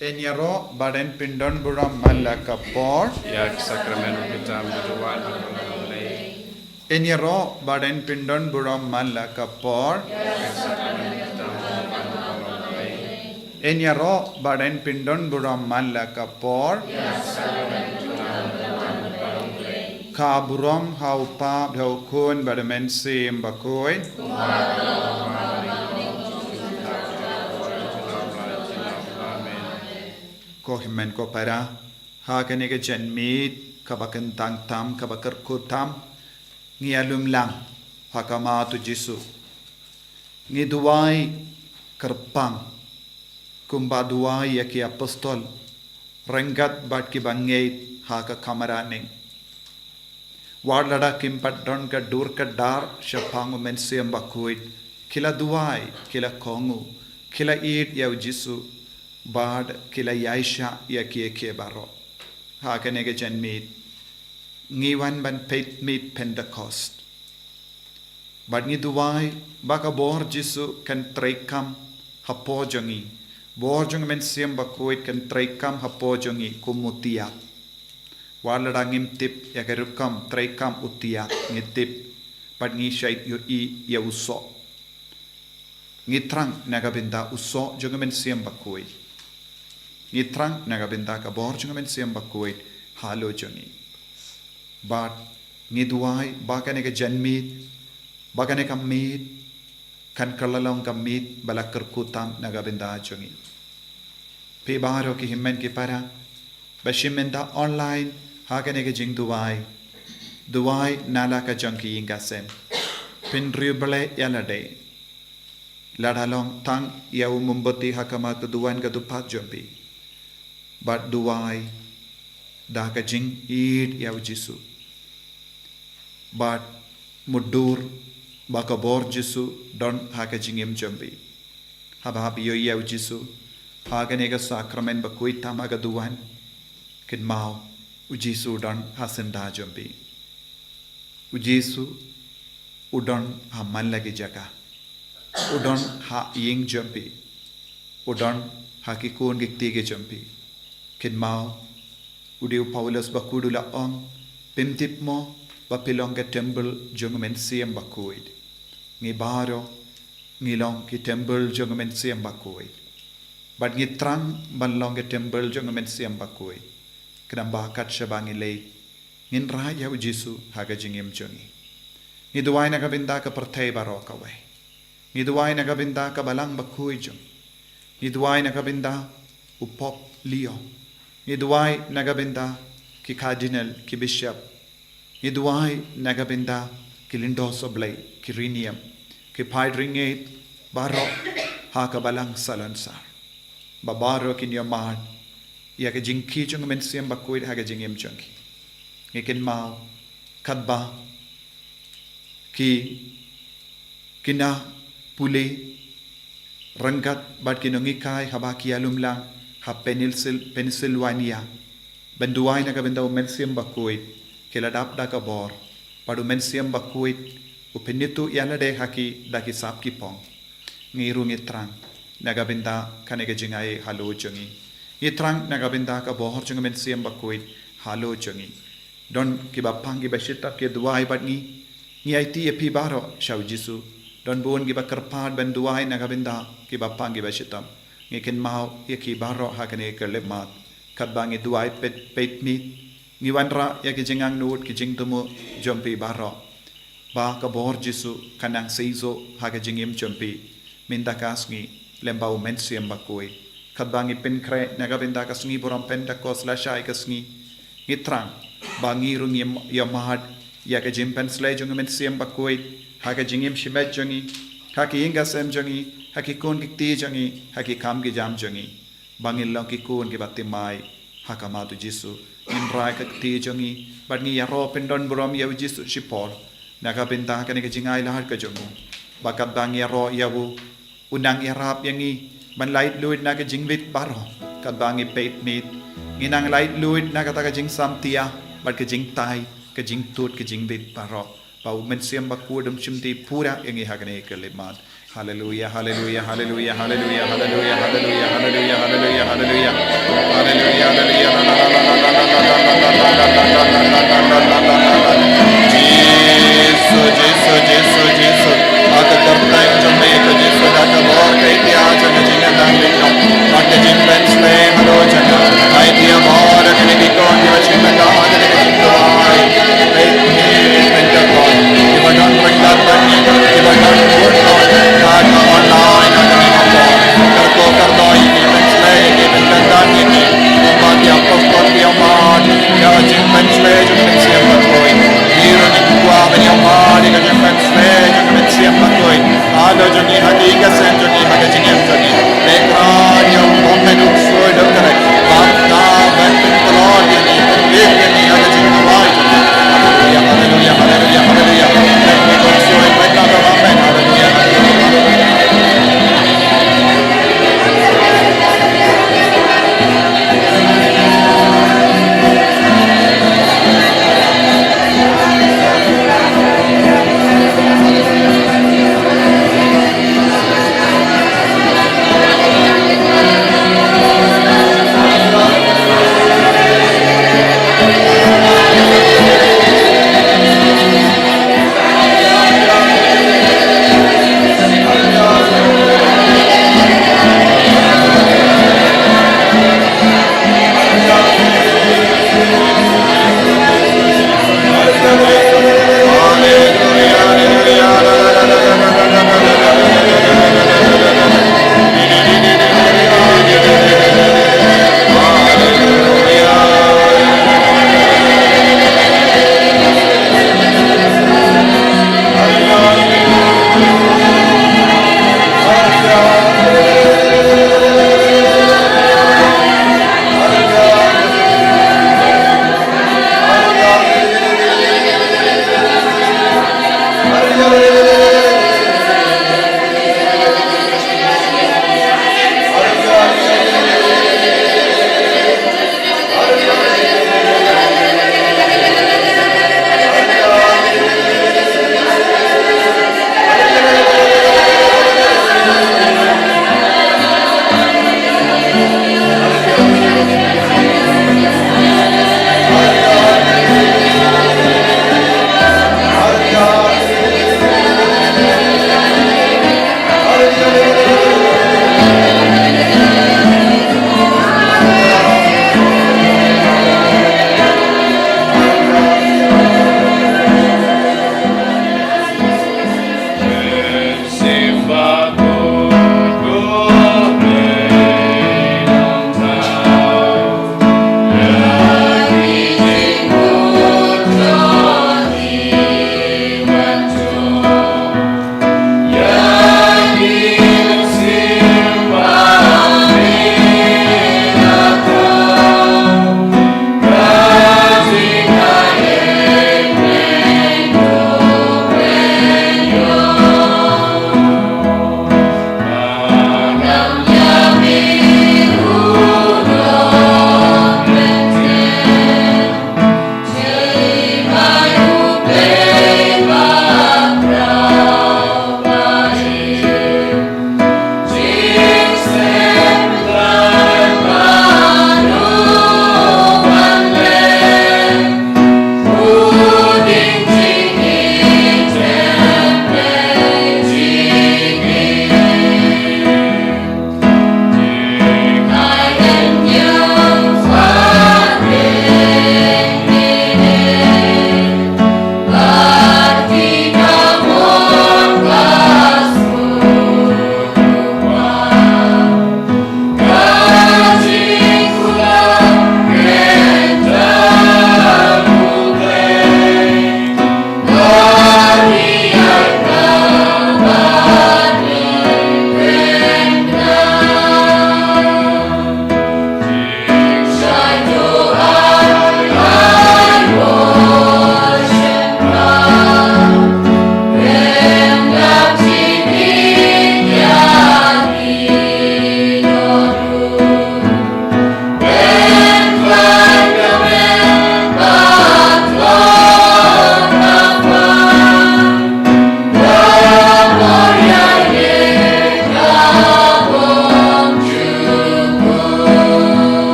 Enyaro baden pindon buram malakapor. Yak sakramento kitam buduan malay. Enyaro baden pindon buram malakapor. Yak sakramento kitam buduan malay. Enyaro baden pindon buram malakapor. Yak sakramento kitam buduan malay. Kaburam haupa bhaukun badamen sim bakoy. Ko himen ko para ha kanega janmit kabakan tang tam kabakar kutam ngialum lang hakama tu Jisu ngi duwai kerpang kumba duwai yaki apostol rengat bat ki bangait ha ka kamaraning warlada kimpat don ka dur ka dar shapang men siam bakuit kila duwai kila kongu kila id ya Jisu Bad kila yaisha ya kie baro. Ha kanega jan meet. Ngiwan ban meet Pentecost. Bad ngi duwai baka bor Jisu kan traikam hapo jongi. Bor jong men siam bakuit kan traikam hapo jongi kumutia. Wala ngim tip ya kerukam traikam utia ngitip. Bad ngi syait yu I ya uso. Ngitrang nagabinda uso jong men siam bakuit. Ngitrang nagabinda ka bor jung men siam bakuit halo jongi but ngiduai baka ne ka janmit baka ne ka meet kan kalalong ka meet balak kerkutam nagabinda jongi pe baro ki himmen ki para bashimenda online ha ka ne ka jing duai nala ka jongi ingasen pin ribale yalade ladalong tang ya umumboti hakama keduan ka dupat jombi but duai dah ka jing id ya Jisu but mudur baka bor Jisu don ha ka jingem jambi habab yo ya Jisu ha ka ne ka sakramen ba kuit tama ka duan kin mau u Jisu don hasenda jambi u Jisu udon ha man lagi jaga udon ha ying jambi udon ha ki kun gikti ke jambi kin mau udiu Paulus bakudu la ong pimtip mo bapilong ke temple jongmen siam bakuid ngi baro ngi long ki temple jongmen siam bakuid but ngi trang ban long ke temple jongmen siam bakuid kram ba kat shabangi le ngin ra ya Jisu haga jingim jongi ngi duwai na kabinda ka perthai baro ka we ngi duwai na kabinda ka balang bakuid jong ngi duwai na kabinda upop leo Iduai nagabinda ki cardinal ki bishop. Iduai nagabinda ki lindos oblay ki rinium ki paidringate baro hakabalang salansar. Babaro ki nyamad ya ka jingki chung men siam bakuid haga jingim chunki. Ikin mau kadba ki kina puli rangkat bat kinongikai habaki alum lang ha Pennsylvania banduai na kabinda u mensiam bakuit kiladap da ka bor padu mensiam bakuit u penitu yalade haki daki sap ki pong ngiru ngitrang na kabinda kanega jingai halo jongi ngitrang na kabinda ka bor jong mensiam bakuit halo jongi don ki bapang ki bashita ki duai bat ngi IT epi baro shau Jisu don bon ki bakarpad banduai na kabinda ki bapang ki bashitam ngikin mau yaki baro hakane kerlemat kadbangi duai pet mit ngiwanra yaki jingang nut ki jingtumu jompi baro ba ka bor Jisu kanang seizo haka jingim jompi minda kasngi lembau mensiam bakui kadbangi Jingpynkhreh nagabinda kasngi boram Pentecost la shai kasngi ngitrang bangi rung yamad yaka Jingpynkhreh jong mensiam bakui haka jingim shimet jongi haki ingasem jongi haki kun ki ti jangi haki kam ki jam jangi bangil long ki kun ki batimai hakamatu Jisu in rai ka ti jangi bat ngi yaro pendon buram ya Jisu sipol naga benta ka ne ka jingai lahar ka jongu bakat bang yaro yawu unang yarap yangi ban light luid naga jingwit baro kat bangi peit mit nginang light luid naga ta ka jing samtia bat ka jing tai ka jing tut ka jingwit baro pau mensiam bakudum chimti pura yangi hakane ka lemat Hallelujah, hallelujah, hallelujah, hallelujah, hallelujah, hallelujah, hallelujah, hallelujah, hallelujah, hallelujah, Jesus. Aka karta jo me ko jisu da ka bor kai tia jo me jinga dan likno. Aka Jingpynkhreh halo jana. Ai tia bor ka ni ko ni wa jinga da ha ni ko jinga ai. Pentecost. If I don't bring that back, if I don't put on online, I don't know what. Karko kardo ini Jingpynkhreh ini bendan ini. Umma dia pokok dia man. Ya Jingpynkhreh jo me siapa koi. Hero ni kuwa me dia man. Dia Jingpynkhreh jo me siapa koi. Ado jo ni hagi ka sen jo ni haga jingem jo ni. Lekha dia omen uksoi dokare.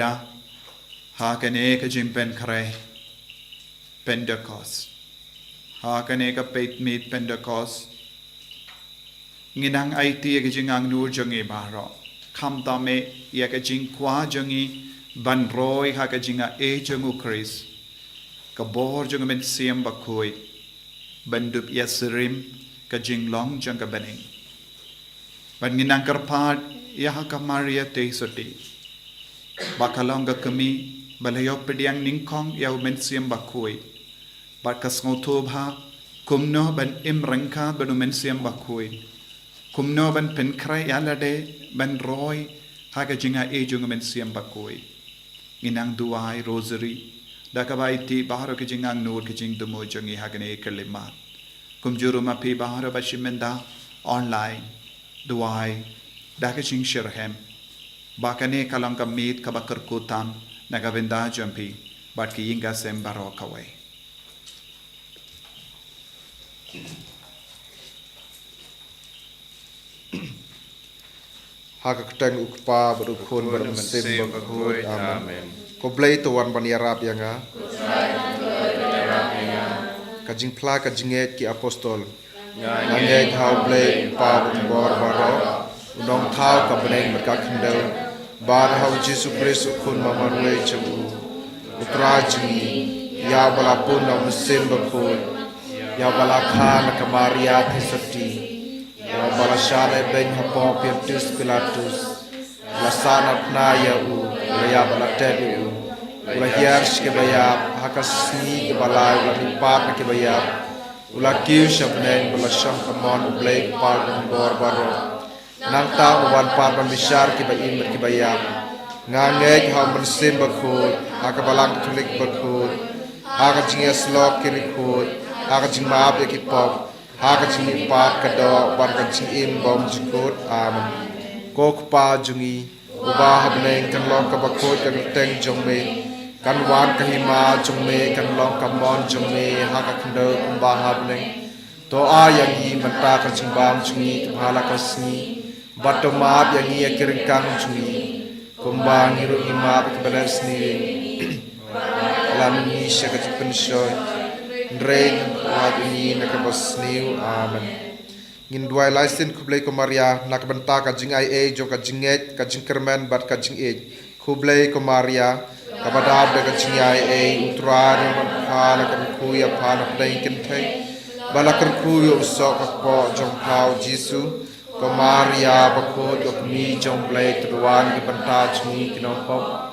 Maria Hakane ka Jingpenkhreh Pentecost Hakane ka peit meet Pentecost Nginang IT ka jingang nur jangi baro Kam tame ya ka jing kwa jangi ban roy ha ka jinga e jangu Chris ka bor jang men siam bakoi bandup yasirim ka jing long jang ka baning ban nginang karpat ya ha ka Maria te soti bakalong ka kami balayo pediang ningkong ya men siam bakoi bat ka sngotob ha kumno ban imrangka banu men siam bakoi kumno ban Pentecost ya lade ban roy ha ka jinga e jang men siam bakoi inang duai rosary dakabaiti baharo ke jingang nur ke jing dumo jangi hagane kalimat kumjuru mapi baharo bashimenda online duai daka jing shirhem bakane kalang kamit kabakar kutam nagavenda jampi bat ki yinga sem baro kawai Hakakutang ukpa berukun bermesim berukun amen. Koblay tuan baniarap yanga. Kajing pla kajinget ki apostol. Nanget hau blay pa bor baro. Unong thau kabeneng berkakendel. Bar hau Jesu Kristus ukun mamarwe cebu. Utrajini ya balapun na mesim berukun. Ya balakhan kamaria tisati. Ya balasane ben hapo Pilatus Pilatus lasana pnaya u ya balatedu ula hiars ke bayap hakasni ke balai ula ripat ke bayap ula kiu shabnen ula sham kamon ublay pal bor baro nang ta uban pat bishar ke bayin ke bayap ngangej ha mensim bakut hakabalang tulik bakut hakajinga slok kirikut hakajing maap yakipop Hakajing pat kado ban kajing im bom jikut amen. Kok pa jungi ubah habneng kan long kabakut kan teng jongme kan wan kahima jongme kan long kamon jongme hakakndo kumbah habneng to ayang yi menta kajing bam jungi tumhala kasni batomat yang yi akiringkang jungi kumbang hiru imap kebalas ni lam ni syakajing penshoy Rain wat ini nakabas niu amen. Ngin duai laisin kublay ko Maria nakabanta kajing ai jo kajinget kajing kermen bat kajing kublay ko Maria kabadab da kajing ai utran man phala kan kuya phana pdai kintay balakar kuyo usok akpo jong pau Jesu ko Maria bakot ko mi jong blay tuan ki banta jmi kinopop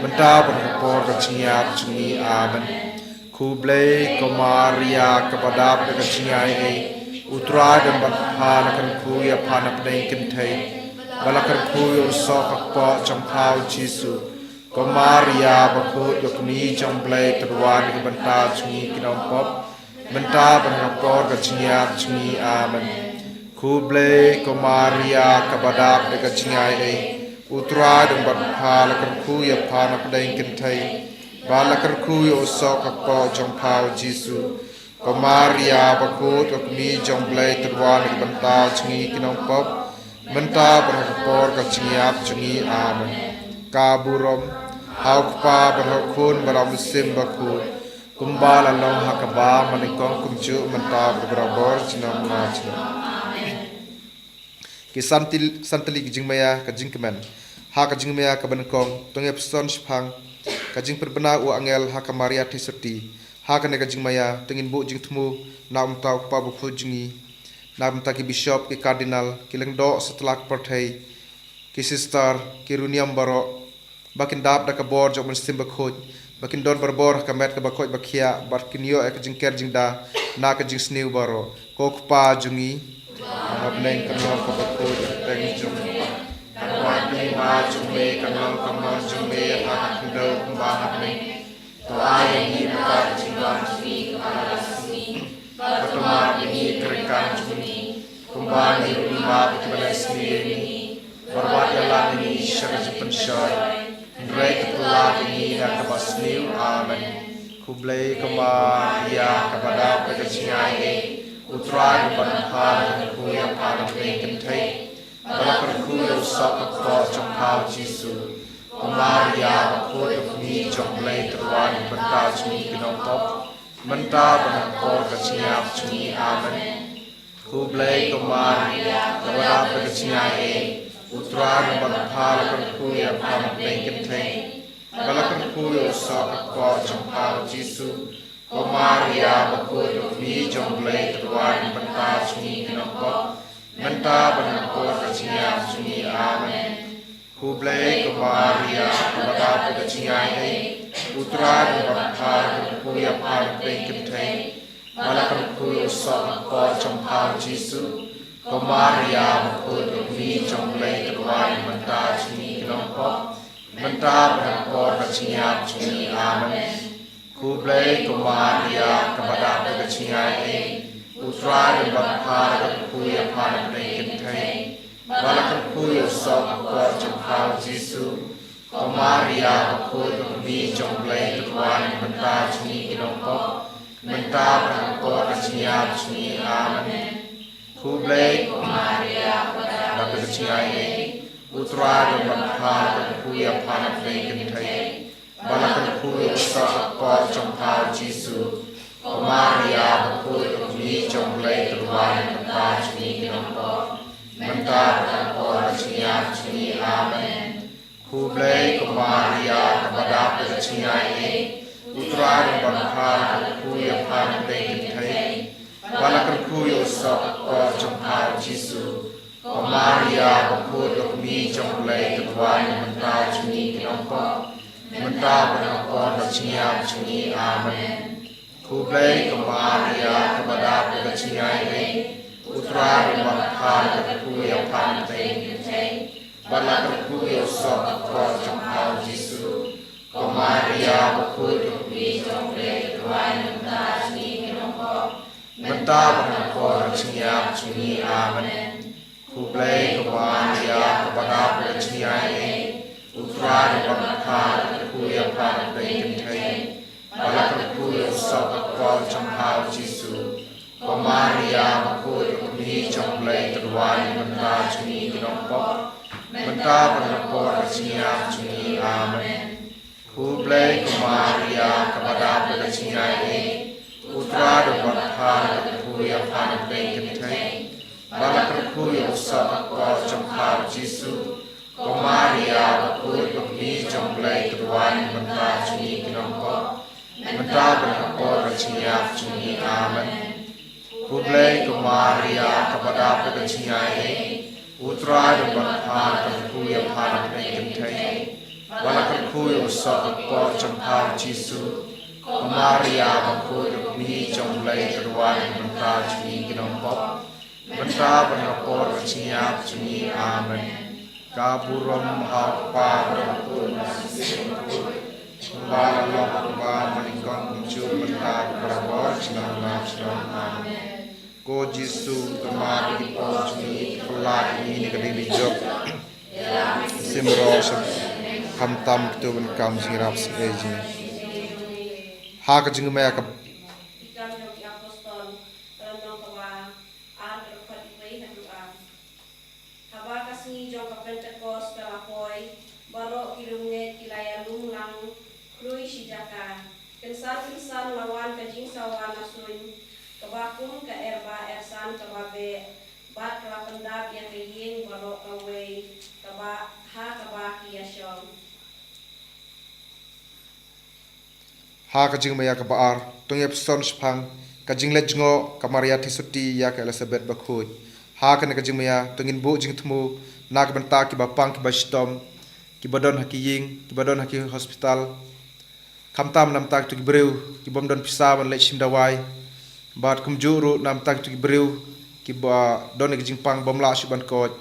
banta bakapor kajing ya jmi amen. Kublay ko Maria kabadap na kachingay utra dan bathan kan kuya panap na kintay balakar kuya usok akpo champaw Jesu ko Maria bakut yakni chamblay tuan ki banta chungi kinampop banta banapor kachingyak chungi amen. Kublay ko Maria kabadap na kachingay utra dan bathan kan kuya panap na kintay balakar kuyo usok akpo jongpau Jesu ko Maria bakut akmi jongblay tuan ki banta chungi kinampop banta berhapor kachingyak chungi amen. Kaburom haukpa berhakun beramusim bakut kumbala long hakaba manikong kumju banta berabor jinam ngachna ki santili jingmaya kajingkemen ha kajingmaya kabankong tongep son shphang kajing perbena u angel haka Maria tisoti haka ne kajing maya tengin bu jing temu na umta pa bu jingi na umta ki bishop ki cardinal ki lengdo setelah perthai ki sister ki runiam baro bakin dap da ka bor jok men simba khoj bakin don barbor ka met ka bakhoj bakhia bakin yo ek jing ker jing da na ka jing sniu baro kok pa jungi abneng kan lo ka bakhoj teng jong Wadi ma jume kanong kamon jume hakakndo kumbahap ni to ayang ni makakajibang jumi kapalasmi patuma bini kerikang jumi kumbang ni rumah pitibalasmi ni warwat yalang ni syarajipan syoy Ndray ketulah ini nakabasniw amen kublay kama iya kabadap kagachingay utra kubanhan kuya parang kantay balakar kuya usap ko chongpao Jesu Maria Bakut Mi Jong Lay Tuan Banta Chuni Kinopop Manta Banapor Kachia Chuni Amen Kublay Maria Kawada Pagachia Utran Banapala Kankuya Pam Pentecost Balakan Kuyo Saka Kwa Champal Jisu Maria Bakut Mi Jong Lay Tuan Banta Chuni Kinopop Manta Banapor Kachia Chuni Amen Kublay Maria Kawada Pagachia Utran Banapala Kankuya Pam Pentecost Balakan Kuyo Saka Kwa Champal Jisu Maria Bakut Mi Jong Lay Tuan Banta Chuni Kinopop Manta Banapor Kachia Chuni Amen Kublay Maria Kawada Pagachia Utran Banapala Kankuya Pam Pentecost Balakan Kuyo Saka Kwa Champal Jisu Maria Bakut Mi Jong Lay Tuan Banta Chuni Kinopop Manta Banapor Kachia Chuni Amen Kublay Maria Kawada Pagachia Utran Banapala Kankuya Pam Pentecost Balakan Kuyo Saka Kwa Champal Jisu Maria Bakut Mi Jong Lay Tuan Banta Chuni Kinopop Manta Banapor Kachia Chuni Amen Kublay Maria Kawada Pagachia Utran Banapala Kankuya Pam Pentecost Balakan Kuyo Saka Kwa Champal Jisu Maria Bakut Mi Jong Lay Tuan Banta Chuni Kinopop Manta Banapor Kachia Chuni Amen Kublay Maria Kawada Pagachia Utran Banapala Kankuya Pam Pentecost Balakan Kuyo Saka Kwa Champal Jisu Maria Bakut Mi Jong Lay Tuan Banta Chuni Kinopop Manta Banapor Kachia Chuni Amen Kublay Maria Kawada Pagachia Utran Banapala Kankuya Pam Pentecost Balakan Kuyo Saka Kwa Champal Jisu Maria Bakut Mi Jong Lay Tuan Banta Chuni Kinopop Manta Banapor Kachia Chuni Amen Kublay Maria Kawada Pagachia Utran Banapala Kankuya Pam Pentecost Balakan Kuyo Saka Kwa Champal Jisu Maria Bakut Mi Jong Lay Tuan Banta Chuni Kinopop Manta Banapor Kachia Chuni Amen Kublay Maria Kawada Pagachia Utran Banapala Kankuya Pam Pentecost Balakan Kuyo Saka Kwa Champal Jisu Maria Bakut Mi Jong Lay Tuan Banta Chuni Kinopop Manta Banapor Kachia Chuni Amen Kaburam Hapa Berapun Kembali Lomba Menikong Muncul Menta Berapor Senang Amen Ko Jisu Kemari Dipo Chuni Pelak Ini Kediri Jok Simros Kamtam Ketubun Kam Singirap Sekeji Haka Jingmaya Kep Sngi jong ka Pentecost kalapoi baro kilunge kilaya lunglang krui sijaka kensan lawan ka jingsawan asun kabakum ka erba ersan kababe bat kelapendap yang kaying baro kawe kaba ha kabaki yasyong Ha kajing maya kabaar tungyep son spang kajing lejngo kamaria tisuti ya ka Elizabeth Bakut ha kan kajing maya tungin bu jing temu nak benta ki bapang ki bastom ki badon hakiying ki badon haki hospital kamtam nam tak tu ki breu ki bomdon pisawan le chim dawai bat kumjuru nam tak tu ki breu ki ba don ki jingpang bomla shuban ko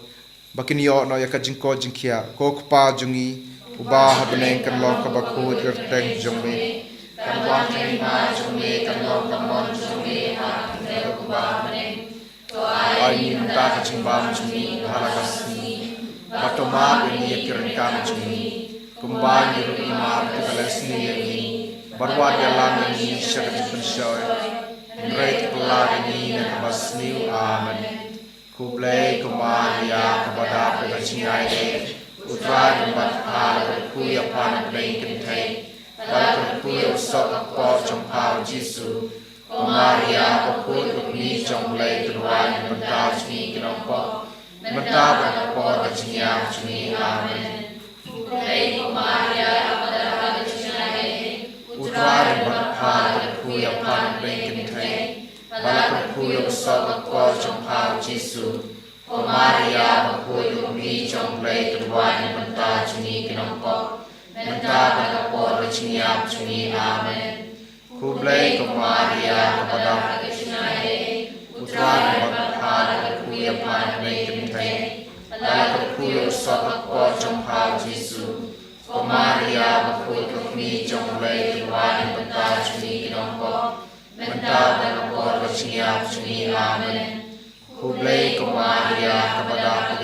bakin yo no ya ka jingko jingkia ko kpa jungi uba habneng kan lo ka bakut gerteng jongme kan wang ni ma jongme kan lo kan mon jongme ha ne uba habneng to ai ni ta ka jingbam jungi halakasni Matoma ini kirkan cumi kembali di rumah kita lesni ini barwa dalam ini syarat penshoy great pelar ini nak basniu amen kublay kumaria kepada pengajian อุตรายบัดพาและคุยพานเพลงกันไทยและคุยสอบกอจงพาวจิสุมาริยาพระพุทธมีจงเลยตรวายบรรดาชนีกนปบรรดาบรรดาปอดชิญาชนีอาเมนมาริยาบรรดาชนีอุตรายบัดพาและคุยพานเพลงกันไทยและคุยสอบกอจงพาวจิสุมาริยาพระพุทธมีจงเลยตรวายบรรดาชนีกนปบรรดาบรรดาปอดชิญาชนีอาเมนKublai Maria kepada Putra Bapa dan Kuya Pan Mekentai dan Kuya Sobat Pojong Hal Jesu Maria Bapa kami Jonglai Tuhan Benta Cuni Nompo Benta dan Pojong Siap Cuni Amen Kublai Maria kepada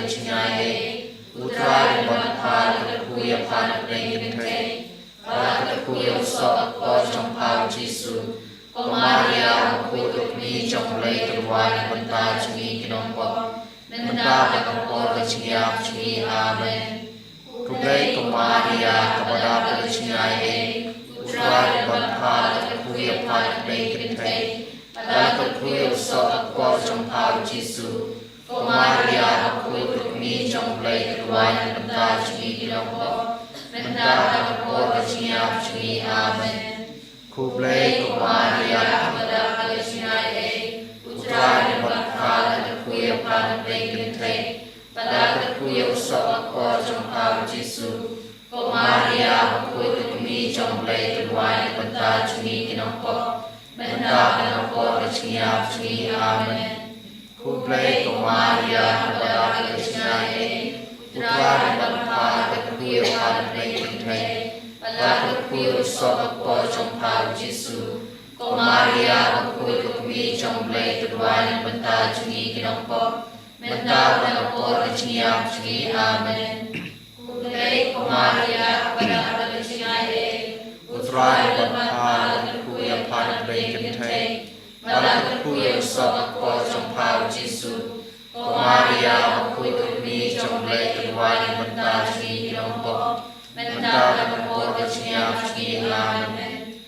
Putra Bapa dan Kuya Pan Mekentai dan kuya sobat pojong hal Jesu, Maria kutuk mi jong lay terwani benta cumi kinompo, benta bentapor keciap cumi amen. Kublai Maria kepada keciai, putra bentha dan kuya pan bengkentai, dan kuya sobat pojong hal Jesu, Maria kutuk mi jong lay terwani benta cumi kinompo. Benda berpor keciap cumi amen. Kublai Maria kepada keciai, putra bentha dan kuya pan bengkentai, pada kuya sobat pojong hal Jesu, Maria kutuk mi jong lay terwani benta cumi kinompo, benda berpor keciap cumi amen. Kublai Maria kepada keciai, putra bentha dan kuya pan bengkentai, pada kuya sobat pojong hal Jesu, Maria kutuk mi jong lay terwani benta cumi kinompo, benta berpor keciap cumi amen. Kublai Maria kepada keciai, putra bentha dan kuya pan bengkentai, pada kuya sobat pojong hal Jesu, Maria kutuk mi jong lay terwani benta cumi kinompo, benta berpor keciap cumi amen.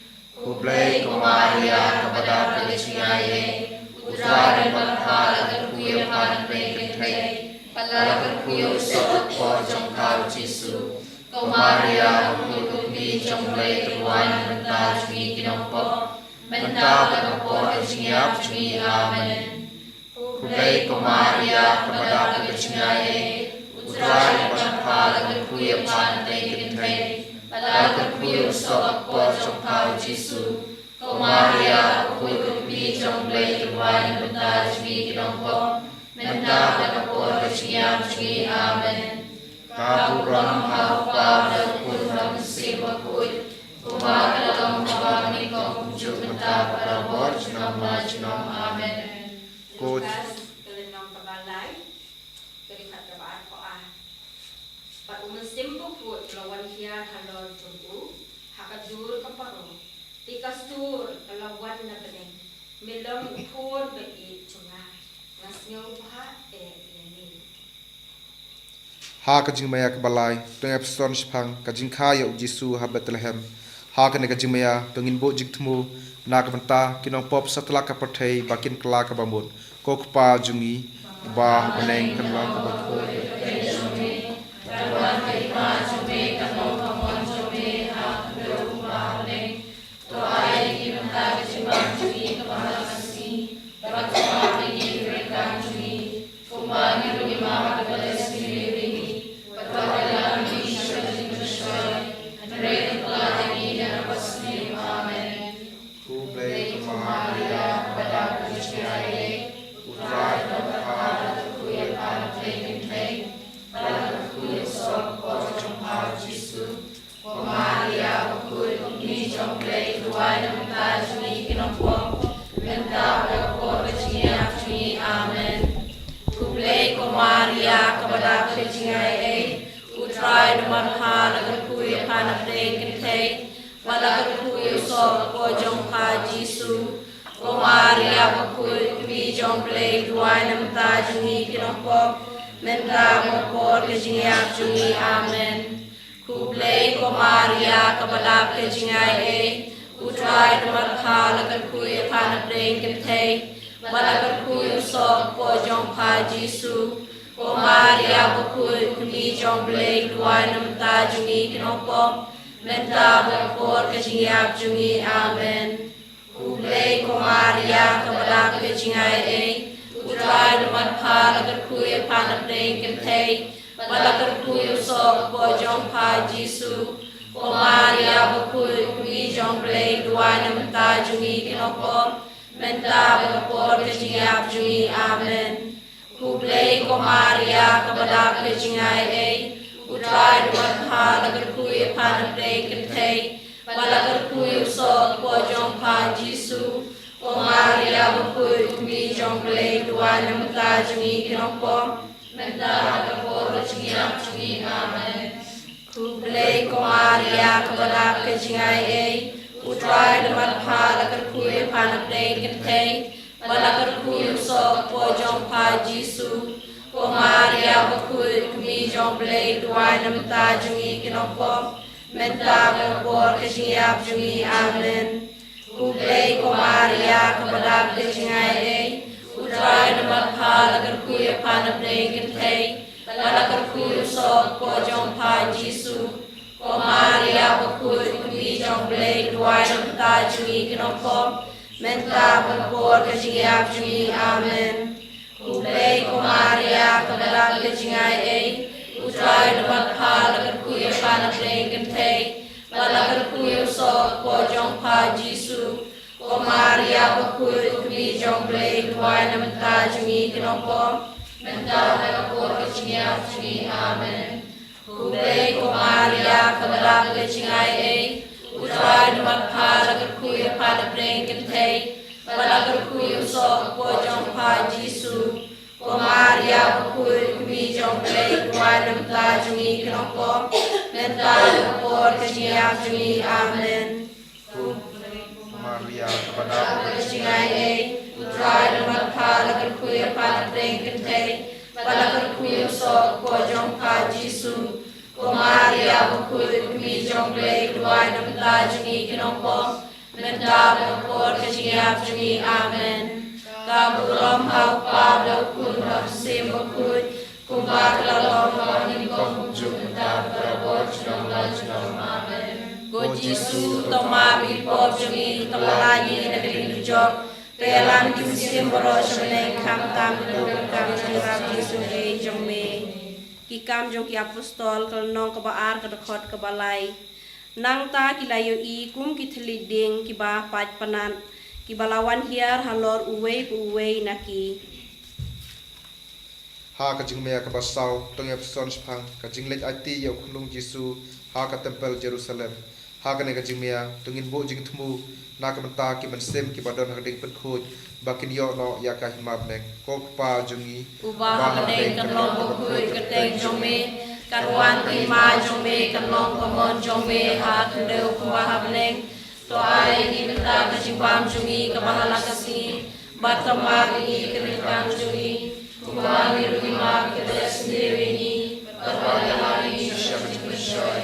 Kublai Maria kepada keciai, putra bentha dan kuya pan bengkentai, pada kuya sobat pojong hal Jesu, Maria kutuk mi jong lay terwani benta cumi kinompo, benta berpor keciap cumi amen. Kublai Maria kepada keciai, putra bentha dan kuya pan bengkentai, pada kuya sobat pojong hal Jesu, Maria kutuk mi jong lay terwani benta cumi kinompo, benta berpor keciap cumi amen. Kaburan hafal dan kurang sibakut, kumar dalam kami kau pujuk benta pada borjnam majnam amen. Good. Kelenong kabalay, kerikat kabaan ko Pat umasimpo po lawan hiyan halor tugu, hakadur kaparo, tikastur kalawan na beneng, milam pur bait chunga, ngasngaw baha yanin. Ha kajing maya kabalay, tong epson shpang kajing kaya u Jesu ha Bethlehem. Ha kane kajing maya tongin bo jigtmu nak benta kinong pop setelah kapertai bakin kelak kabamut. Kok pa jungi ba beneng kenlang kabakho. Maria kepada keciai, putra nomor hal kuya panak Pentecost, pada kuya sobat pojong hal Jesu, Maria kuya mi jong play dua nam tajungi kinompo, Menta berpor ke jingiap jungi amen. Kublei ko Maria kabadap ke jingai utrai tempat hal akan kuy pan preng ke thei balakan kuy sok po jong pa Jisu ko Maria berkuy kumi jong blei duai namta jungi kenopo menta berpor ke jingiap jungi amen. Kublei ko Maria kabadap ke jingai utrai tempat hal akan kuy pan preng ke thei balakan kuy sok po jong pa Jisu ko Maria berkuy kumi jong blei duai namta jungi kenopo menta berpor ke jingiap jungi amen. Kublei ko Maria kabadap ke jingai utrai tempat hal akan kuy pan preng ke thei balakan kuy sok po jong pa Jisu ko Maria berkuy kumi jong blei duai namta jungi kenopo menta berpor ke jingiap jungi amen. Kublei ko Maria kabadap ke jingai utrai tempat hal akan kuy pan preng ke thei balakan kuy sok po jong pa Jisu ko Maria berkuy kumi jong blei duai namta jungi kenopo menta berpor ke jingiap jungi amen. Kublei ko Maria kabadap ke jingai utrai tempat hal akan kuy pan preng ke thei balakan kuy sok po jong pa Jisu ko Maria berkuy kumi jong blei duai namta jungi kenopo menta berpor ke jingiap jungi amen. Kublei ko Maria kabadap ke jingai utrai tempat hal akan kuy pan preng ke thei balakan kuy sok po jong pa Jisu ko Maria berkuy kumi jong blei duai namta jungi kenopo menta berpor ke jingiap jungi amen. Kublei ko Maria kabadap ke jingai utrai tempat hal akan kuy pan preng ke thei balakan kuy sok po jong pa Jisu ko Maria berkuy kumi jong blei duai namta jungi kenopo menta berpor ke jingiap jungi amen. Maria kabadap ke jingai utrai tempat hal akan kuy pan preng ke thei balakan kuy sok po jong pa Jisu ko Maria berkuy kumi jong blei duai namta jungi kenopo menta berpor ke jingiap jungi amen. Kaburam hau pada kun sim berkuy kumbar lalom angin kom jumta berabot jong lajong amen. Go Jisu toma bipop jungi tolalayi negeri jok pelan kisim boros meneng kam tam dukam jurab Jisu jong me kikam jong ki apostol kelnong kebaar kedekot kebalai nang ta kilayo kum kithliding kiba paj panan kibalawan hiar halor uwei naki ha ka jingmea ka basau tong epson spang ka jinglej ati yo khulung Jisu ha ka tempel Jerusalem ha ka ne ka jingmea tungin bo jing thmu na ka menta ki mansem ki badon hading pen khoj bakin yo no ya ka himab nek kok pa jungi ubah ne kan long bo khoj keteng jome karwan ki ma jome kan long komon jome ha kndeu kubah neng to ai ni menta ka jimbam jungi ka bahala kasi batama ni kenikang jungi kubah ni rima ke des dewi ni karwan ni syam shoy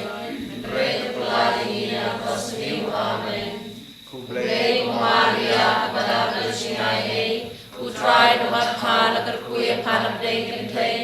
Pray pelari ni atas riu amen. Kublei ko Maria kabadap ke jingai utrai tempat hal akan kuy pan preng ke thei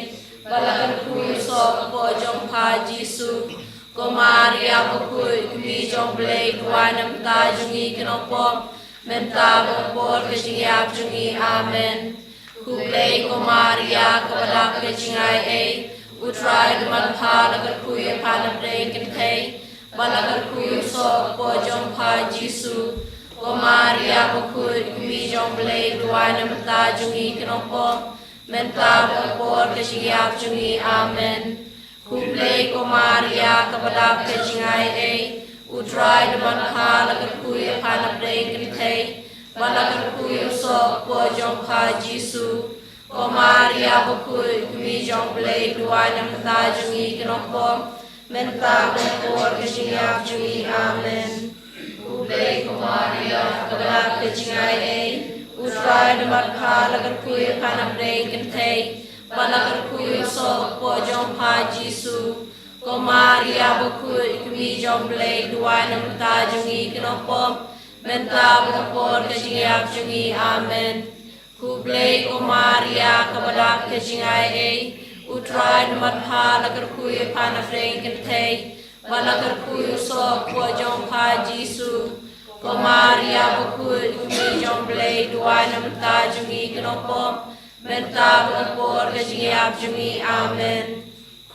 balakan kuy sok po jong pa Jisu ko Maria berkuy kumi jong blei duai namta jungi kenopo menta berpor ke jingiap jungi amen. Kublei ko Maria kabadap ke jingai utrai tempat hal akan kuy pan preng ke thei balakan kuy sok po jong pa Jisu ko Maria berkuy kumi jong blei duai namta jungi kenopo menta berpor ke jingiap jungi amen. Kublei ko Maria kabadap ke jingai utrai tempat hal akan kuy pan preng ke thei balakan kuy sok po jong pa Jisu ko Maria berkuy kumi jong blei duai namta jungi kenopo menta berpor ke jingiap jungi amen. Kublei ko Maria kabadap ke jingai utrai tempat hal akan kuy pan preng ke thei balakar kuyu so po jong pa Jisu ko Maria bukul ikmi jong blay duwa nam ta jungi kinopom menta bukapor kajingap jungi amen ku blay ko Maria kabalak kajingay utray namat pa lakar kuyu panafreng kentay balakar kuyu so po jong pa Jisu ko Maria bukul ikmi jong blay duwa nam ta jungi kinopom menta bukapor kajingap jungi amen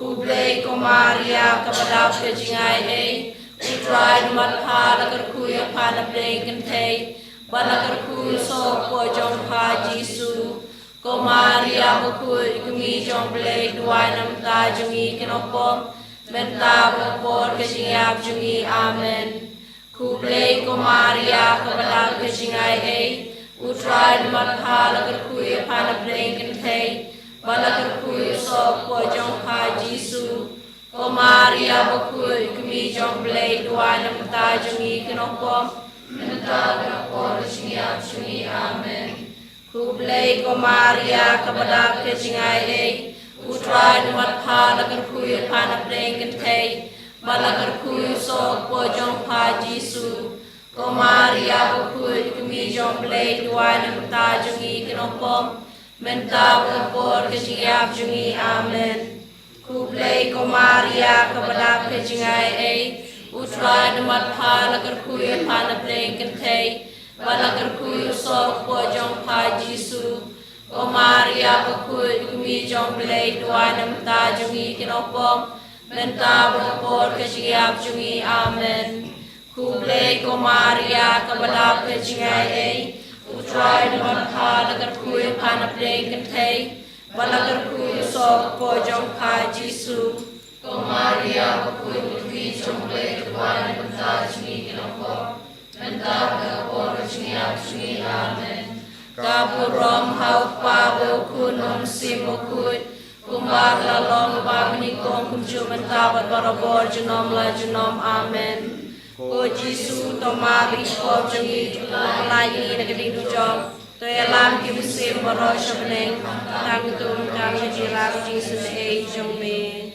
Kublay ko Maria kapadap ka jingay utray namat pa lakar kuya pa na kentay balakar kuya so po jong pa Jisu ko Maria bukul ikumi jong blay duway nam ta jungi kinopom menta bukapor ka jingap jungi amen Kublay ko Maria kapadap ka jingay utray namat pa lakar kuya pa na kentay balakar kuyu so po jong pa Jisu ko Maria bukul kumi jong blay duwa nam ta jungi kinopom menta bukapor jingiap jungi amen kublay ko Maria kapadap ka jingay utray namat pa lakar kuyu pa na kentay balakar kuyu so po jong pa Jisu ko Maria bukul kumi jong blay duwa nam ta jungi kinopom menta bukapor kajingap jungi amen kublay ko Maria kapadap kajingay utray namat pa lakar kuyu pa na kentay balakar kuyu so po jong pa Jisu ko Maria bukul kumi jong blay duwa nam ta jungi kinopom menta bukapor kajingap jungi amen kublay ko Maria kapadap kajingay utray namat pa lakar kuyu pa na kentay balakar kuyu so po jong pa Jisu ko Maria bukul kumi jong blay duwa nam ta jungi kinopom menta bukapor kajingap jungi amen kapurom haut pa bukunong simukut kumbar lalong pagnikong kumju mentabat barabor junom la junom amen O Jisu to mabik ko jungi lagi nagdi dujong to elam ki musim baro shabneng tang tum kam jirak Jisu e jongme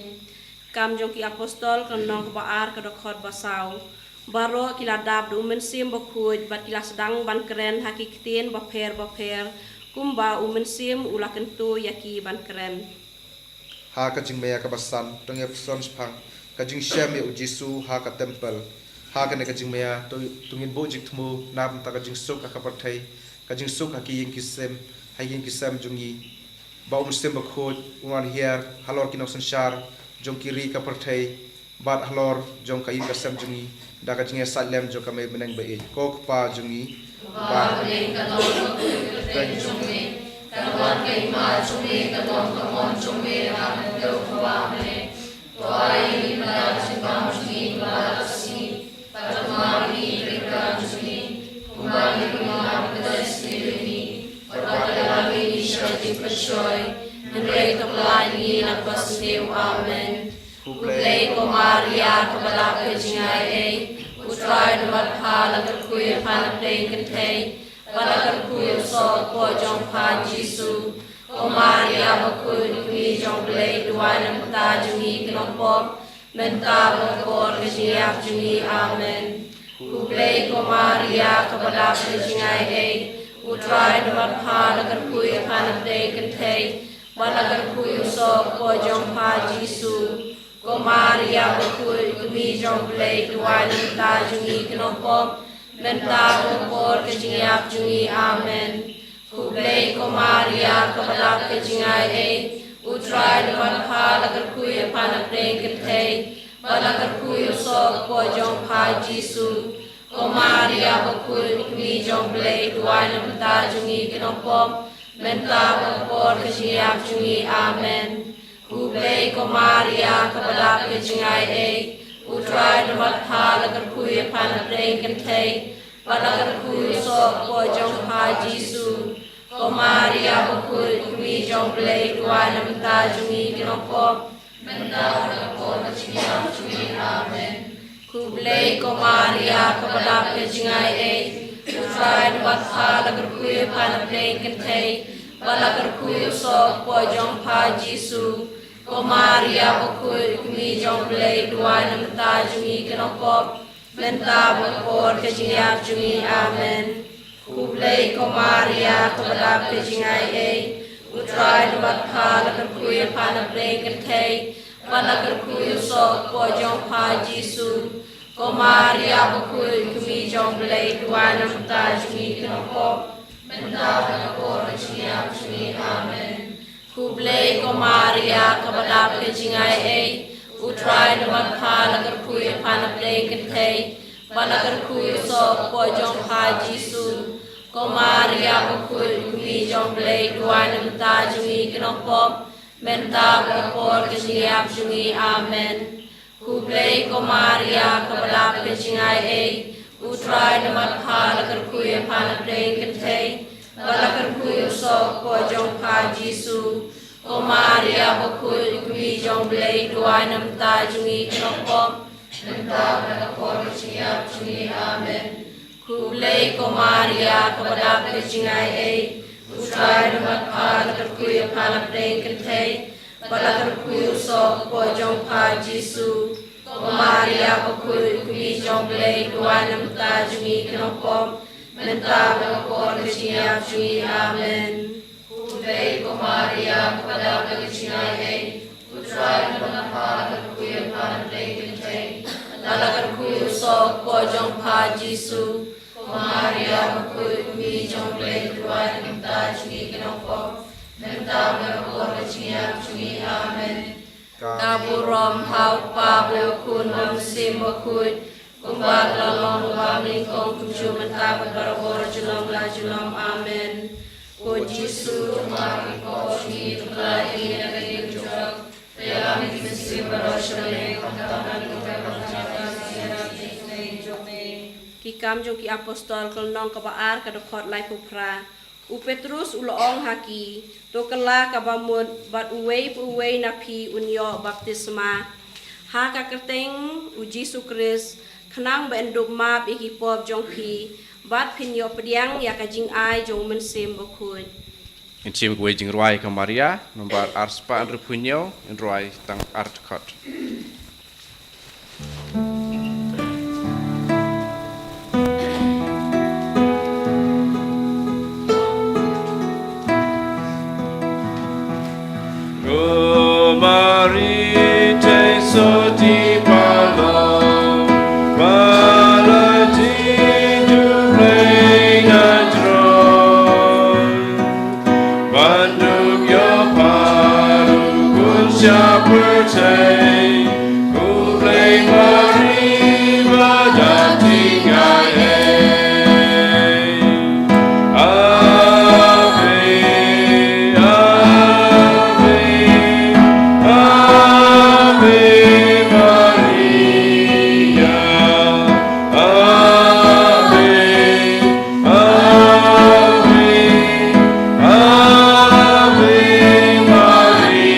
kam jong ki apostol kanong baar kadokot basau baro kila dab du mensim bokuj bat kila sedang ban keren hakiktin baper kumba umensim ula kentu yaki ban keren ha ka jingmeya ka basan tong epson phang ka jing shem u Jisu ha ka temple ha ka ne ka jingmeya tungin bojik thmu nam ta ka jing suk ka parthai ka jing suk ka ki yin kisem ha yin kisem jungi ba sem ba khoj ungan hiar halor kinok sanshar jong ki ri ka parthai bat halor jong ka yin kasem jungi da ka jing salem jo ka me beneng ba e kok pa jungi ba beneng ka don ko jungi ka wan ka ma jungi ka don ka mon jungi ha ka wa me to ai ma singam jungi ba si Patamari Rikajuni, Kumari Kumari Dasniruni, Parvalami Shati Pashoy, and Ray Kaplani Napasnew Amen. Kuplay Kumaria Kabalakajinay, Utray Namathala Kuya Panaplay Kantay, Balakakuya Salt Pojong Pa Jisu, Kumaria Bakun Kumijong Blade, Duanam Tajungi Kinopom, menta bukapor kajingap jungi amen kuplay ko Maria kabalak kajingay utray namat pa lakar kuya panaplay kantay balakar kuya so pojong pa Jisu ko Maria bakul kumijong blay duwanan ta jungi kinopom menta bukapor kajingap jungi amen kuplay ko Maria kabalak kajingay utray namat pa lakar kuya panaplay kantay balakar kuya so pojong pa Jisu ko Maria bakul kumijong blay duwanan ta jungi kinopom menta bukapor kajingap jungi amen kuplay ko Maria kabalak kajingay utray namat pa lakar kuya panaplay kantay balakar kuya so pojong pa Jisu ko Maria bakul kumijong blay duwanam ta jungi kinopom menta bukapor kajingap jungi amen kublay ko Maria kabalak kajingay utray namat pa lakar kuya panaplay kantay balakar kuyu so po jong pa Jisu ko Maria bakul kumi jong play dua nam ta jungi kenopop menta bakor ke jingyap jungi amen ku play ko Maria ko badap ke jingai utrai debat pa lakar kuyu pa na play kentai balakar kuyu so po jong pa Jisu ko Maria bakul kumi jong play dua nam ta jungi kenopop menta bakor ke jingyap jungi amen Kublai ko Maria kabadap ke jingai utrai demat pa lagar kuyu panap play kentai balagar kuyu so po jong pa Jisu ko Maria bakul kumi jong play dua nam ta jungi kenopop menta bakor ke jingyap jungi amen Kublai ko Maria kabadap ke jingai utrai demat pa lagar kuyu panap play kentai balagar kuyu so po jong pa Jisu ko Maria bakul kumi jong blay dua nam ta jungi kenopop menta bakor jingyap jungi amen kublay ko Maria kabadap ke jingai utrai demat pa lagar kuyu panap play kentai balagar kuyu so po jong pa Jisu ko Maria bakul kumi jong blay dua nam ta jungi kenopop menta bakor jingyap jungi amen Kublai ko Maria kabadap ke jingai utrai demat pa lagar kuyu panap play kentai balagar kuyu so po jong pa Jisu ko Maria bakul kumi jong blay dua nam ta jungi kenopop menta bakor jingyap jungi amen kaburom hau pa blokun om sim bakul kumbag lalong wamling kong kumju menta bakor julong la julong amen Ko Jisu mari ko shi tukla ini negeri jok dalam misi berosole kantaman kita berjalan siara ini jokne kikam joki apostol kelnong kebaar kadokot lai pupra u Petrus uloong haki to kala kabamut bat uwei napi unyo baptisma ha ka kerteng u Jisu Kris khnang bendup map ikipop jongpi bat pinyo pediang ya kajing ai jong mensim bakun Encim gue jing ruai ke Maria nomor arspa andre punyo en ruai tang art kot Go Maria te so di palo Jingpynkhreh, Kublai Maria Jingpynkhreh. Ave, Ave, Ave Maria. Ave, Ave, Ave Maria.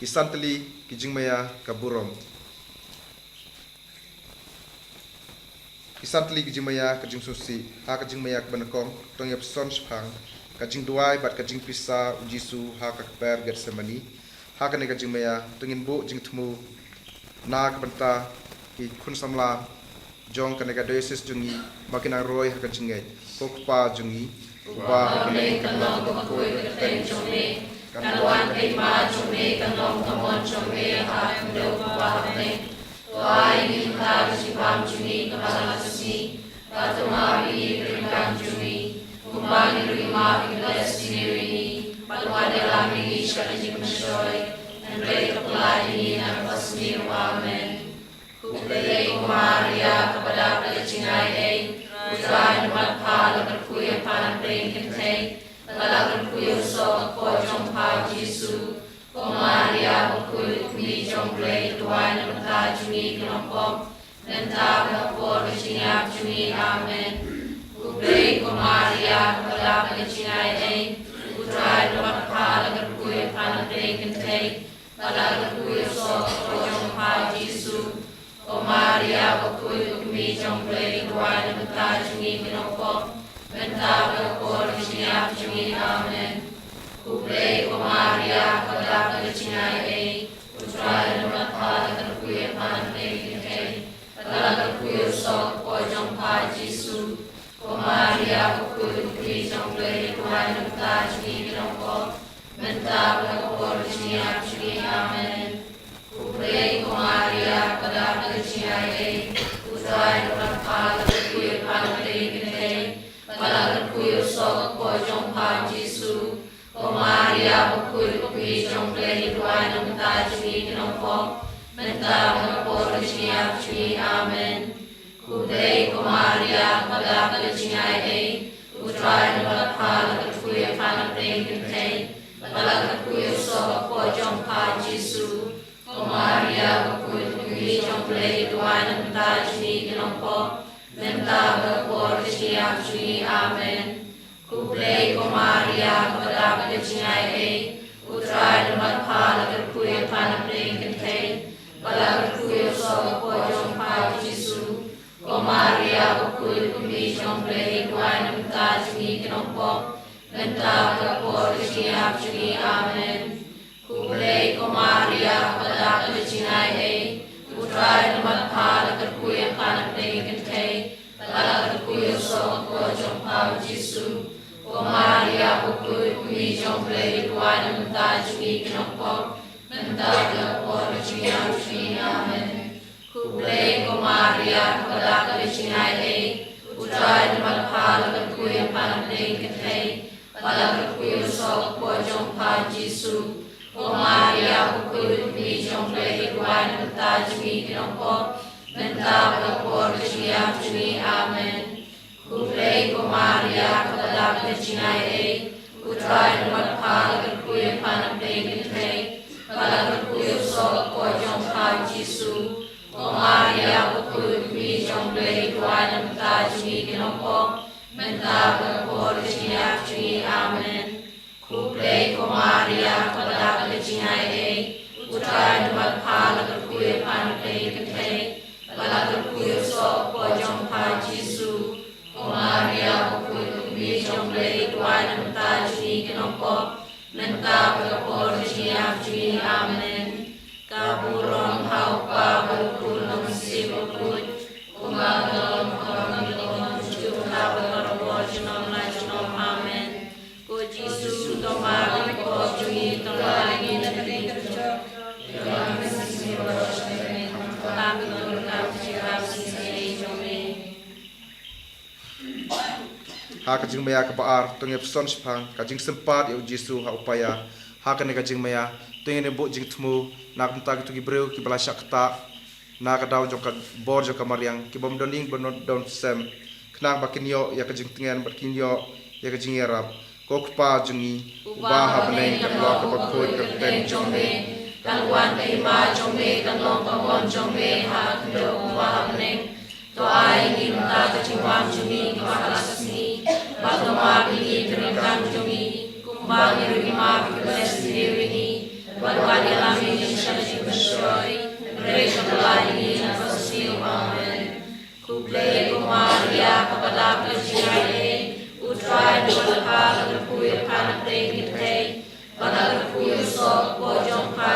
Isanteli kijingmaya kaburom. Isanteli kijingmaya kajing susi ha kajingmaya kbenekong tong yap son spang kajing duai bat kajing pisa Jisu ha kakper Getsemani hakan ni ka jingmaya tungin bu jing temu na ka banta ki kun samla jong ka nega diocese jungi makina roy hakan jingai kokpa jungi ba hakan kan long ko ko ten jungi kan wan kai ma jungi kan long ka mon jungi ha do ba hakan to ai ni ka si bam jungi ka la si ka to ma bi kan jungi kumbangi ri ma bi destiny Palwade lami shara jingmashoy, and rei kapulani na pasni amen. Kuplei Maria kepada pelcingai Usaha magpala berkuya pan Jingpynkhreh, Balagan kuya so ko Jongpa Jisu, Ko Maria berkuya kumi Jongpynkhreh tuan berta jumi kelompok, Nenta berpor bercinyap jumi amen. Kuplei Maria kepada pelcingai Usaha magpala berkuya pan Jingpynkhreh, Balagan kuya so ko Jongpa Jisu, O Maria, berkuih kami Jongpynkhreh tuan berta jumi kelompok, benta berkor bercinyap jumi amen. Kuplei O Maria, kepada pelcingai usaha magpala berkuih pan Jingpynkhreh, balagan kuya so ko Jongpa Jisu, O Maria, berkuih kami Jongpynkhreh tuan berta jumi kelompok, benta berkor bercinyap jumi amen. Kuplei O Maria, kepada pelcingai usaha magpala berkuih pan Jingpynkhreh, balagan kuya so ko Jongpa Jisu, O Maria, berkuih kami Jongpynkhreh tuan berta jumi kelompok, benta berkor bercinyap jumi amen. Kuplei O Maria, kepada pelcingai usaha magpala berkuih pan Jingpynkhreh, balagan kuya so ko Jongpa Jisu, O Maria, berkuih kami Jongpynkhreh tuan berta jumi kelompok, benta berkor bercinyap jumi amen. Kuplei O Maria, kepada pelcingai usaha magpala berkuih pan Jingpynkhreh, balagan kuya so ko Jongpa Jisu, O Maria, berkuih kami Jongpynkhreh tuan berta jumi kelompok, benta berkor bercinyap jumi amen. Kuplei O Maria, kepada pelcingai usaha magpala berkuih pan Jingpynkhreh, balagan kuya so ko Jongpa Jisu, O Maria, berkuih kami Jongpynkhreh tuan berta jumi kelompok, benta berkor bercinyap jumi amen. Kuplei O Maria, kepada pelcingai usaha magpala berkuih pan Jingpynkhreh, balagan kuya so ko Jongpa Jisu, O Maria, berkuih kami Jongpynkhreh tuan berta jumi kelompok, benta berkor bercinyap jumi amen. Kuplei O Maria, kepada pelcingai usaha magpala berkuih pan Jingpynkhreh, balagan kuya so ko Jongpa Jisu, O Maria, berkuih kami Jongpynkhreh tuan berta jumi kelompok, benta berkor bercinyap jumi amen. Kuplei O Maria, kepada pelcingai usaha magpala berkuih pan Jingpynkhreh, balagan kuya so ko Jongpa Jisu, O Maria, berkuih kami Jongpynkhreh tuan berta jumi kelompok, benta berkor bercinyap jumi amen. Kaburong haupa berkulung si berkut, kumagalong karamilong jumla berkarbor jinom la jinom amen. Ko Jisu tomari ko jui tomari negeri kerja, kami sisi bersyukur, kami berkat siap sisi jome. Ha ka jingmaya ka baar tungep son spang ka jing sempat ya Jisu ha upaya ha ka ne ka jingmaya tungene bo jing tmu na kumta ki tugi breu ki bala shakta na ka daw joka bor joka mariang ki bom doning bonot don sem kna bakinyo ya ka jing tingen bakinyo ya ka jing yarap ko kpa jungi uba ha bne ka lo ka bakoi ka ten jome Kan wan kai ma jome kan long ka mon jome ha ndo uba ha bne to ai ni ta ka chiwam jumi ka halasni ba to ma bi kan jumi kumba ni ma bi ni Walwali lami ni shalaji bashoy, Resha kalani na pasio amen. Kuplei O Maria, kepada pelcingai usaha magpala berkuih pan Jingpynkhreh, balagan kuya so ko Jongpa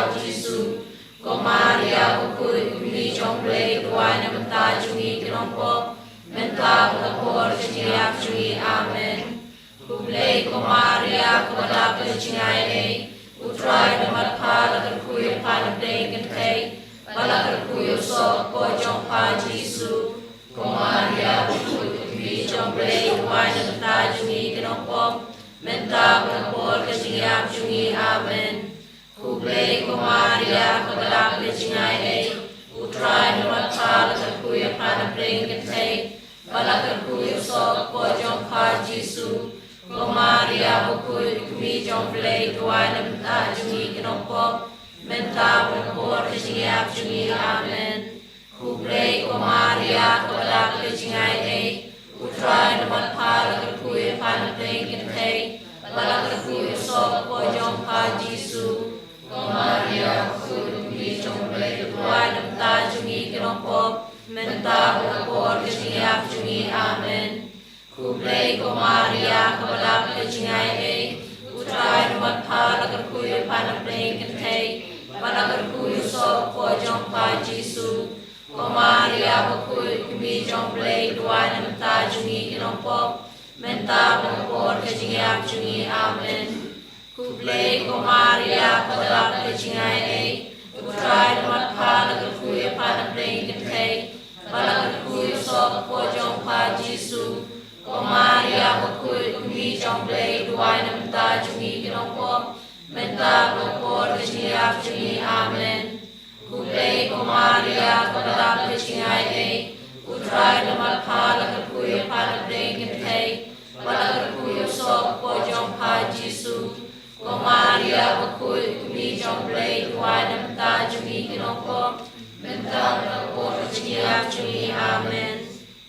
ta jungi kelompok Menta berkor kejiap jungi amen Kublai ko Maria kepada kejingai Utrai damat pala kerkuyu panabdeng kentai Bala kerkuyu sok ko jong pa Jisu Ko Maria kukuyu jong blai Tuai menta jungi kelompok Menta berkor kejiap jungi amen Kublai ko Maria kepada kejingai Utrai damat pala kerkuyu panabdeng kentai Bala kerkuyu sok ko jong pa Jisu Ko Maria bukul kumi jong blai Tuai menta jungi kelompok Menta berkor kejiap jungi amen Kublai ko Maria kepada kejingai Utrai damat pala kerkuyu panabdeng kentai Bala kerkuyu sok ko jong pa Jisu Ko Maria bukul kumi jong blai Tuai menta jungi kelompok Menta berkor kejiap jungi amen Kublai ko Maria kepada kejingai Utrai damat pala kerkuyu panabdeng kentai Bala kerkuyu sok ko jong pa Jisu Ko Maria bukul kumi jong blai Tuai menta jungi kelompok Menta berkor kejiap jungi amen Kublai ko Maria kepada kejingai Utrai damat pala kerkuyu panabdeng kentai Bala kerkuyu sok ko jong pa Jisu Ko Maria bukul kumi jong blai Tuai menta jungi kelompok Menta berkor kejiap jungi amen Kublai ko Maria kepada kejingai Utrai damat pala kerkuyu panabdeng kentai Bala kerkuyu sok ko jong pa Jisu Ko Maria bukul kumi jong blai Tuai menta jungi kelompok Menta berkor kejiap jungi amen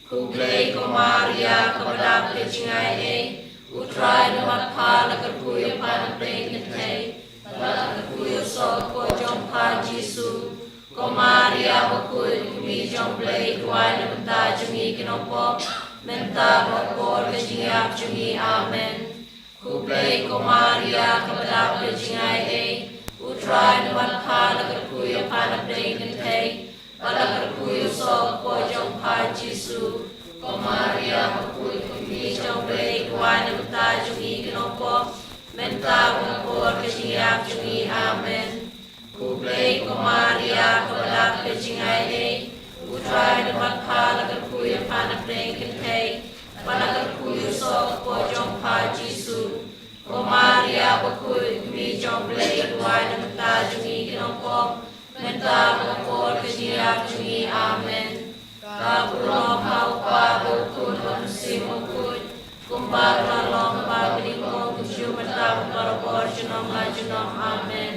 Kublai ko Maria kepada kejingai Utrai damat pala kerkuyu panabdeng kentai Bala kerkuyu sok ko jong pa Jisu Ko Maria bukul kumi jong blai Tuai menta jungi kelompok Menta berkor kejiap jungi amen Kublai ko Maria kepada kejingai Utrai damat pala kerkuyu panabdeng kentai Bala kerkuyu sok ko jong pa Jisu Ko Maria bukul kumi jong blai Tuai menta jungi kelompok Menta berkor kejiap jungi amen Kublai ko Maria kepada kejingai Utrai damat pala kerkuyu panabdeng kentai Bala kerkuyu sok ko jong pa Jisu Ko Maria bukul kumi jong blai Tuai menta jungi kelompok Menta berkor kejiap jungi amen Kapulo pau pa bukul manusia bukul Kumbar lalong paglingo Kuju menta berkor junom la junom amen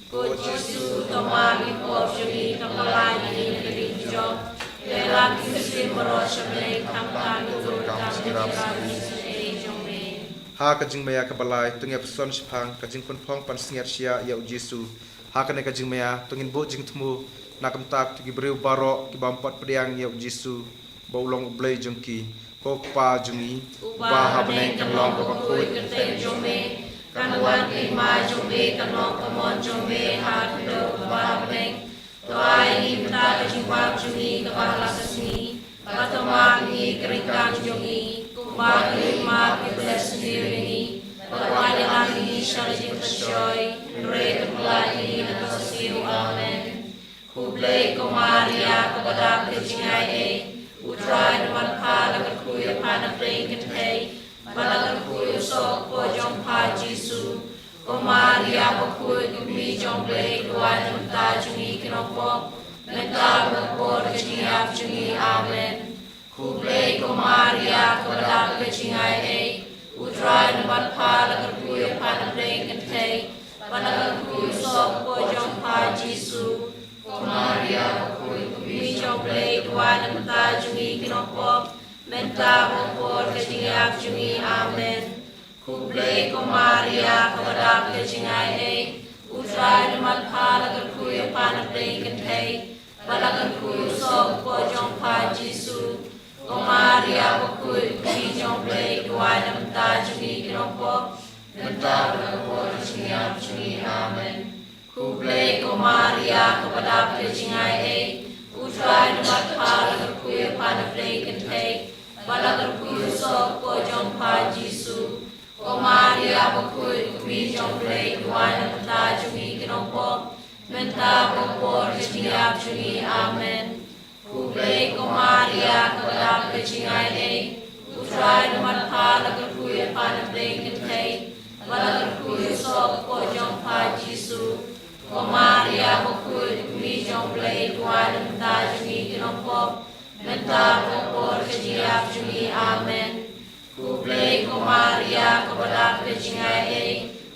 Kujisu tomagi pop jungi Kapalagi negeri jom Lelang kusim merosya melek Kamkan turut kami kirami senei jombe Ha kajing maya kabalai tungya person sipang kajing pun pong pan singat sia ya Jisu Ha kane kajing maya tungin bo jing temu nakam tak tugi beriu barok ki bampat pediang ya Jisu baulong blai jengki ko pa jungi ba ha beneng kan long ko Kuy kerteng jombe Kanuan ima jombe Kanong kamon jombe Ha kudo ba beneng Tuai ni menta kajingwak jungi Kabahla kasni Katamak ni keringkang jungi Kumbak lima kibla sendiri Pagwada kami syarjim tasyoy Nure kepulai Natasiu amen Kublai ko Maria kepada kejingai Utrai damat pala kerkuyu panabdeng kentai Bala kerkuyu sok ko jong pa Jisu Ko Maria bukul kumi jong blai Tuai menta jungi kelompok Menta berkor kejiap jungi amen Kublai ko Maria kepada kejingai Utrai damat pala kerkuyu panabdeng kentai Bala kerkuyu sok ko jong pa Jisu Ko Maria bukul kumi jong blai Tuai menta jungi kelompok Menta berkor kejiap jungi amen Kublai ko Maria kepada kejingai Utrai damat pala kerkuyu panabdeng kentai Bala kerkuyu sok ko jong pa Jisu Ko Maria bukul kumi jong blai Tuai menta jungi kelompok Menta berkor kejiap jungi amen Kublai ko Maria kepada kejingai Utrai utrai matha lagarkuya pana Pentecost balagarkuya so ko Jongpa Jisu ko Maria bakui kumi Jongplay duana mata jungi kinompo menta bopor kejingap jungi amen kuplay ko Maria kadap kejingai ei utrai matha lagarkuya pana Pentecost balagarkuya so ko Jongpa Jisu ko Maria bakui kumi Jongplay duana mata jungi kinompo menta bopor kejingap jungi amen kuplay ko Maria kabadap kejingai ei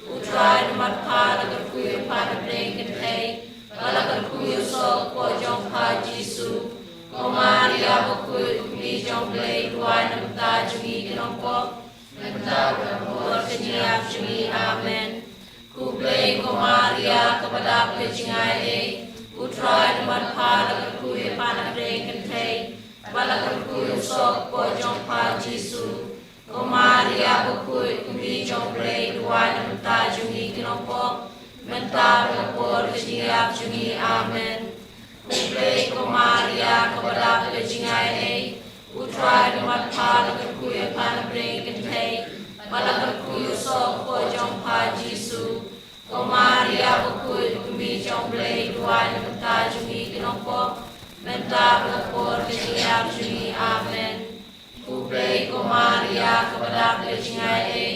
utrai matha lagarkuya pana Pentecost balagarkuya so ko Jongpa Jisu ko Maria bakui kumi Jongplay duana mata jungi kinompo menta bopor kejingap jungi amen kuplay ko Maria kabadap kejingai ei utrai matha lagarkuya pana Pentecost balagarkuya so ko Jongpa Jisu ko Maria bakui kumi Jongplay duana mata jungi kinompo menta bopor kejingap jungi amen kuplay ko Maria kabadap kejingai ei utrai matha lagarkuya pana Pentecost balagarkuya so ko Jongpa Jisu ko Maria bakui kumi Jongplay duana mata jungi kinompo menta bopor kejingap jungi amen kuplay ko Maria kabadap kejingai ei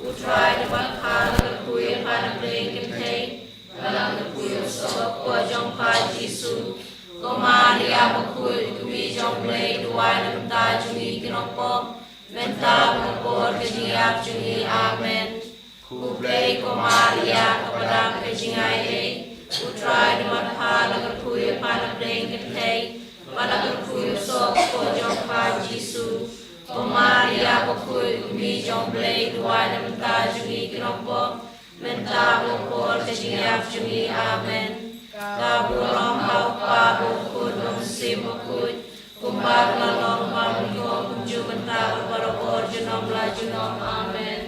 utrai matha lagarkuya pana Pentecost balagarkuya so ko Jongpa Jisu ko Maria bakui kumi Jongplay duana mata jungi kinompo menta bopor kejingap jungi amen kuplay ko Maria kabadap kejingai ei utrai matha lagarkuya pana Pentecost balagarkuya so ko Jongpa Jisu ko Maria bakui kumi Jongplay duana mata jungi kinompo menta bopor kejingap jungi amen kabulang haupa bukun mengsim bakut kumbar lalong mamiko kunju menta berbarabor junom la junom amen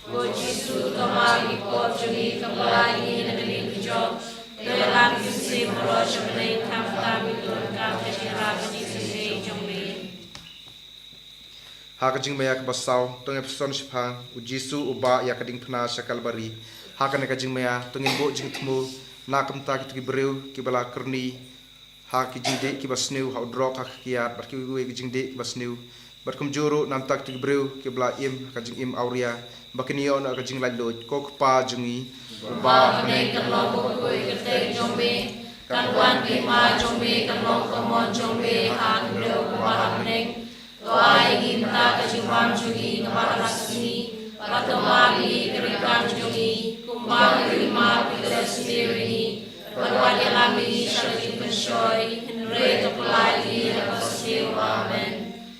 ko Jisu kamagi ko jungi kabalangi nagalik job Tuhan Yesus merosot menaik kami turun kami kira kami sendiri jombi. Hakajing maya kabasau tungin person shipang ujisu uba ya kading pena syakal bari hakan kajing maya tungin bo jing temu nakam ta ki breu ki bala kerni hak jing de ki basneu ha drok hak kiat bar ki we jing de ki basneu bar kum joro nam tak ki breu ki bala im kajing im auria bakini on kajing lai loj kok pa jungi uba menai kalong bukui ketek jombi kanwan kima jombi kalong komon jombi hak breu uba menai doai ginta kajimam jungi kepala sini patomami kerikan jungi kumbang lima pikir sendiri perwali lami syarjin pensyoi henry kepulai di lepas amen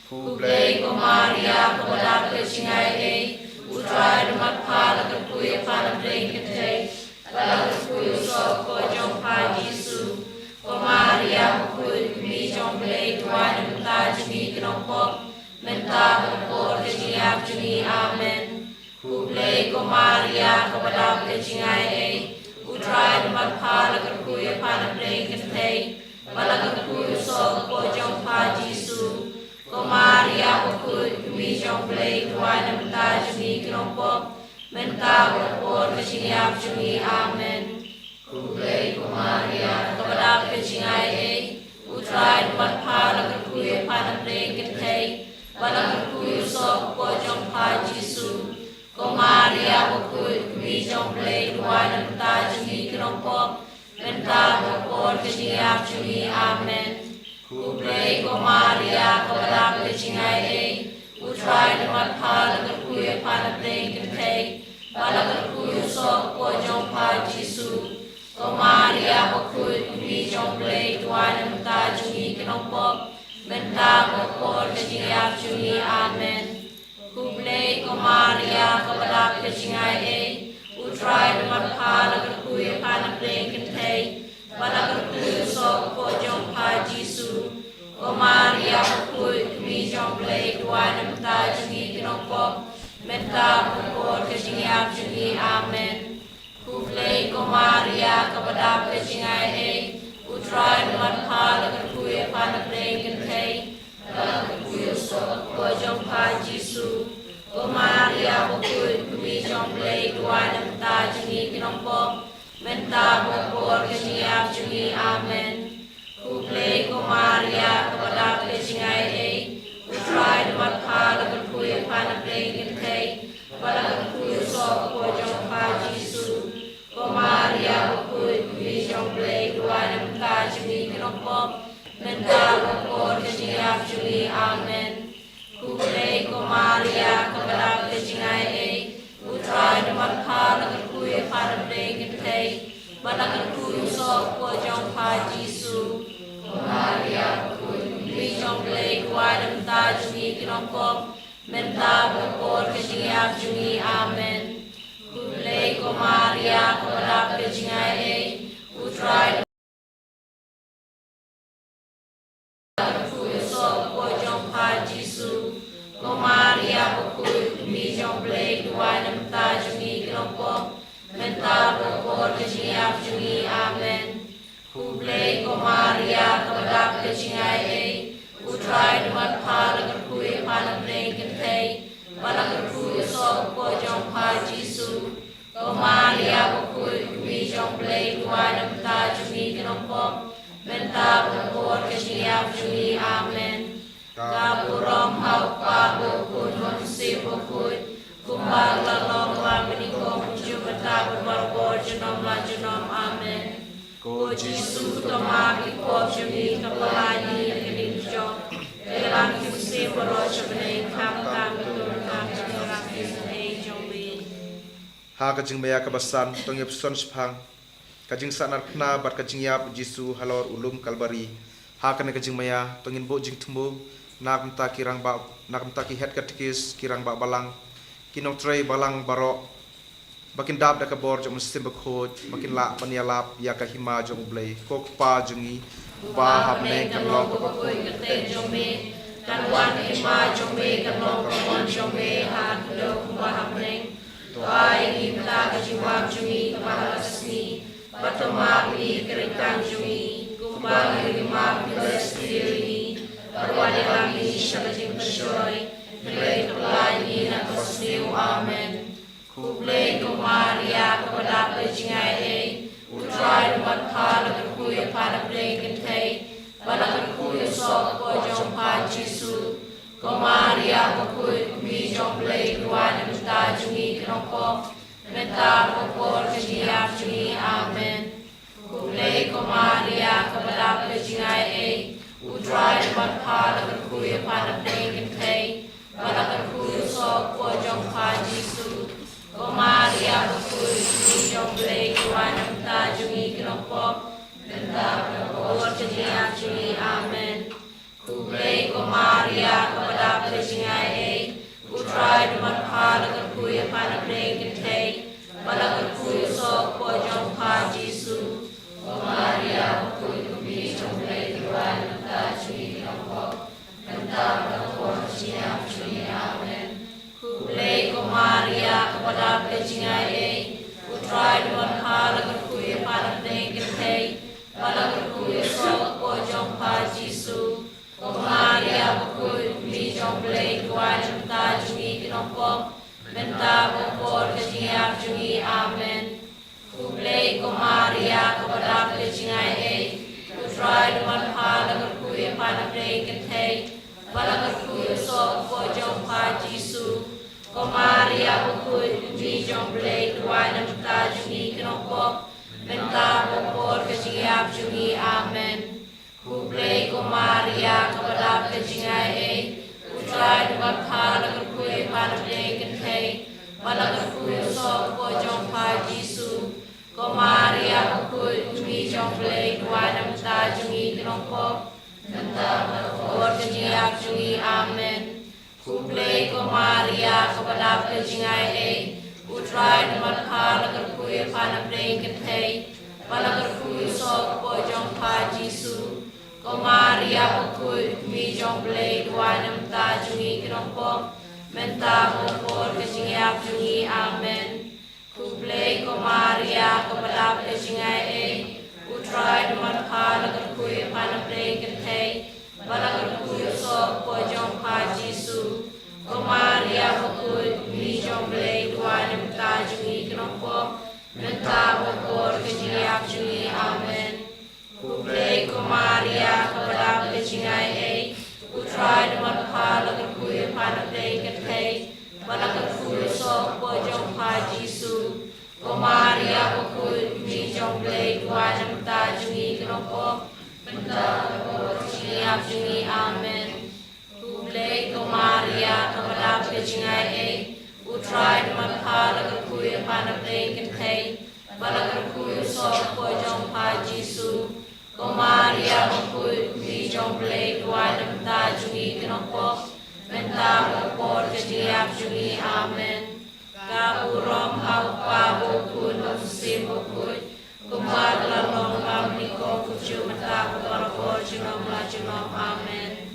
kublai ko Maria kepada kejingai ei utrai matha lagarkuya pana Pentecost balagarkuya so ko Jongpa Jisu ko Maria bakui kumi Jongplay duana mata jungi kinompo menta bopor kejingap jungi amen kuplay ko Maria kepada kejingai ei utrai matha lagarkuya pana Pentecost balagarkuya so ko Jongpa Jisu ko Maria bakui kumi Jongplay duana mata jungi kinompo menta bopor kejingap jungi amen kuplay ko Maria kepada kejingai ei utrai matha lagarkuya pana Pentecost balagarkuya so ko Jongpa Jisu ko Maria bakui kumi Jongplay duana mata jungi kinompo menta bopor kejingap jungi amen kuplay ko Maria kepada kejingai ei utrai matha lagarkuya pana Pentecost balagarkuya so ko Jongpa Jisu ko Maria bakui kumi Jongplay duana mata jungi kinompo menta bopor kejingap jungi amen kuplay ko Maria kepada kejingai ei utrai matha lagarkuya pana Pentecost balagarkuya so ko Jongpa Jisu ko Maria bakui kumi Jongplay duana mata jungi kinompo menta bopor kejingap jungi amen kuplay ko Maria kepada kejingai ei utrai matha lagarkuya Jingpynkhreh Ko Jong Pa Jisu Ko Maria Bokui Kumi Jong Play Dua Nam Ta Jungi Kinong Pom Menta Bokor Kesiap Jungi Amen Ku Play Ko Maria Kepada Kesingai A Utrai Demat Pa Lagan Kuya Pana Play Kintay Balagan Kuya So Ko Jong Pa Jisu Ko Maria Bokui Kumi Jong Play Dua Nam Ta Jungi Kinong Pom Menta Bokor Kesiap Jungi Amen Kuplay ko Maria kepada kesingai A Utrai demat pa lagan kuya para play kintay Balagan kuya so ko Jong Pa Jisu Ko Maria kuya Jong Play Dua Nam Ta Jungi Kinong Pom Menta Bokor Kesiap Jungi Amen Kuplay ko Maria kepada kesingai A Utrai Ko Maria Bokui Kumi Jong Play Dua Nam Ta Jungi Kinong Pom Menta Bokor Kesiap Jungi Amen Kuplay ko Maria kepada kesingai A Utrai demat pa lagan kuya pana play kintay Balagan kuya so ko Jong Pa Jisu Ko Maria Bokui Kumi Jong Play Dua Nam Ta Jungi Kinong Pom Menta Bokor Kesiap Jungi Amen Kapurom hau pa bokun honsi bokun kumbang lalong lamenikom jubata berbarbor jenom la jenom amen Ko Jisu tomaki ko jumi kapalani kedim jom elang kimsi borosh benay kaptam betul kaptam rakis ay jombi Ha kajing maya kabasan tong yap son spang kajing sanar kna bat kajing yap Jisu halor ulum kalbari ha kana kajing maya tongin bo jing tumbo nak mta ki het katikis kirang ba balang kinong tray balang baro bakin dab da kabor jom sim bakhoj bakin la panialap ya ka hima jong blay kok pa jungi ba hamne kan long ko ko kete jome kan wan hima jome kan long kon jome ha do ba hamne to ai himta ka jiwab jungi ba lasni batama bi kerekan jungi kumba hima bi Arwani kami syakajing bersyoi Nilai kepelani nak kosniu amen Kuplay ko Maria kepada kecingai A Utrai demat pa lagan kuya pada play kentay Balagan kuya sok ko Jong Pa Jisu Ko Maria bokui kumi Jong Play Dua Nam Ta Jungi Kinong Pom Menta bokor kesiap jungi amen Kuplay ko Maria kepada kecingai A Utrai demat pa lagan kuya pada play kentay Balagan kuya so ko Jong Pa Jisu Ko Maria bokui kumi Jong Play Dua Nam Ta Jungi Kinong Pom Menta bokor kesiap jungi amen Kuplay ko Maria kepada kesingai A Utrai demat pa lagan kuya pada play kentay Balagan kuya so ko Jong Pa Jisu Ko Maria bokui kumi Jong Play Dua Nam Ta Jungi Kinong Pom Menta bokor kesiap jungi amen Kuplay ko Maria kepada kesingai A Utrai demat pa lagan kuya pada play kentay Balagan kuya so ko Jong Pa Jisu Ko Maria bokui kumi Jong Play Dua Nam Ta Jungi Kinong Pom Menta bokor kesiap jungi amen Kuplay ko Maria kepada kesingai A Utrai demat pa lagan kuya pada play kentay Balagan kuya so ko Jong Pa Jisu Ko Maria bokui kumi Jong Play Dua Nam Ta Jungi Kinong Pom Menta bokor kesiap jungi amen Kuplay ko Maria kepada kesingai A Utrai demat pa lagan kuya pada play kentay Balagan kuya so ko Jong Pa Jisu Ko Maria bokui kumi Jong Play Dua Nam Ta Jungi Kinong Pom Menta bokor kesiap jungi amen Kuplay ko Maria kepada kesingai A Utrai demat pa lagan kuya pada play kentay Balagan kuya so ko Jong Pa Jisu Ko Maria bokui kumi Jong Play Dua Nam Ta Jungi Kinong Pom Menta bokor kesiap jungi amen Kuplay ko Maria kepada kesingai A Utrai demat pa lagan kuya pada play kentay balak kuyu so pojong pajisu Maria bakut mi jomble duan mta jungi knopo mta bakor kejiap jungi amen kublei ko Maria kabadap kejingai ei utrai demat pala kuyu panadei ketkei balak kuyu so pojong pajisu Maria bakut mi jomble duan mta jungi knopo mta bakor kejiap jungi amen Kublei ko Maria kabadap kejingai ei utrai demat pala kuyu panadei ketkei balak kuyu so pojong pajisu Maria bakut mi jomble duan mta jungi knopo menta bakor kejiap jungi amen kaburom haupa bukun musim bukut kumar lalong kamniko kucu menta bakor junom la junom amen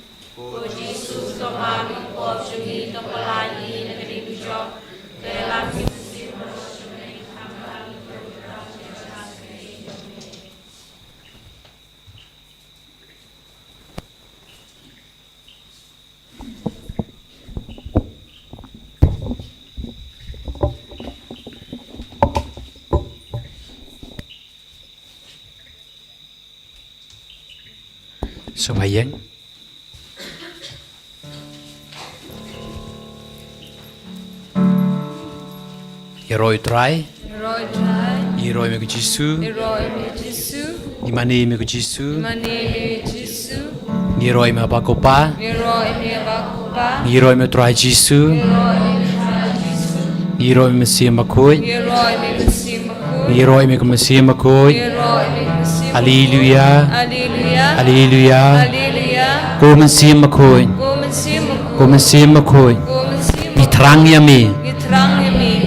Yesus kemami pop jungi kepelani negeri bujok kelam musim bersyukur hamba berdoa Sembahyang. Heroi trai. Heroi me Jesu. Imani me Jesu. Heroi me bakopa. Heroi me trai Jesu. Heroi me Mesia makoi. Heroi me Mesia makoi. Haleluya. Haleluya. Ko Mesia makoi. Ko Mesia makoi. Mitrang yami.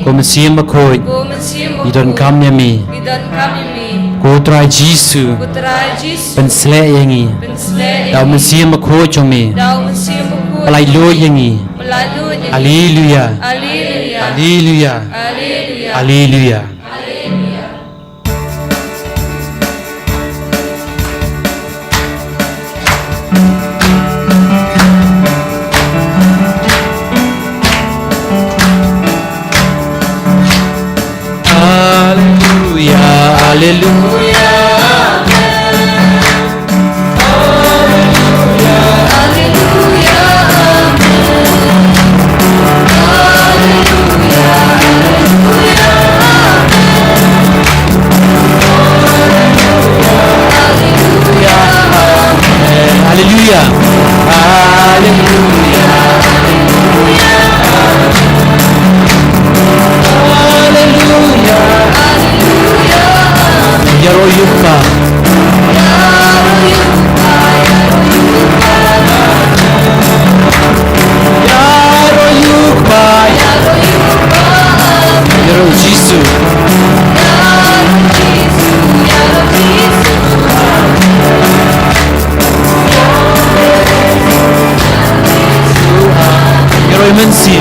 Ko Mesia makoi. Idon kam yami. Ko trai Jesu. Pensle yangi. Dau Mesia makoi chomi. Palai lo yangi. Haleluya. Haleluya. Haleluya. Hallelujah. Hallelujah. Yaroyuka. Yaro Jesu. Yaro Mensi.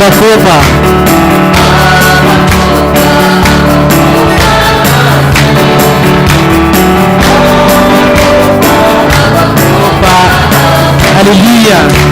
Abakoba. Hallelujah.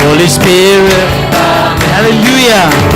Holy Spirit. Hallelujah.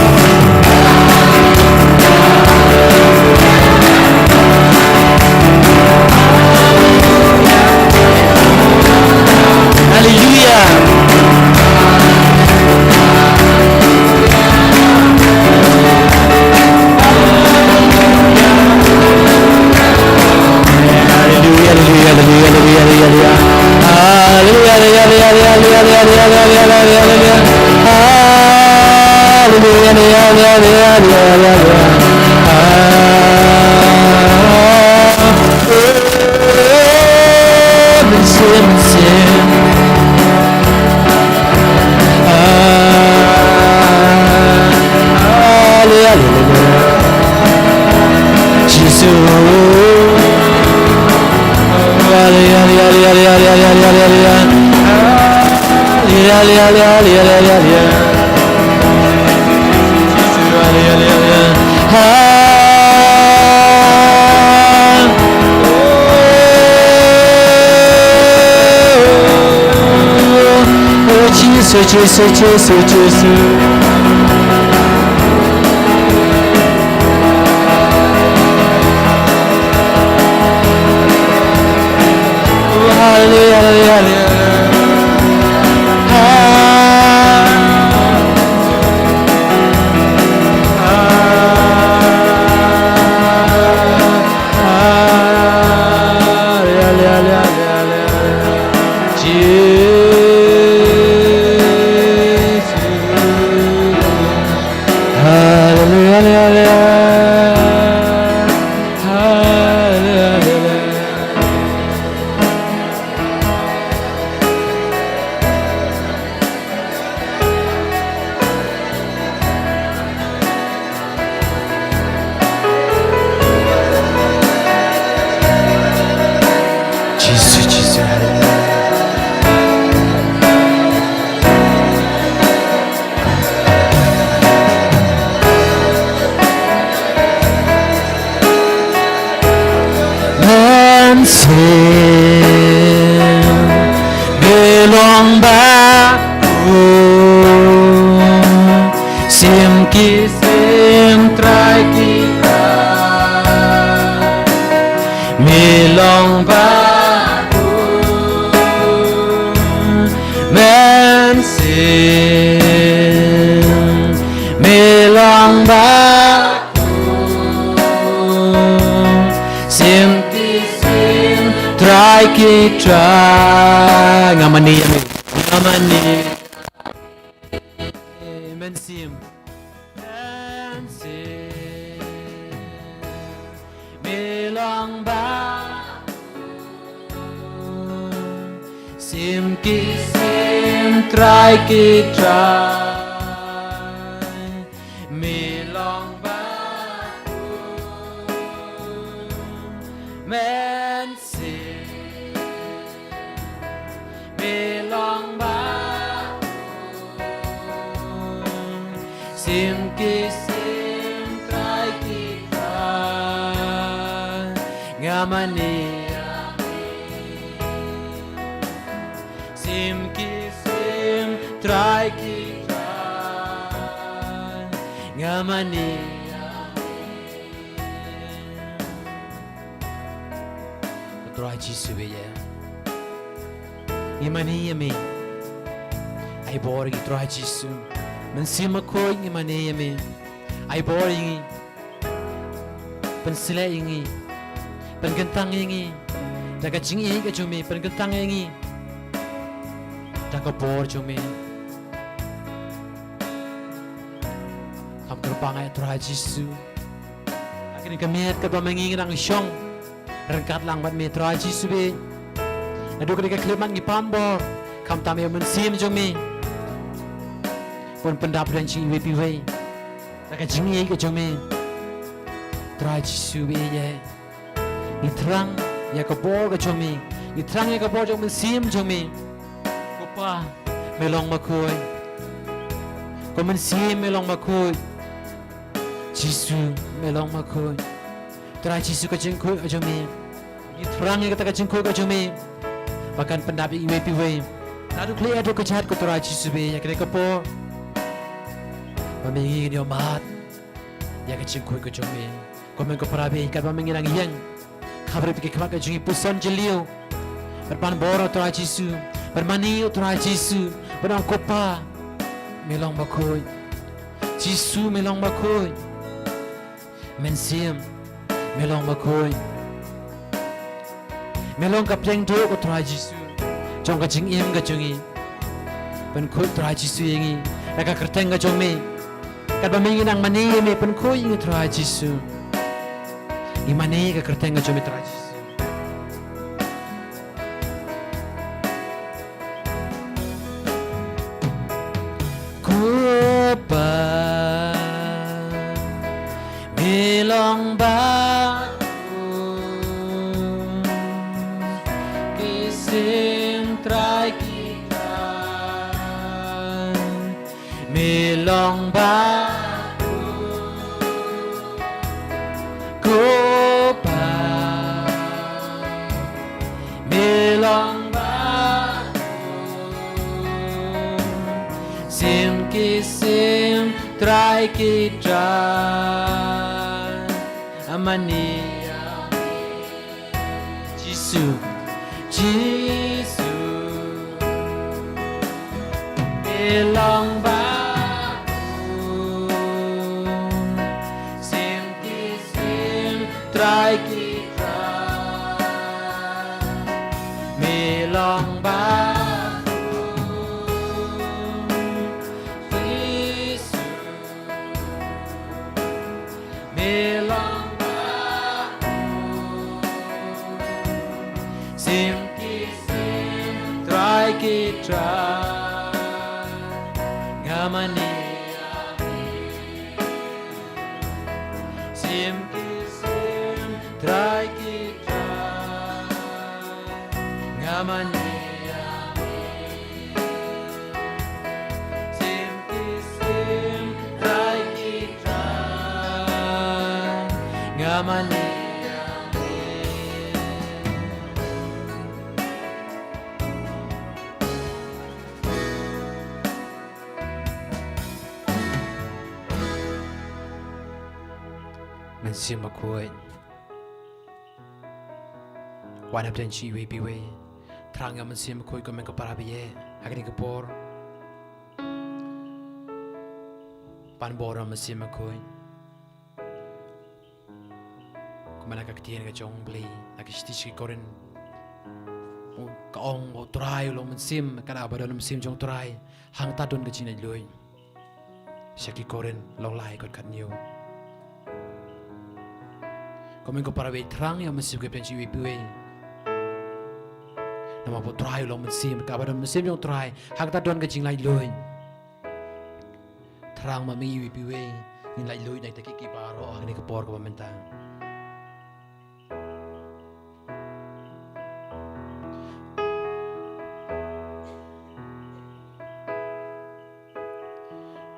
Jesus. Belong back Sim kisim try kita Belong back Men sim Belong back kita ngamani mensim melong ba sim kisim try kita melong ba mensim melong ba sim kisim try kita ngamani sim kisim try kita ngamani try jisu be ya ngamani yami ai bor gi try jisu men sim ko ngamani yami ai bor yi pen sile yi pen gentang yi daga jing yi ga jumi pen gentang yi daga bor jumi kam gerbang ay try jisu akin kamet ka ba mangi nang syong rengkat lang bat me try jisu be adu ka klimat ngi pambor kam tame men sim jumi pun pendap dan chi we pi we daga jing yi ga jumi try jisu be ye ni terang ya ka bor ga jumi ni terang ya ka bor jumi sim jumi pa melong makoi ko men sim melong makoi jisu melong makoi try jisu ka jing ko jumi ni terang ya ka jing ko ga jumi bahkan pendap yi we pi we nadu kle adu ka chat ko try jisu be ya ka po Mamingi ni omat, ya kecil kui kecumi. Komen ko parabi kat mamingi nang yang, kabar pikir kamak kecungi pusan jeliu. Berpan boro tera jisu, bermani tera jisu, berang kopa, melong bakoi, jisu melong bakoi, mensim melong bakoi, melong kapleng do ko tera jisu, jong kecing im kecungi, pen kut tera jisu yengi, laka kerteng kecungi. Kat bamingi nang mani me pen ko ingi tera jisu i mani ka kerteng ka jomi tera jisu ko ba melong ba kisim trai kita melong ba Kisim try kita amani jisu jisu elong ba sim kisim try kita melong ba kita ngamani sim kisim try kita ngamani sim kisim try kita ngamani mensim makoi wan hab janji we bi we trang ya mensim makoi ko men ko para biye agni ko por pan bora mensim makoi ko mana ka tien ga jong bli ak sti chi koren ka ong o try lo men sim ka na ba don sim jong try hang ta don ka chin ai lui shaki koren lo lai kot khat new ko men ko para be trang ya men sim ke pen chi wi pi nama po try lo men sim ka ba don sim jong try hang ta don ka chin lai lui trang ma mi wi pi ni lai lui dai ta ki ba ro ni ka por ko men ta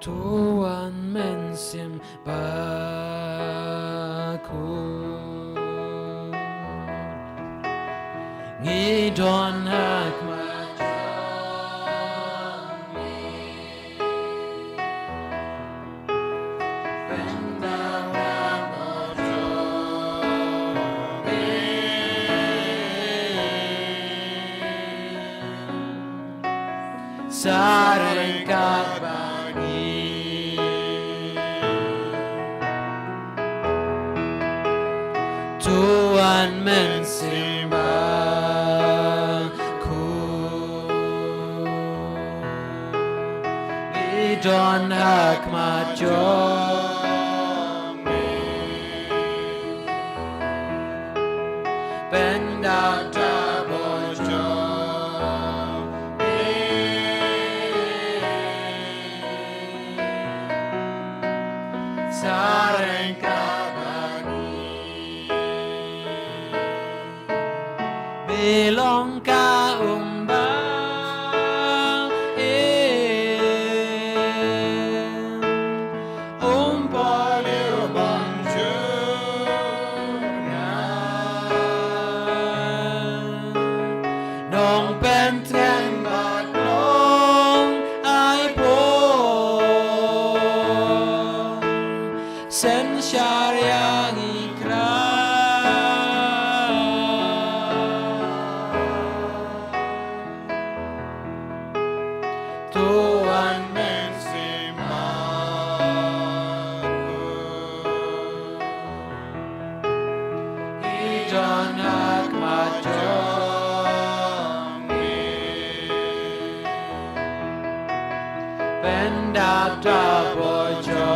Tuhan mensim baku ngidon hikmat Sareng kabani Tuhan mensimbaku Idon hikmat jomi Pendata bojo Sareng kabani Belong ka umbang umpali ubang jurna Nong pentren bat nong ai po Sen syariang ikrar Tuhan mensimbaku Idon hikmat jomi Pendata bojo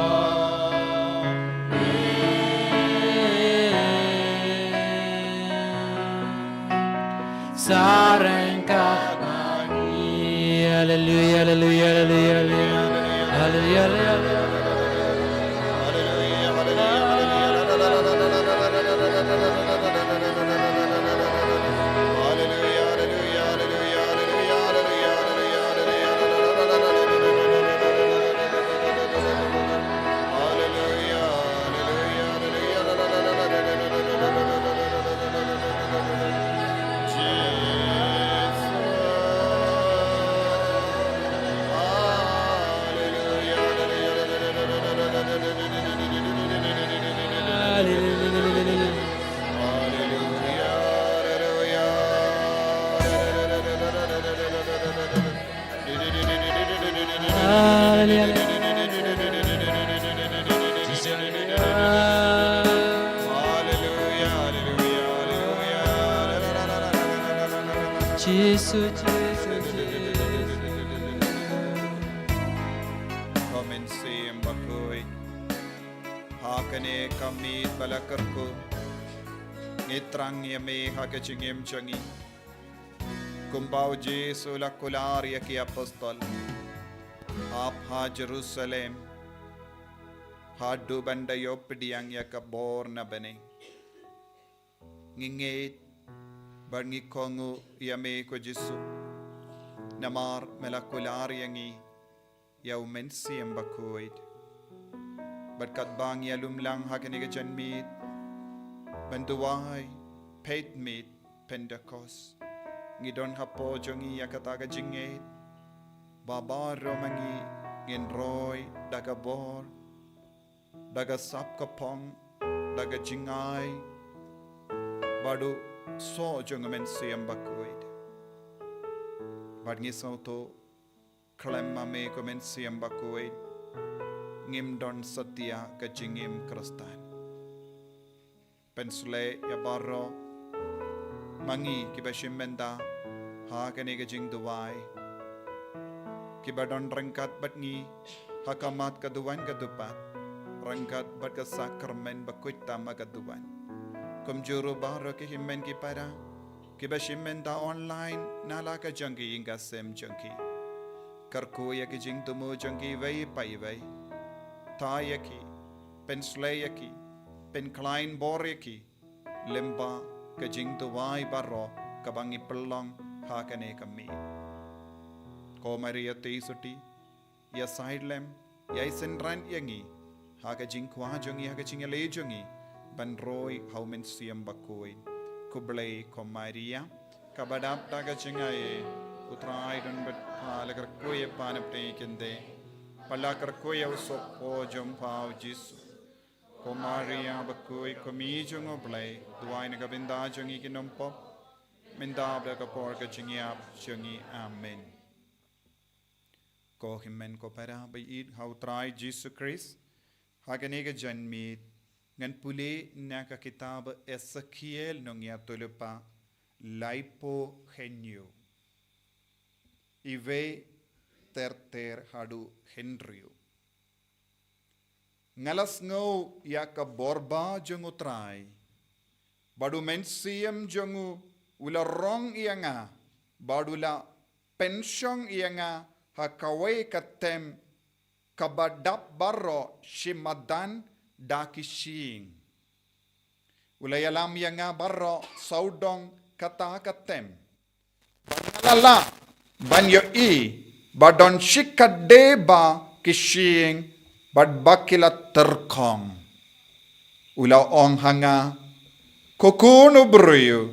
Sareng kabani Hallelujah, hallelujah, hallelujah, hallelujah, hallelujah, Jesus, Jesus, Come insieme bakoi hakane kamit balakarko ngitrang yame hakachingim changi kumbau Jesu la kularia ki apostol ap ha Jerusalem ha du banda yopdiang yakabor na bane ngingit Barngi kongu yame ko Jesu namar melakularia yaw mensi embakuid berkat bang yalum lang hakaniga janmit banduwai paid meet Pentecost ngidon hapo jongi yakataga jinget baba romangi ngin roy daga bor daga sap kapong daga jingai badu so jongamen siam bakuid badngi sauto klemma me komen siam bakuid ngim don satya ka jingim kristan pensule ya barro mangi kibashimenda Hakane ka jing duwai. Kibadon rangkat bat ngi. Hakamat kaduan kadupat. Rangkat bat ka sakramen bakuit tama kaduan. Kumjuru baro ki himmen ki para. Kiba shimmen da online nala ka jangki inga sem jangki. Karko ya ki jing tumu jangki vei pai vei. Ta ya ki. Pen slay ya ki. Pen klein bor ya ki. Limba ka jing tuwai baro kabangi pelong hakane kami. Ko Maria teisuti. Ya sidlem. Ya isenran yangi. Haka jing kwa jongi haka jing le jongi. Ban roy haumen siam bakoi. Kublay ko Maria. Kabadap taga jingaye. Utray dun bat palakar kuya panapte kende. Palakar kuya usok po jom pao jisu. Ko Maria bakoi komi jong oblay. Duay na kabinda jongi kinompo. Mindab da kapor ka jingiap jongi amen. Ko himmen ko para bayid how try Jesus Christ. Haganega janmit. Ngan puli na ka kitab Ezekiel nung yatulupa laipo henyo. Ive terter hadu henryo. Ngalas ngau yaka borba jongu try. Badu mensiem jongu ula rong ianga. Badula pensyong ianga hakaway katem kabadap baro shimadan dakishing. Ulayalam yanga barro saudong kata katem. Banalala banyo i badon shikadeba kishing bad bakila terkong. Ula ong hanga kokunu bruyo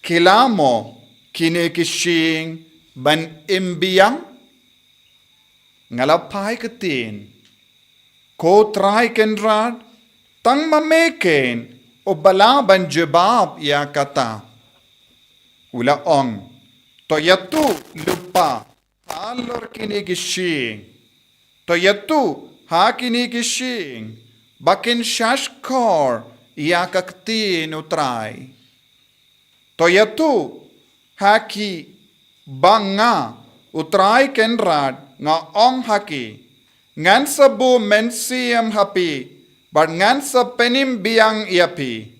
kilamo kine kishing ban imbiyang ngalapay katin. Ko try kenrad, tang mameken, o balaban jebab ya kata. Ula ong, toyatu lupa, halor kinigishing. Toyatu ha kinigishing, bakin shashkor ya kaktin utray. Toyatu haki banga utray kenrad nga ong haki. Ngan sa bu mensiem happy, but ngan sa penim biang iapi.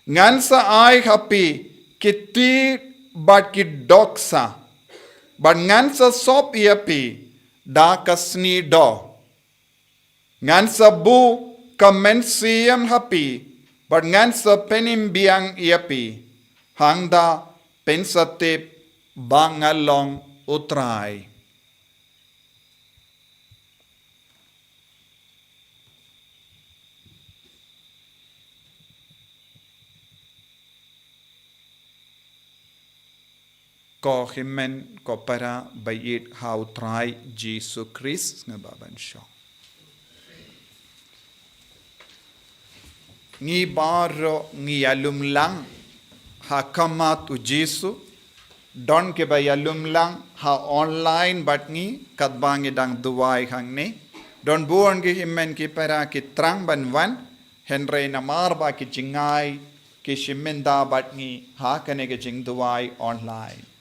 Ngan sa ay happy, kiti but kidoksa. But ngan sa sop iapi, da kasni do. Ngan sa bu ka mensiem happy, but ngan sa penim biang iapi. Hangda pensatip bangalong utray. Ko himmen ko para bayit how try Jesus Christ nga baban siya. Ngi baro ngi alum lang hakamat u Jesu don ke bay alum lang ha online bat ngi katbangi dang duwai hang ni don buon ki himmen ki para ki trang banwan henre namar ba ki jingai ki shimenda bat ngi ha kane ke jing duwai online.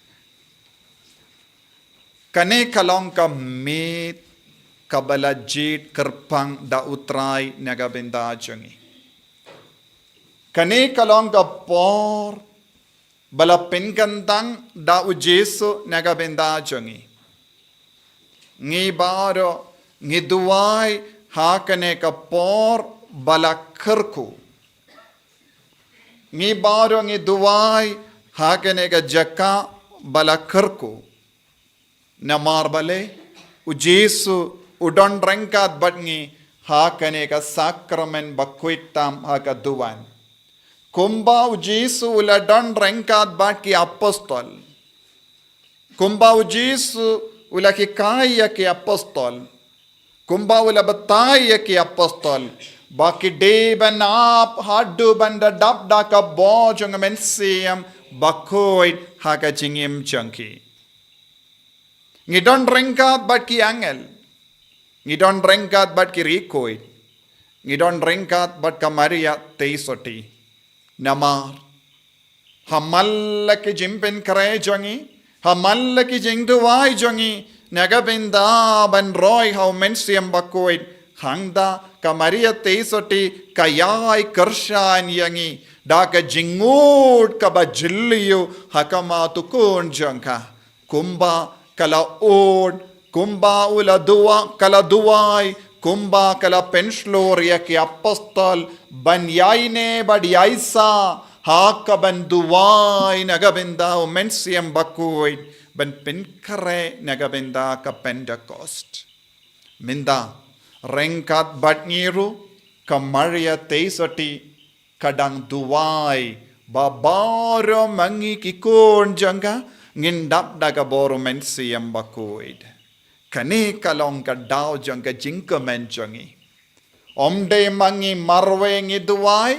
Kane kalong ka mit kabalajit kerpang da utray nagabenda jongi. Kane kalong ka por bala penkantang da ujeso nagabenda jongi. Ngi baro ngi duway ha kane ka por bala kerku. Ngi baro ngi duway ha kane ka jaka bala kerku. Namar bale ujesu udon rengkat batngi ha kane ka sakramen bakuitam ha ka duwan. Kumba ujesu ula don rengkat bat ki apostol. Kumba ujesu ula ki kaya ki apostol. Kumba ula bataya ki apostol. Baki de ban ap haddu banda dap da ka bojong mensiam bakuit ha ka jingim changki. Ngidon rengkat bat ki angel. Ngidon rengkat bat ki rikoid. Ngidon rengkat bat ka Maria teisoti. Namar. Hamalla ke Jingpynkhreh jongi. Malaki jing duwai jongi nagabinda ban roy how mensiam bakoid hangda ka Maria teisoti kayai kershan yangi daka jingud ka ba jilliyu hakama tukun jangka kumba kala od kumba ula dua kala duwai kumba kala penshloria ki apostol ban yaine bad yaisa haka ban duwai nagabinda o mensiam bakoid ban Jingpynkhreh nagabinda ka Pentecost minda rengkat batngiru ka Maria teisoti kadang duwai babaro mangi kikon jangka ngindap daga boro mensiam bakoid kani kalong ka daw jangka jingka men jangi omde mangi marwe ngi duwai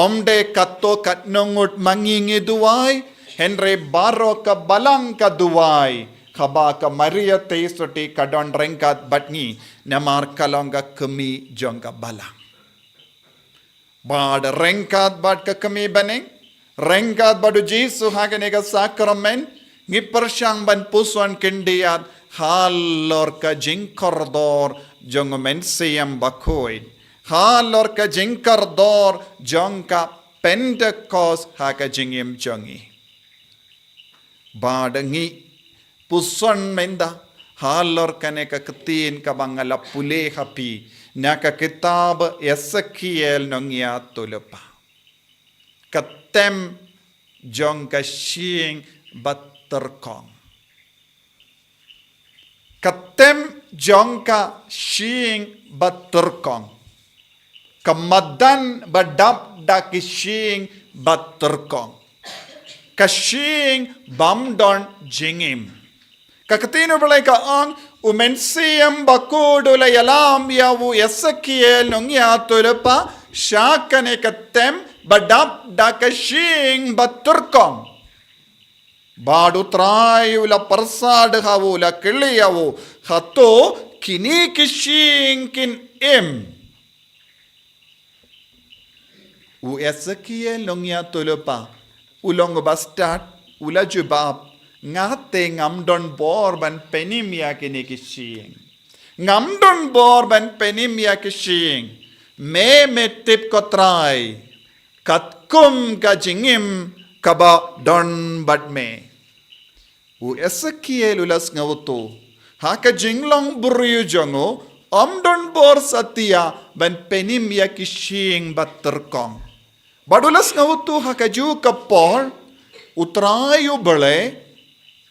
omde katto katnungut mangi ngi duwai henry baro ka balang ka duwai khaba ka Maria teisoti kadon rengkat batngi namar kalong ka kemi jangka balang bad rengkat bad ka kemi baneng rengkat badu Jesu haganega sakrament ngipersyang ban pusuan kendiat halor ka jingkordor jong mensiam bakoid halor ka jingkordor jong ka Pentecost haka jingim jongi badangi pusuan menda halor kane ka ketin ka bangala pule hapi naka kitab Ezekiel nongya tulpa katem jong ka shing batterkong katem jong ka shing batterkong kamadan badap da ki shing batterkong ka shing bamdon jingim kakatino balay ka ang umensiam bakudo la yalam yawu Ezekiel nongya tulpa shakane katem badap da ka shing batterkong Badu trai ula persad hawu la kiliyawu hato kini kishing kin im. U Ezekiel nongya tulupa ulong bastard ula jubab ngate ngamdon bor ban penimya kini kishing. Ngamdon bor ban penimya kishing. Me tip ko trai katkum ka jingim kaba don bad me. U Ezekiel ulas ngawto haka jinglong buriyu jango amdon bor satya ban penim ya kishing batterkong badulas ngawto haka ju kapor utrayu bale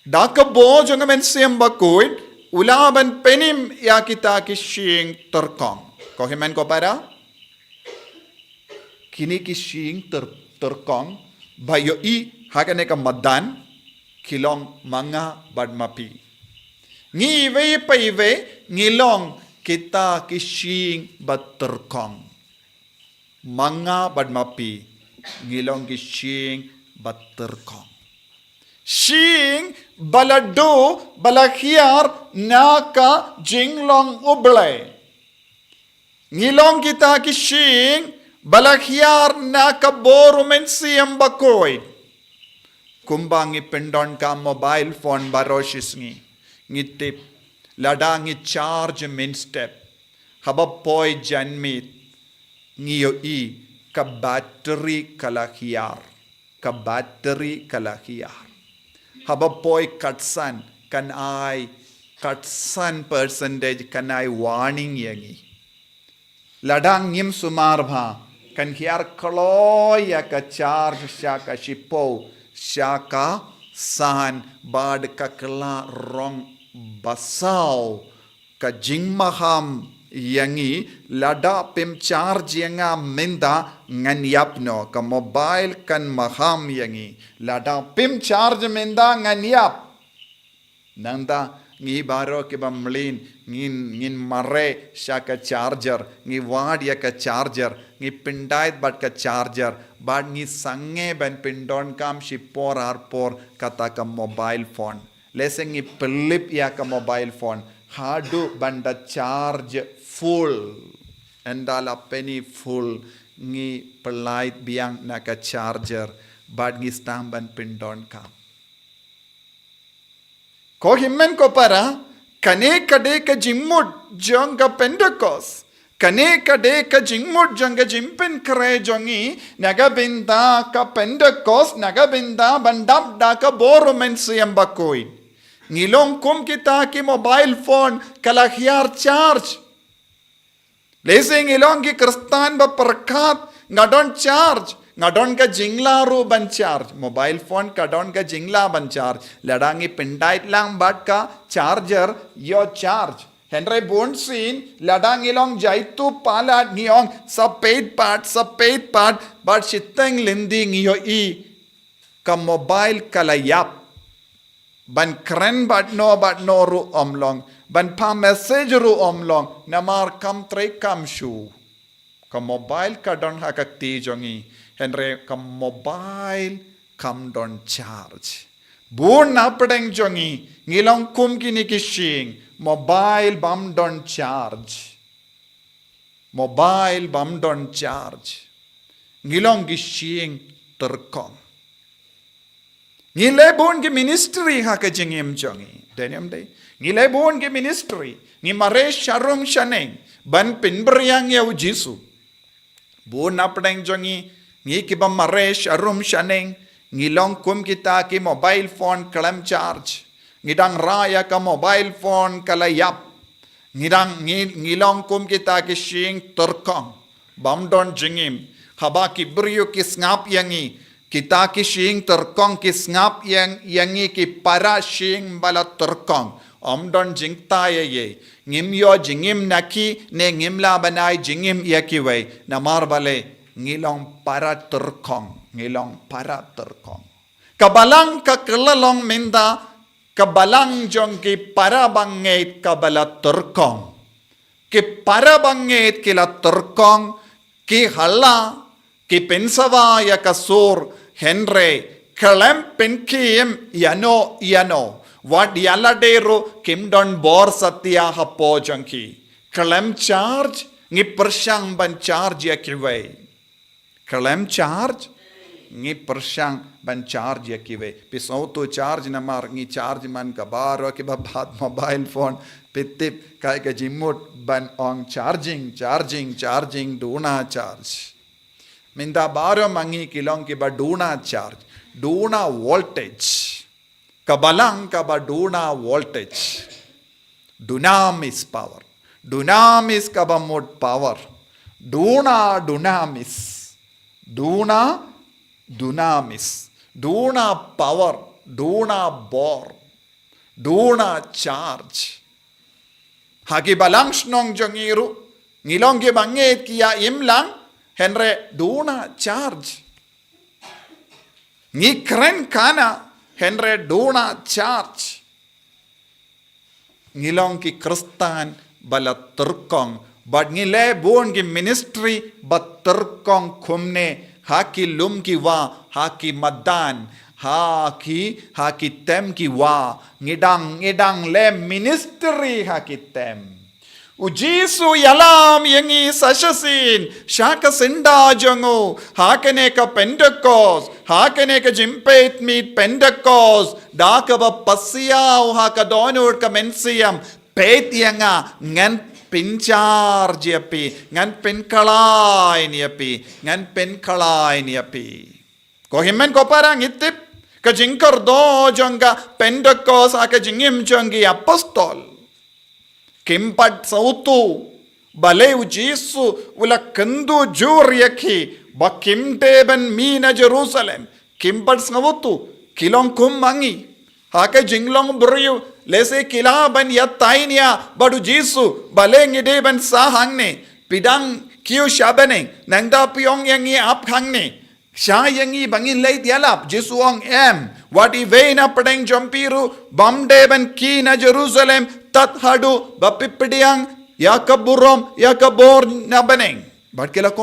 daka bo jango men sembakoid ula ban penim ya kita kishing terkong ko hemen ko para kini kishing terkong bayo i haka ne ka madan kilong mga badmapi. Ngiwe paiwe ngilong kita kishing batterkong. Mga badmapi ngilong kishing batterkong. Shing balado balakyar naka jinglong ublay. Ngilong kita kishing balakyar naka borumen siyang bakoy. Kumbangi pendon ka mobile phone baroshis ngi tip lada ngi charge min step haba poi janmit ngi yo i ka battery kalakhiyar haba poi katsan kan ai katsan percentage kan ai warning yangi ladang ngim sumar bha kan khiyar kloy ya ka charge sha ka shipo Shaka san bad kakla rong basau ka jingmaham yangi lada pim charge yanga minda nganyapno ka mobile kan maham yangi lada pim charge minda nganyap nanda ngi baro ke bamlin ngin mare shaka charger ngi wad ya ka charger ngi pindait bat ka charger bad ngi sange ban pindon kam shipor arpor kata ka mobile phone lese ngi pelip ya ka mobile phone hadu banda charge full endala penny full ngi pelait biang na ka charger bad ngi stamban pindon kam Ko himmen ko para kane kade ka jimmut jonga Pentecost. Kane kade ka jingmut jonga Jingpynkhreh jongi nagabinda ka Pentecost nagabinda bandap da ka borumen siyam bakoy. Ngilong kum kita ki mobile phone kalahyar charge. Lese ngilong ki kristan ba perkat ngadon charge. Ngadon ka jingla ru ban charge. Mobile phone kadon ka jingla ban charge. Ladangi pindait lang bat ka charger yo charge. Henry Bonsin, ladangilong jaitu pala ngiyong sa paid part, but siteng lindi ngiyo ka mobile kalayap. Ban kren bat no ru omlong, ban pa message ru omlong, namar kam tre kam shu. Ka mobile ka don hakakti jongi, Henry ka mobile kam don charge. Bun na pedeng jongi, ngilong kum kini kishing, mobile bam don charge. Mobile bam don charge. Ngilong kishing terkong. Ngile bun ki ministry ha ka jingim jongi. Denyam day. Ngile bun ki ministry. Ngi mare sharum shaneng. Ban pinbriang yaw jisu. Bun na pedeng jongi, ngi ki bam mare sharum shaneng. Ngilong kum kita ki mobile phone kalam charge. Ngidang raya ka mobile phone kalayap. Ngilong kum kita ki shing terkong. Bamdon jingim. Haba ki brio ki snap yangi. Kita ki shing terkong ki snap yangi ki para shing bala terkong. Omdon jingtaya ye. Ngimyo jingim naki ne ngimla banay jingim yakiway. Namar bale ngilong para terkong. Ngilong para terkong. Kabalang kakelalong minda, kabalang jong ki para bangit kabala terkong. Ki para bangit kila terkong, ki hala, ki pensawa ya kasur, Henry, kalem penkim yano. What yaladero kim don bor satya hapo jongki. Kalem charge, ngi persyang ban charge ya kiway. Kalem charge, ngi persyang ban charge yakiwe pis auto charge namar ngi charge man kabaro ki babat mobile phone pitip kai ka jimut ban on charging duna charge minda baro mangi kilong ki ba duna charge duna voltage kabalang ka ba duna voltage dunamis power dunamis ka ba mod power dunamis power, duna bor, duna charge. Hagi balang snong jongiru, ngilong ge banget kia imlang, Henry duna charge. Ngi kren kana, Henry duna charge. Ngilong ki kristan bala terkong, but ngile bon ki ministry bat terkong kumne. Haki lum ki wa, haki madan, haki tem ki wa, ngidang le ministry haki tem. Ujisu yalam yangi sashasin, shaka sinda jongo, hakane ka Pentecost, hakane ka Jingpeitngor Pentecost, daka ba pasiyaw haka donur ka mensiyam, pet yanga ngan Pincharge yapi, ngan penkalay niyapi. Ko himmen ko parang itip, ka jingkar do jonga Pentecost ka jingim jongi apostol. Kimpad sautu, baleu jisu, ula kendu jur yaki, ba kimteben mina Jerusalem, kimpad sautu, kilong kumangi, haka jinglong beriu, lese kilaban yatainia badu jisu baleng ideben sahangne pidang kiu shabane nangda piong yangi ap hangne sha yangi bangin leit yalap jisu ong em what iveina padeng jompiru bamdeben ki na Jerusalem tat hadu bapipidiang yakabor nabaneng bat kila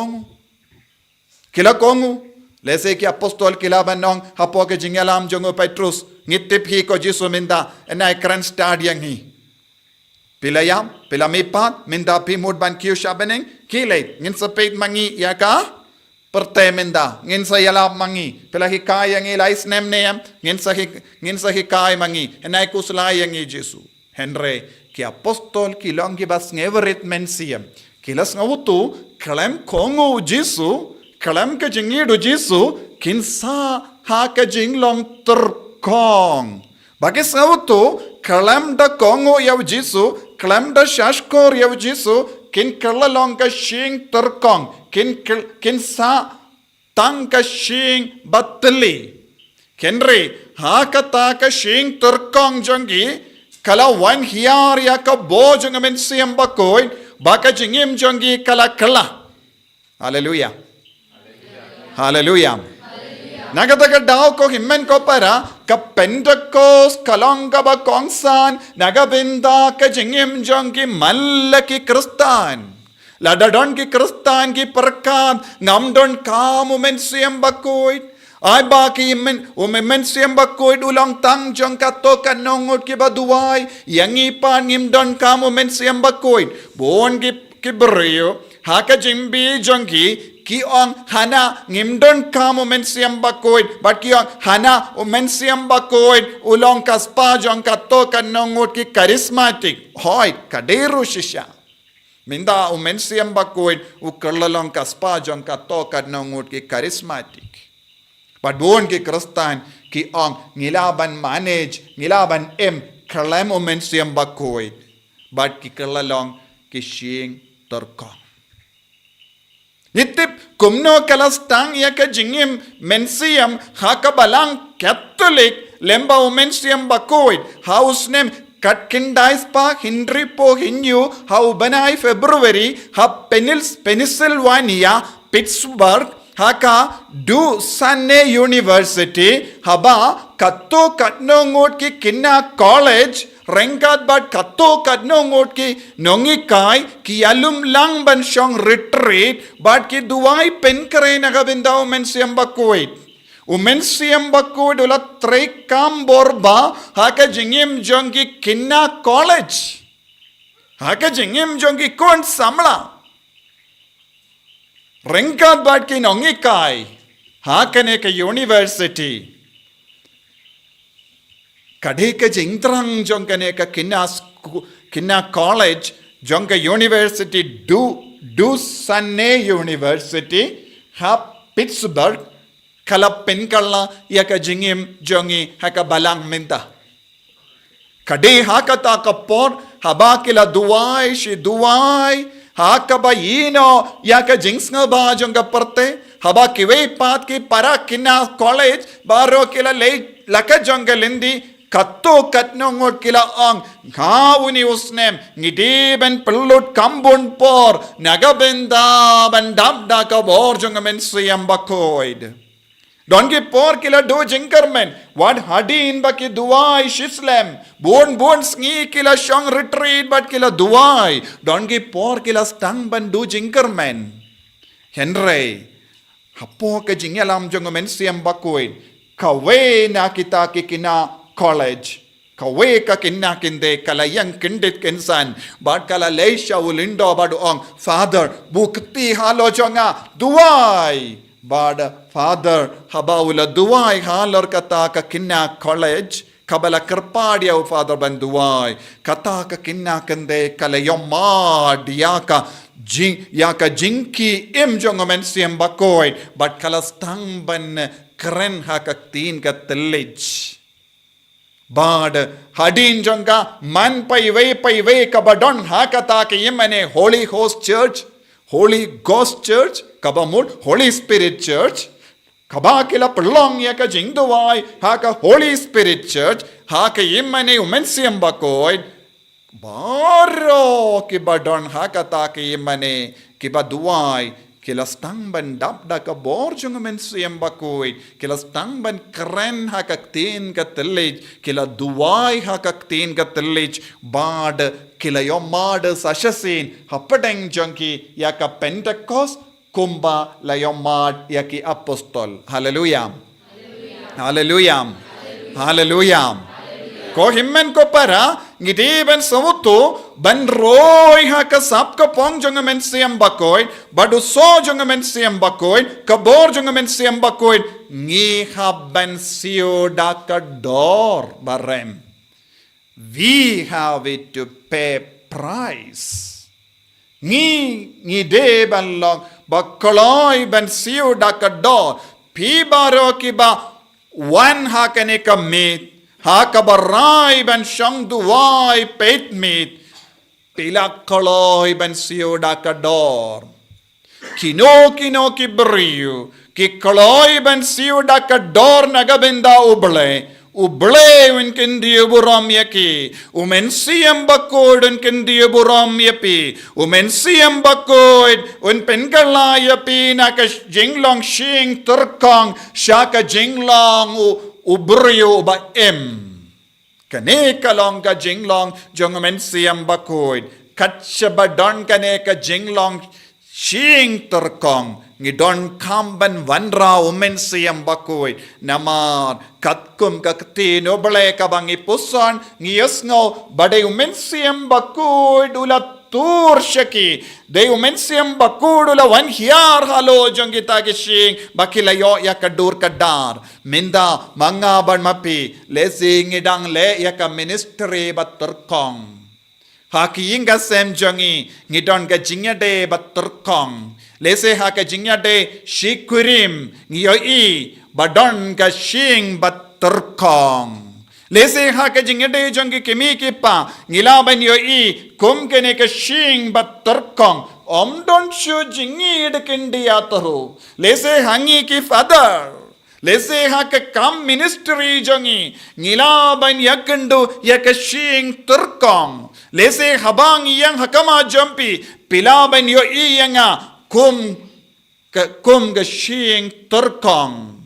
kongu lese ki apostol kilaban nong hapo ke jingalam jongo Petrus ngitip hi ko jisu minda enai kran stad yang hi pilamipat minda pimud ban kiu shabeneng kilait ngin sapait mangi ya ka pertemenda ngin sa yalap mangi pela hikaya ngi lais nem neam ngin sa hikay mangi enai kuslay ngi Jesu henre ki apostol ki longi bas ngeverit mensiam kilas ngawutu kalem kongo Jesu kalem ka jingidu Jesu kin sa ha ka jinglong terkong bagis ngawutu kalem da kongo yaw Jesu kalem da shashkor yaw Jesu kin kalalong ka shing terkong kin sa tang ka shing batli kenre ha ka ta ka shing terkong jongi kala wan hiar ya ka bo jong men siam bakoy baka jingim jongi kala hallelujah hallelujah nagadaga daw ko himmen ko para ka Pentecost kalonga ba kongsan nagabinda ka jingim jongi mallaki kristan ladadon ki kristan ki perkat ngamdon kamu men siam bakoy ay baki men siam bakoy ulang tang jong kato kanongot ki baduay yangi pan ngimdon kamu men siam bakoy bon ki beryo haka jimbi jongki ki ong hana ngimdon kamu men siam bakoy but ki ong hana men siam bakoy ulang kaspa jong kato kanongot ki charismatic hoy kaderu shisha minda men siam bakoy ukerlalong kaspa jong kato kanongot ki charismatic Padon ki kristan ki ong ngilaban manage ngilaban kalem men siam bakoy but ki kerlalong ki shing terkong nitip kumno kalastang ya ka jingim mensiam haka balang Catholic lemba men siam bakoy house name Katkindais pa Hindri po hinyu ha ubanay February ha Pennsylvania Pittsburgh haka du Sanne University haba katto katnongot ki kinna college rengkat bat katto katnongot ki nongikai ki alum lang ban shong retreat bat ki duwai Penkhreh nagabinda men siam bakoy umen siam bakoy ulat tre kam borba haka jingim jongi kinna college haka jingim jongi kon samla Rengkat bat ki nongikai hakane ka university kadhe ka jingtrang jongkane ka kinna college jongka university du Sanne University ha Pittsburgh kala penkalla yaka jingim jongi haka balang minta kadhe hakata ka por habakila duwai shi duwai haka ba ino yaka jingsnga ba jonga parte haba kiwe pat ki para kinna college baro kila late laka jonga lindi katto katnongot kila ang ngauni usnem ngidi ben pelut kambun por nagabenda bandabda ka bor jonga men siam bakoid Dongi por kila do jinkermen what hadin baki duai shislem bon sngi kila shong retreat but kila duai dongi por kila stang ban do jinkermen henre hapo ka jingalam jong men siam bakoi kawe na kita kina college kawe ka kinna kinde kala yang kindit kinsan but kala leisha ulindo badu ong father bukti halo jonga duai Bad father habaula duai halor kata ka kinna college kabala kerpadia father ban duai kata ka kinna kende kala yomad yaka jinki jongomen siam bakoy but kala stang ban kren hakak tin ka tellej bad hadin jonga man pai we kabadon hakata ka yemane Holy Ghost Church Holy Ghost Church kabamud Holy Spirit Church kabakila pelong yaka jingduwai haka Holy Spirit Church haka yemane umensiam bakoy baro kibadon haka ta ki yemane kibaduwai kila stang ban dabda ka borjung umensiam bakoy kila stang ban kren haka tin ka tellej kila duwai haka tin ka tellej bad kila yomad sashasin hapateng jonki yaka Pentecost kumba la yomad yaki apostol hallelujah hallelujah hallelujah Ko himmen ko para ngidi ben samuto ban roy ha ka sap ka pong jong men siam bakoy badu so jong men siam bakoy kabor jong men siam bakoy ngi ha ben sio da ka dor barem. We have it to pay price. Ngi de ban long bakoloy ben sio da ka dor pi baro ki ba one ha kane ka meet ha ka barai ben shang duwai pet meet pila koloy ben sio da ka dor kino ki brio ki koloy ben sio da ka dor nagabenda uble un kendio buram yaki umen siam bakod un kendio buram yapi umen siam bakod un penkala yapi naka jinglong shing turkang shaka jinglong ubrio ba kane kalong ka jinglong jong men siam bakod katcha don kane ka jinglong shing turkang ngidon kamban wanra umen siam bakoy namar katkum kakti noble kabangi puson ngiyasngo bade umen siam bakoy dula tur shaki de umen siam bakoy dula wan hiar halo jongita kishing bakilayo yakadur kadar minda manga ban mapi lesing idang le yaka ministry baturkong haki inga sem jongi ngidon ga jingade baturkong lese ha ka jingya de shikurim ngiyoi badon ka shing baturkong lese ha ka jingya de jongi kimi kipa ngilaban yoi kum kene ka shing baturkong don shu jingi de kindi ataro lese hangi ki father lese ha ka kam ministry jongi ngilaban yakandu yakashing turkong lese habang yang hakama jampi pilaban yoi yanga kum ga shing turkong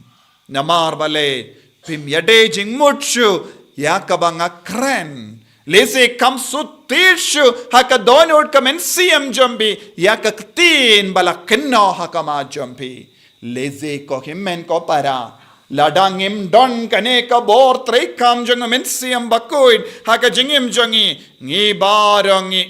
namar bale pim yade jing mutshu yakabanga kren lese kam sutishu haka donod kamen siam jambi yakaktin bala kenno hakama jambi lese ko himmen ko para ladangim don kane ka bor tre kam jang men siam bakoid haka jingim jangi ngi barangi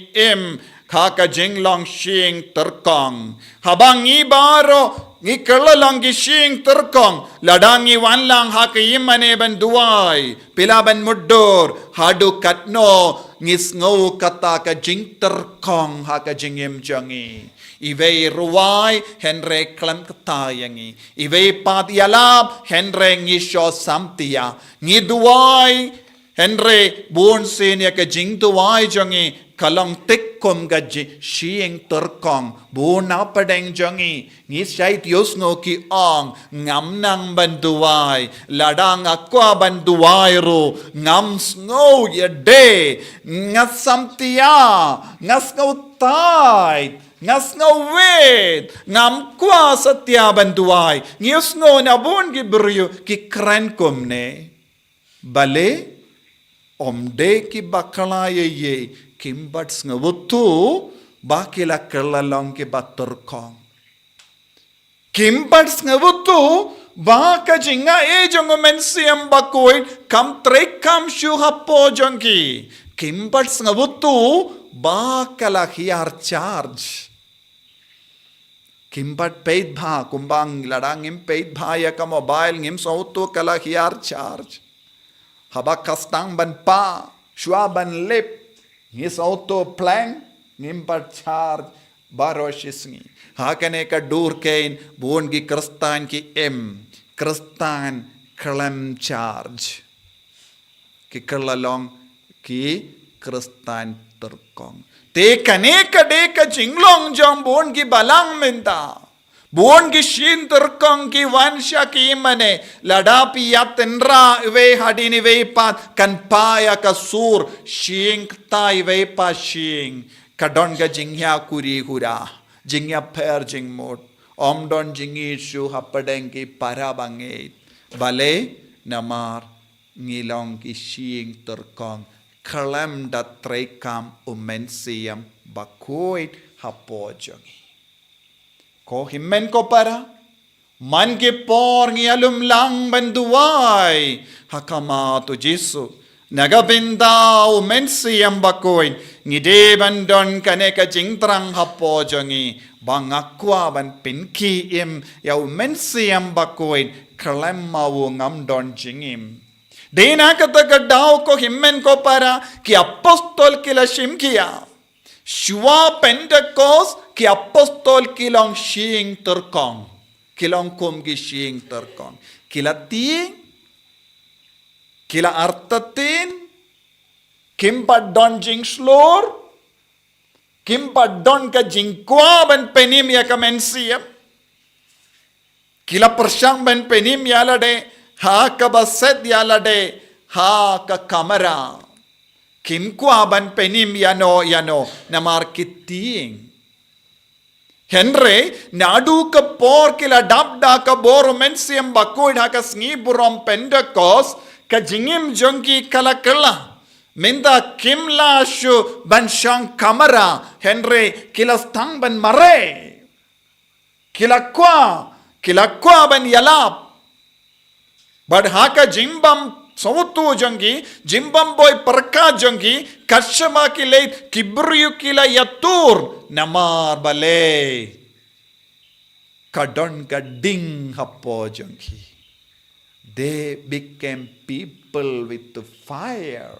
Kaka jinglong shing turkong. Habang ibaro ngi kerlalang gi shing turkong. Ladangi wanlang haka imane ban duway. Pilaban mudur. Hadu katno ngis ngau kata ka jing turkong haka jingim jangi. Iwei ruway henre klam katayangi. Iwei pat yalab henre ngisho samtia. Ngi duway henre buon sinya ka jing duway jangi. Kalong tikkom gaji shing turkong buna padeng jangi ni sait yosno ki ong ngam nang banduai ladang akwa banduai ro ngam snow yade ngasamtia ngasngau tai ngasngau wet ngam kwa satya banduai ngiosno na bon ki brio ki kran komne bale omde ki bakala ye kimbats ngawutu bakila kerlalong ke baturkong kimbats ngawutu baka jinga jongo mensiam bakoy kam trek kam shu hapo jongi kimbats ngawutu bakala hiar charge kimbat paid bha kumbang ladang im paid bha ya ka mobile ngim sautu kala hiar charge habak kastang ban pa shwa ban lip ngis auto plan ngimpat charge baroshisngi hakane ka dur kain bon gi kristan ki kristan klam charge ki kerlalong ki kristan turkong te kane ka de ka jinglong jom bon gi balang menta bon gi shin turkong ki wansha ki mane ladapi yatenra ve hadini ve pat kan paya ka sur shing tai ve pa shing kadon ga jingya kuri hura jingya pher jing mot omdon jingi shu hapadeng ki parabange bale namar ngilong ki shing turkong kalam da trekam umensiam bakoit hapojongi ko himmen ko para man ke por ngialum lang banduai hakama to Jesu Nagabindao mensiyam bakoin. Ngideban don kaneka jingtrang hapo jongi. Bangakwaban pinki im. Yau mensiyam bakoin. Kalemawu ngam don jingim. Dena kata dao ko himmen ko para. Ki apostol kila shimkia. Shua Pentecost ki apostol kilong shing terkong. Kilong kum ki shing terkong. Kila tiing. Kila artatin, kimpat don jing slur, kimpat don ka jingkwa ban penim ya ka mensiam, kila persyang ban penim ya lade, ha ka baset ya lade, ha ka kamera, kimkwa ban penim yano namar kiting. Henry, nadu ka por kila dabda ka boro mensiam bakoid ha ka sngi burom Pentecost, ka jingim jongi kala kala. Minda kimla shu ban shang kamera. Henry, kila stang ban mare. Kila kwa ban yalap. But haka jimbam sautu jongi, jimbam boy perka jongi, kashama kilay kibriyu kila yatur, namar bale. Kadon kading hapo jongi. They became people with fire.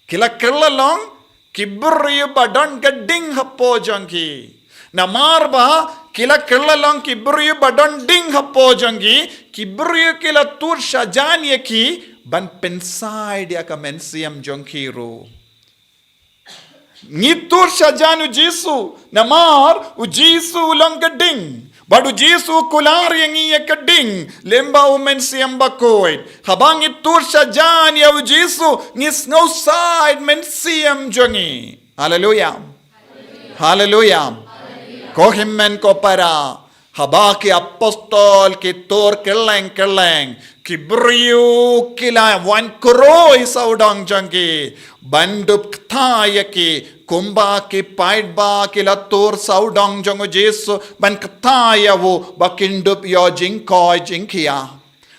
Kila long kibriyu badon gading hapo jongi. Namarba kila long kibriyu badon ding hapo jongi. Kibriyu kila tur shajanya ki ban penside ya ka mensiam jongiru. Ngitur shajanu jisu namar u jisu ulang gading. Badu jisu kular yang iya keding lemba umen siam bakoid. Habang itur sajan ya jisu ngis no side men siam jongi. Hallelujah. Hallelujah. Kohim men ko para. Habaki apostol ki tur keleng. Kibriyu kila wan kuroi saudang jongi. Bandup kthaya ki. Kumba ki paidba ki latur saudang jongo Jesu ban kataya wo bakindup yo jingkoi jingkia.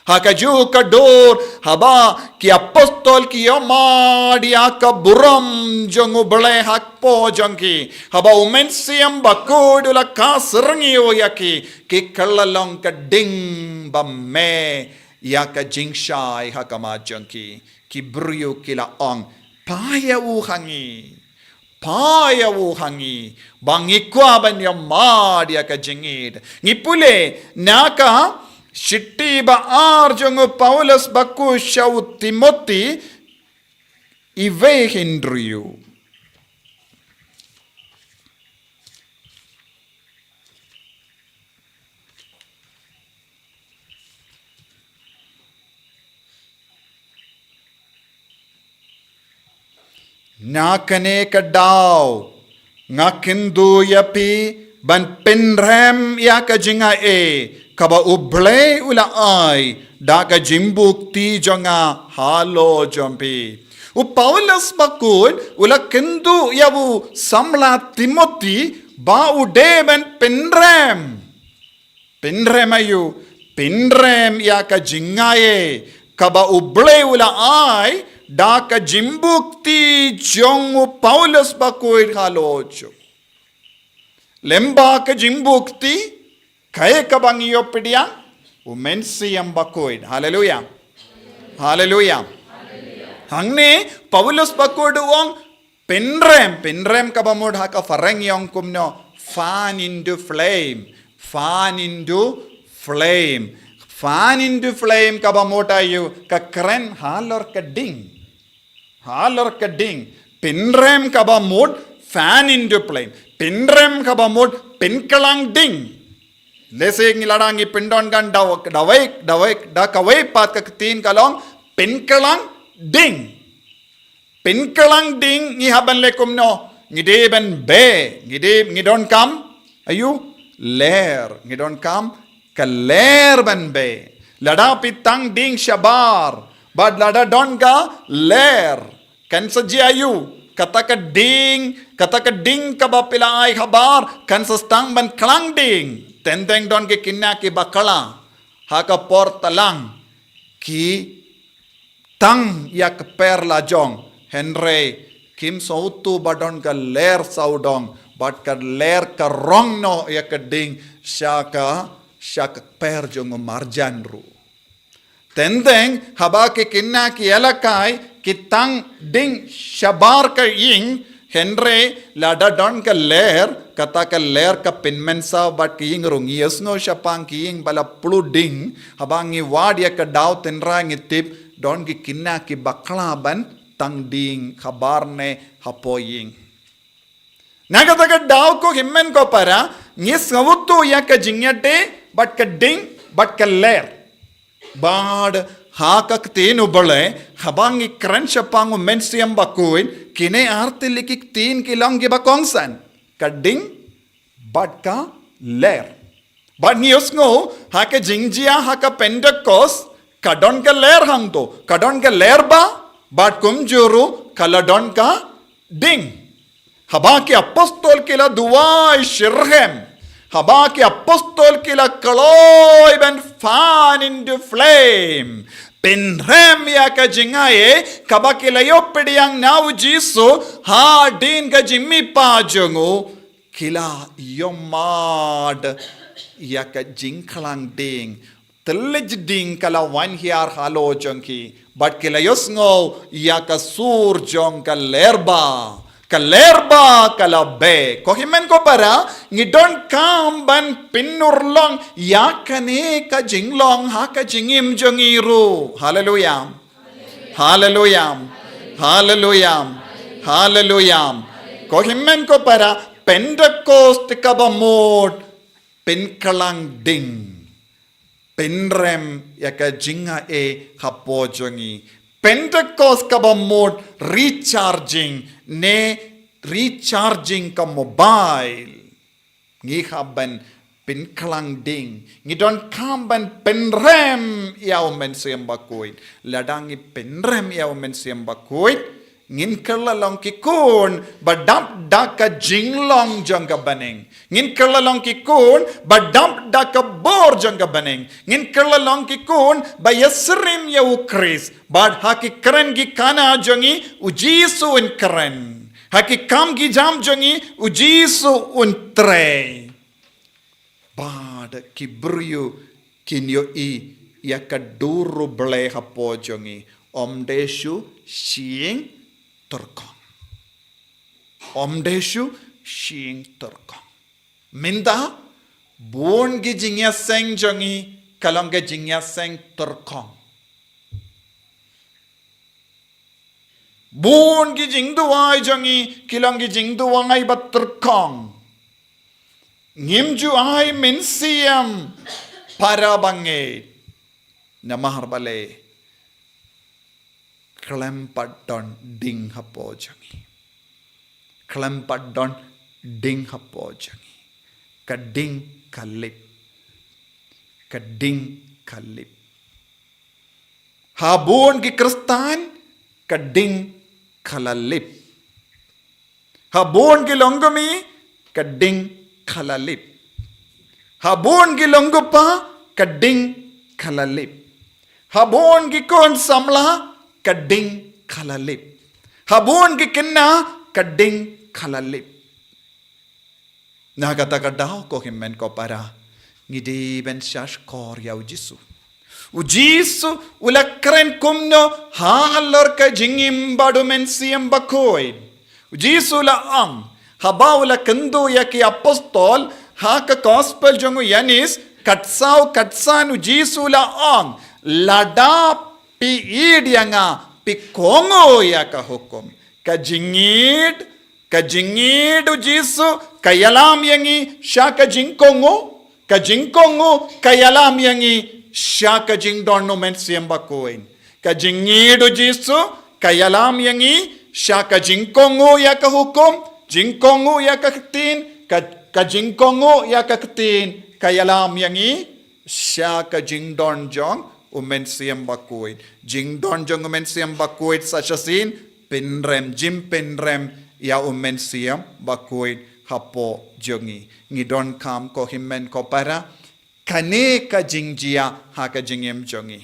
Hakaju kadur haba ki apostol ki yo madia ka buram jongo bale hakpo jongi. Haba umensiam bakudula ka serengi o yaki ki kalalong ka ding bamme ya ka jingshai hakama jongi. Ki brio kila ong paya uhangi. Paya wuhangi bangikwa ban yamadia ka jingid ngipule naka shitti ba arjongo Paulus baku shau Timothy ive hindriyu nakane kadao ngakindu yapi ban penrem ya ka jinga kaba uble ula ai da ka jimbukti jonga halo jompi u Paulus bakul ula kindu yabu samla Timothy ba ude ban penrem ayu penrem ya ka jinga kaba uble ula ai Daka jimbukti jongu Paulus bakoid halocho. Lemba ka jimbukti kaya ka bangiyo pidiya umensiam bakoid. Hallelujah. Hallelujah. Hangne Paulus bakoid wong penrem ka bamod haka fareng yong kumno fan into flame. Fan into flame ka bamota yu ka kren halor ka ding. Pinrem kaba mode fan into flame. Pinrem kaba mode pinkalang ding. Lesing iladangi pindon gan dawai da kawai pat ka tin kalong pinkalang ding. Pinkalang ding ni haban lekum no. Ngideben be. Ngidon kam ayu ler. Ngidon kam ka ler ban be. Lada pitang ding shabar. Bad lada don ka ler. Kan sajiayu kata ka ding ka ba pilai habar kan sastang ban klang ding tenteng don ke kinna ki bakala ha ka por talang ki tang yak per la jong henry kim sautu badon ka ler saudong bat ka ler ka rong no yak ding shaka per jong marjan ru tendeng habake kinna ki elakai kitang ding shabar ka ying henry lada don ka ler kata ka ler ka pinmensa bat ki ying rung yesno shapang ki ying bala pluding habangi wad yak daw tenra ngitip don ki kinna ki baklaban tang ding khabarne hapoying nagataga daw ko himmen ko para ngis ngawutu yak jingyate bat ka ding bat ka ler bad hakak tinu bale habangi kranshapang mensiam bakuin kine artilikik tin kilang gi bakongsan ka ding bat ka ler bad nios ngo haka jingjia haka Pentecost kadon ka ler hangto kadon ka ler ba bat kumjuru kaladon ka ding habaki apostol kila duwai shirhem habaki apostol kila kaloy ben fan into flame Penrem ya ka jingaye kabaki layo pediyang now jisu ha din ka jimmi pa jongo kila yomad ya ka jingklang ding telej ding kala wan hiar halo jongki but kila yosngo ya ka sur jong ka lerba kala be ko himen ko para ngidon kam ban pinurlong yakane ka jinglong ha ka jingim jongiru hallelujah hallelujah hallelujah hallelujah ko himen ko para Pentecost ka ba mod pinkalang ding penrem yaka jinga e hapo jongi Pentecost ka ba mod recharging ka mobile ngi haban pinklang ding ngi don kamban penrem yaw men siam bakoy ladangi penrem yaw men siam bakoy ngin kerlalong kikun badap daka jinglong jangka baneng ngin kerlalong kikun badap daka bor jangka baneng ngin kerlalong kikun bayasrim ya ukris bad haki keren gi kana jongi ujisu in keren haki kam gi jam jongi ujisu un tre bad kibriyu kinyo i yakaduru ble hapo jongi omdeshu shing terkong omdeshu shing terkong minda bon gi jingya seng jongi kalong ge jingya seng terkong bon gi jingduwai jongi kilong gi jingduwai bat terkong ngimju ai mensiam para bange namahar bale Klempadon ding hapo jangi. Klempadon ding hapo jangi. Kading kalip. Kading kalip. Habun ki kristan kading kalalip. Habun ki longgami kading kalalip. Habun ki longgupa kading kalalip. Habun ki kon samla kading kalalip. Habun ki kinna kading kalalip. Nagataka daw ko himmen ko para ngidi ben shash kor ya ujisu. Ujisu ulakren kumno halor ka jingim badu men siyam bakoy. Ujisu la ang habaw la kendo ya ki apostol ha ka gospel jongo yanis katsan ujisu la ang lada pi idyanga pi kongo ya ka hukum ka jingid ujisu kayalam yangi sha ka jingkongo kayalam yangi sha ka jingdonno men siyamba koin ka jingid ujisu kayalam yangi sha ka jingkongo ya ka hukum jingkongo ya ka tin ka jingkongo ya ka tin kayalam yangi sha ka jingdon jong umen siyam bakuit jingdon jong umen siyam bakuit sachasin pinrem Jingpynkhreh ya umen siyam bakuit hapo jongi ngidon kam ko himmen ko para kane ka jingjia ha ka jingem jongi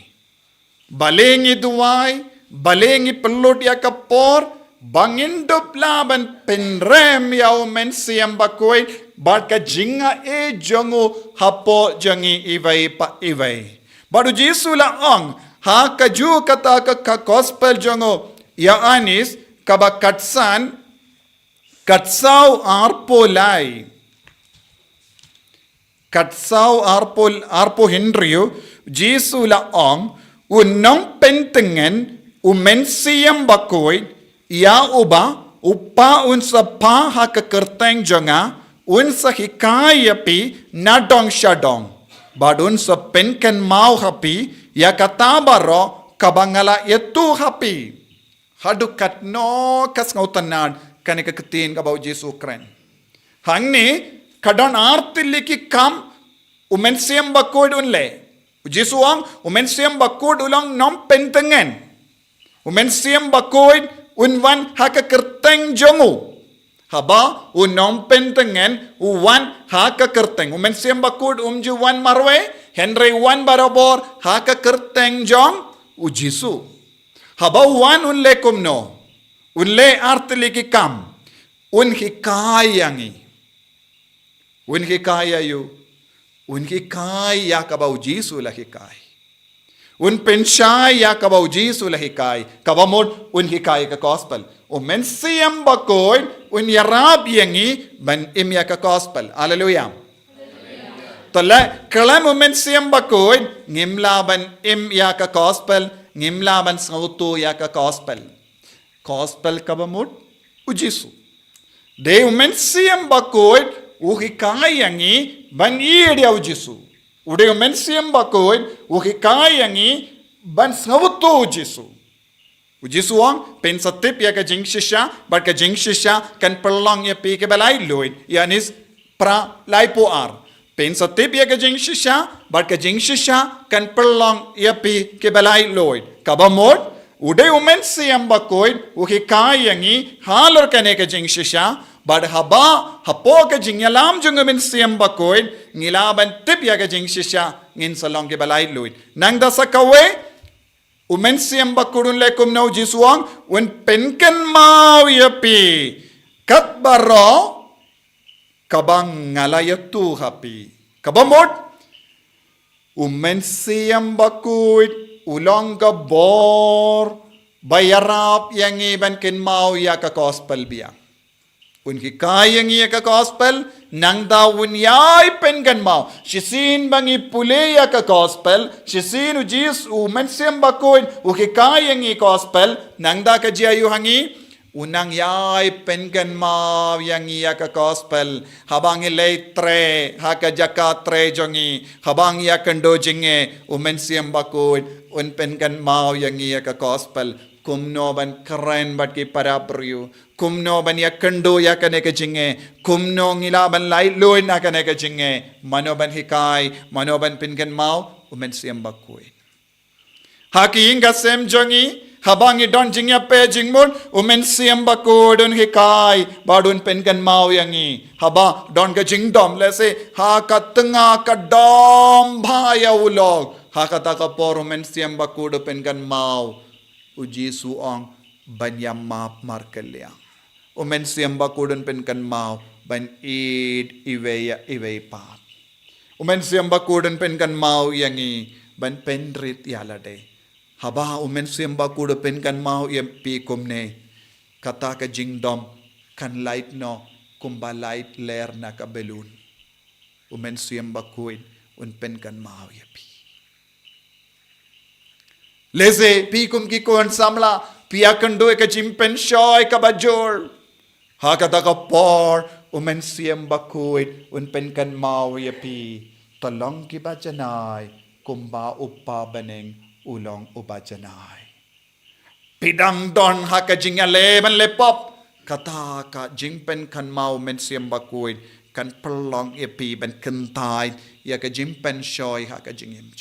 balengi duwai balengi pelud ya kapor bangindup laban penrem ya umen siam bakoi bat ka jinga e jongu hapo jangi ivai pa ivai baru Jesu la ong ha kaju kata ka gospel jongu ya anis kaba katsau arpo Henryu Jesu la ong unong pentengen umensiam bakoi ya upa unsa pa ha kekerteng jonga unsa hikaya pi nadong syadong badun sa penken mau hapi ya katabaro kabangala itu hapi hadukat no kas ngautanad kanika ketin kabau Jesu kren hangni kadon artiliki kam umensiam bakod unle Jesu ang umensiam bakod ulang nom pentengen umensiam bakod unwan haka kerteng jongu haba unom pentengen uwan haka kerteng umensiam bakod umju wan marwe Henry wan barabor haka kerteng jong Jesu haba wan unle kumno unle artiliki kam un hikaya yu un hikaya kabau Jesu la hikai un pensyai ya kabau Jesu la hikai kabamod un hikai ka gospel umensiam bakoy un yarab yangi ban imya ka gospel hallelujah tala kalam umensiam bakoy ngimlaban imya ka gospel ngimlaban sautu ya ka gospel kabamod u Jesu de umensiam bakoy uhikai yangi ban idia u Jesu ude umensiam bakoy uhikai yangi ban sautu u Jesu ang pensatip ya ka jingshisha bat ka jingshisha kan perlong ya pi ke balai loid yanis pra lai po ar pensatip ya ka jingshisha bat ka jingshisha kan perlong ya pi ke balai loid kabamod ude umensiam bakoy uhikai yangi halor kane ka jingshisha bad haba hapo ka jingyalam jung umensiam bakoy ngilaban tip ya ka jingshisha ngin salong ke balai loid nang da sakawe umensiam bakudun lekum nau Jesuang un penken mau yapi kat baro kabang ngalayatu hapi kabamod umensiam bakud ulang ka bor bayarap yang iban ken mau ya ka gospel biang un hikayang iya ka gospel nang daun yay pengan mau sisin bangi pule ya ka gospel sisin ujis umensiam bakoy hikayang i gospel nang da ka jiayu hangi unang yay pengan mau yang iya ka gospel habang ilay tre haka jaka tre jongi habang ya kendo jinge umensiam bakoy un pengan mau yang iya ka gospel kumno ban keren bat ki parapriyu kumno ban ya kendo ya kane ka jinge kumno ngila ban lai loin na kane ka jinge mano ban hikai mano ban pinkan mau umensiam bakoy haki inga sem jongi habang i don jingya pe jingmon umensiam bakoy don hikai badun pinkan mau yangi haba don ka jingdom lese ha ka tengah ka dom bhaya ulog ha ka ta ka por umensiam bakoy do pinkan mau u Jesu ang banyam map markeliang umensiam bakudun penkan mau ban id iwei pat umensiam bakudun penkan mau yangi ban penrit yalade haba umensiam bakudun penkan mau pi kumne kata ka jingdom kan light no kumba light ler na ka belun umensiam bakuin un penkan mau yapi leze pi kum ki kon samla pia kando ka jimpen shoy ka bajor ha kata ka por umensiam bakuit un penkan mau yapi tolong ki bajanai kumba upa baneng ulong ubajanai pidang don ha ka jingale man lepop kata ka jingpen kan mau mensiam bakuit kan pelong yapi ban kentai ya ka jimpen shoy ha ka jingim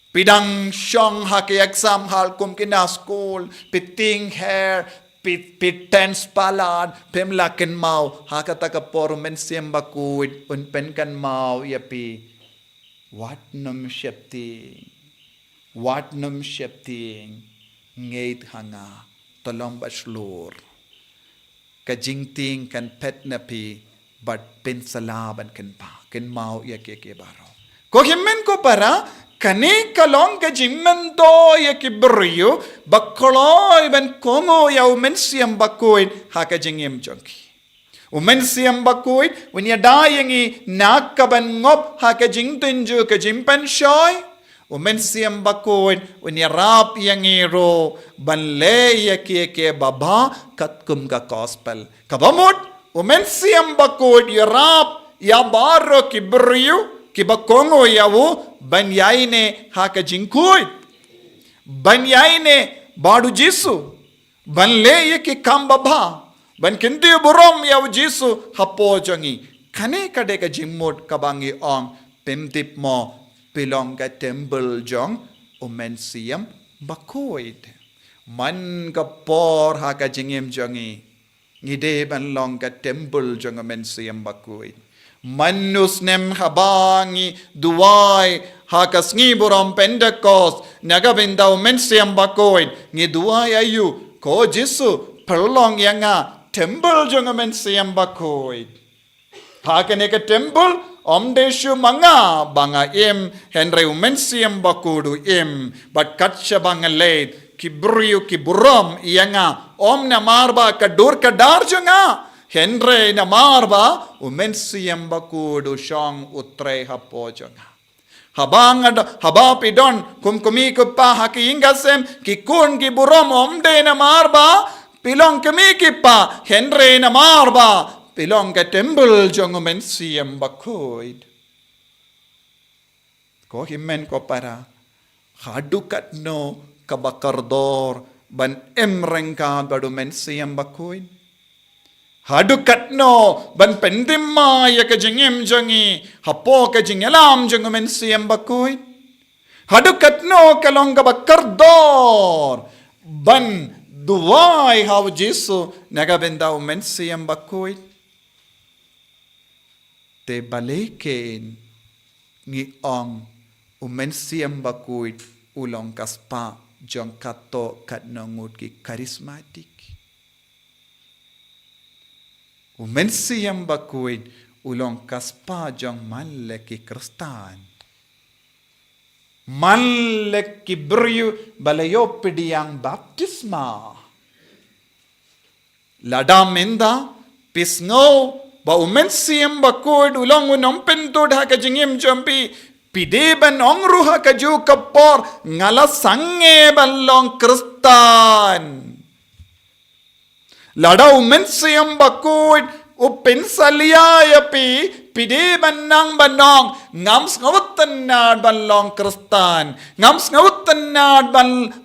pidang syong haki exam hal kum kina school piting hair pit tense palad pemlaken mau hakata ka por mensiam bakuid un penkan mau yapi what nam shepti Watnum shepting ngeit hanga tolom bashlur. Ka jingting kan pet napi but pen salaban kan pa kan mau ya ke baro. Ko himmen ko para kani kalong ka jingmen to ya ki brio bakkoloy ben kongo ya umen siam bakoin ha ka jingem jonki. Umen siam bakoin when ya dayangi nak ka ban ngop ha ka jingtunju ka Jingpynkhreh. Umen siam bakoin when ya rap yang iro ban le ya ke baba katkum ka gospel. Kabamut umen siam bakoin ya rap ya baro ki brio ki bakongo yawo ban yaine ha ka jingkuit. Ban yaine badu jisu. Ban le ya ki kam baba. Ban kinti burom yaw jisu hapo jangi. Kane kade ka jingmut kabangi ong pimtip mo pilong ka temple jong umen siam bakoid. Man ka por ha ka jingim jangi. Ngide ban long ka temple jong umen siam bakoid. Manus nem habangi duwai ha ka sngi burom Pentecost nagabinda umen siam bakoid. Ngi duwai ayu ko jisu perlong yanga temple jong umen siam bakoid. Ha ka ne ka temple Omdeshu manga banga im henry umen siam bakudu im but katcha banga late kibriu kiburam ianga om na marba kadur kadar janga henry na marba umen siam bakudu shong utre hapo janga haba pidon kumkumi kupa haki ingasem kikun kiburam omde na marba pilong kami kipa henry na marba pilong ka temple jong umen siam bakoid. Ko himmen ko para hadukat no kabakardor ban emrengka badu men siam bakoid. Hadukat no ban pendimma ya ka jingim jongi hapo ka jingalam jong umen siam bakoid. Hadukat no kalong kabakardor ban duwai haw jisu nagabenda umen siam bakoid. Te balikin ngi ong umen siam bakuit ulong kaspa jong kato kat nongut ki karismatik. Umen siam bakuit ulong kaspa jong malek ki kristan. Malek ki beriu balayo pediang baptisma. Ladam minda pisngau ba umen siam bakoid ulong unom pentod ha ka jingim jampi pideban ongru ha ka ju kapor ngala sange balong kristan lada umen siam bakoid upen salia yapi pideban nang banong ngams ngawatan nad balong kristan ngams ngawatan nad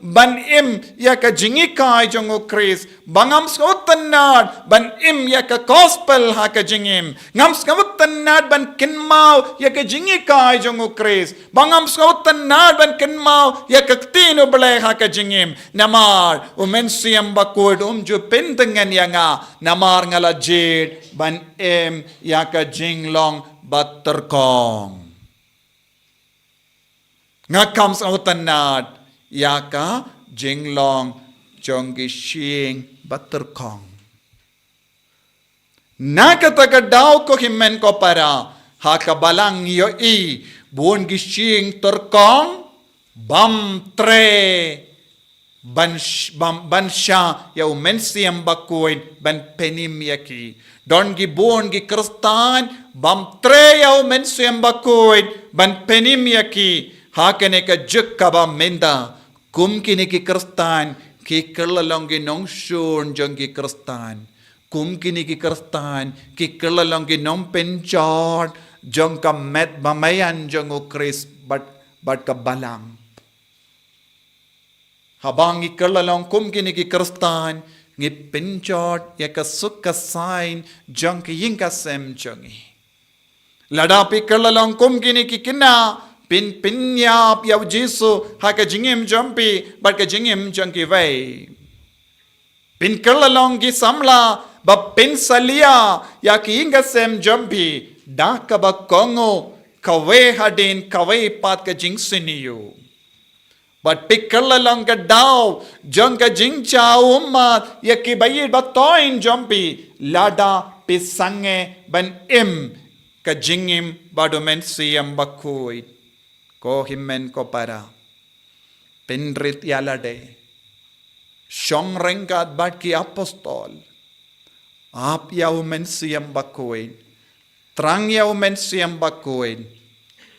ban im ya ka jingi kai jongo kris bangams ngawatan nad ban im ya ka gospel ha ka jingim ngams ngawatan nad ban kinmau ya ka jingi kai jongo kris bangams ngawatan nad ban kinmau ya ka tino ble ha ka jingim namar umen siam bakoid ju pentengan yanga namar ngala jid ban im ya ka jinglong batterkong ngakam sautanad yaka jinglong jonggi shing batterkong nakataga daw ko himmen ko para hakabalang yo i buon gishing terkong bam tre ban sha ya umen siam bakoin ban penim yaki don gi buon gi kristan bam tre ya umen siam bakoin ban penim yaki hakene ka jukka bam menda kum kini ki kristan ki kelalong gi nong shun jong gi kristan kum kini ki kristan ki kelalong gi nong penchot jong ka met bamayan jong o kris but ka balang habang ikalalong kum kini ki kristan ngi penchot ya ka sukka sign jong ki yingka sem jongi ladapi kalalong kum kini ki kina pinyap yaw jisu ha ka jingim jompi bat ka jingim jongki vai pin kalalong ki samla ba pin salia ya ki yingka sem jompi da ka ba kongo kawe hadin kawe pat ka jing siniyo But pickle ka daw, jong ka jing chow umat, yaki bayi batoin jompi, lada pisange ban ka jingim badumen siyam bakuit, ko himen ko para, pinrit yalade, shong rengat bat ki apostol, ap yaw men siyam bakuit, trang yaw men siyam bakuit,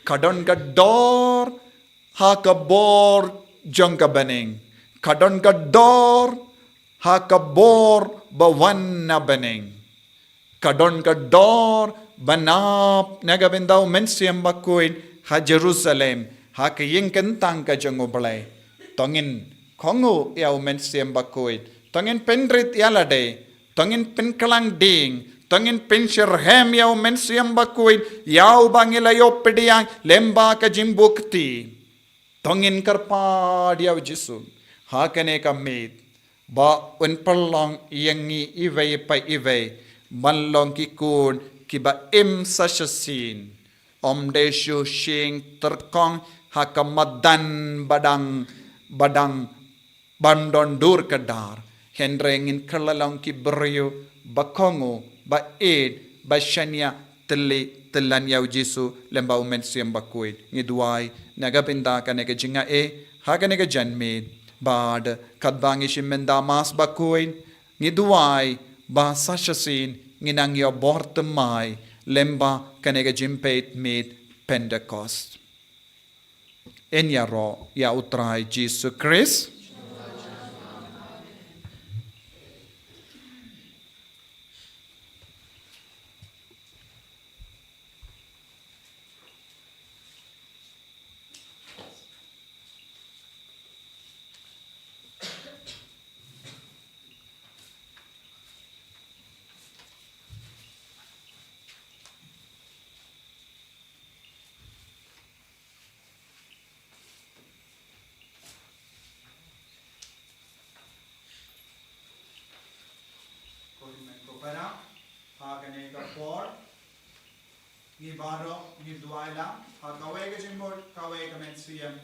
kadon ka dor, ha kabor jong ka baning. Kadon ka dor ha kabor bawan na baning. Kadon ka dor banap nagabindaw mensiam bakuin ha Jerusalem ha kaying kentang ka jong oblay. Tongin kongo yaw mensiam bakuin. Tongin penrit yalade. Tongin penkalang ding. Tongin pensyerhem yaw mensiam bakuin. Yaw bangilayo pediyang lemba ka jimbukti. Tongin karpa diaw jisun. Hakane ka made. Ba unperlong yangi iway pa iway. Manlong kikun kiba sa syasin. Om desyo shing terkong hakamadan badang bandon dur kadar. Hendrengin kerlalong kiberyo bakongo ba ed ba shanya telan yaw jisu lemba umen siyam bakuid. Ngidway nagapinda ka nega jinga haga nega janmid bad kadbangi shimenda mas bakuid. Ngidway ba sasyasin nginang yo bortemay lemba ka nega Jingpeitngor Pentecost. Enyaro ya utray Jesus Christ. Para hakane ka por ni baro ni duaila hakaway ka jimbor kaway ka mensiam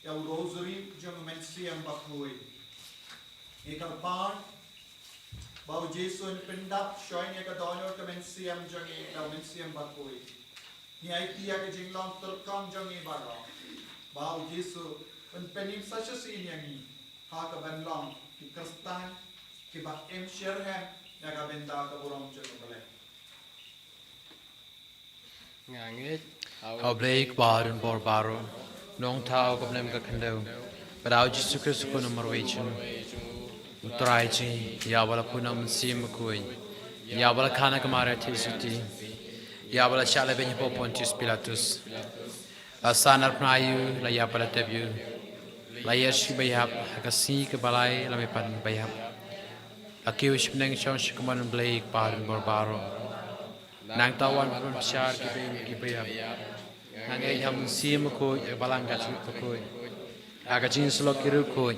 yaw rosary jong mensiam bakui ikal par bau jesu pendap shoy ni ka donor ka mensiam jong yaw mensiam bakui ni ai tia ka jinglong terkong jong ni baro bau jesu penim sasya sinyangi haka banlong ki kristan ki ba share nagabenta ka burong jong bale Ngangit. Hau bleik barun bor baro. Nong tau ka blem ka kandau. Padau Jesus Christ ko number wechin. Utrai chi ya bala punam sim kuin. Ya bala kana kamara tisuti. Ya bala shala ben po Pontius Pilatus. Asanar pnayu la ya bala tebu. La yesh bayhab hakasi ka balai la me pan bayhab. Akiwish nang shon shikuman bleik barun bor baro. Nang tawan pun syar ki bayab. Nang ay ham sim ko balang ka ko. Hakajin slok kiru ko.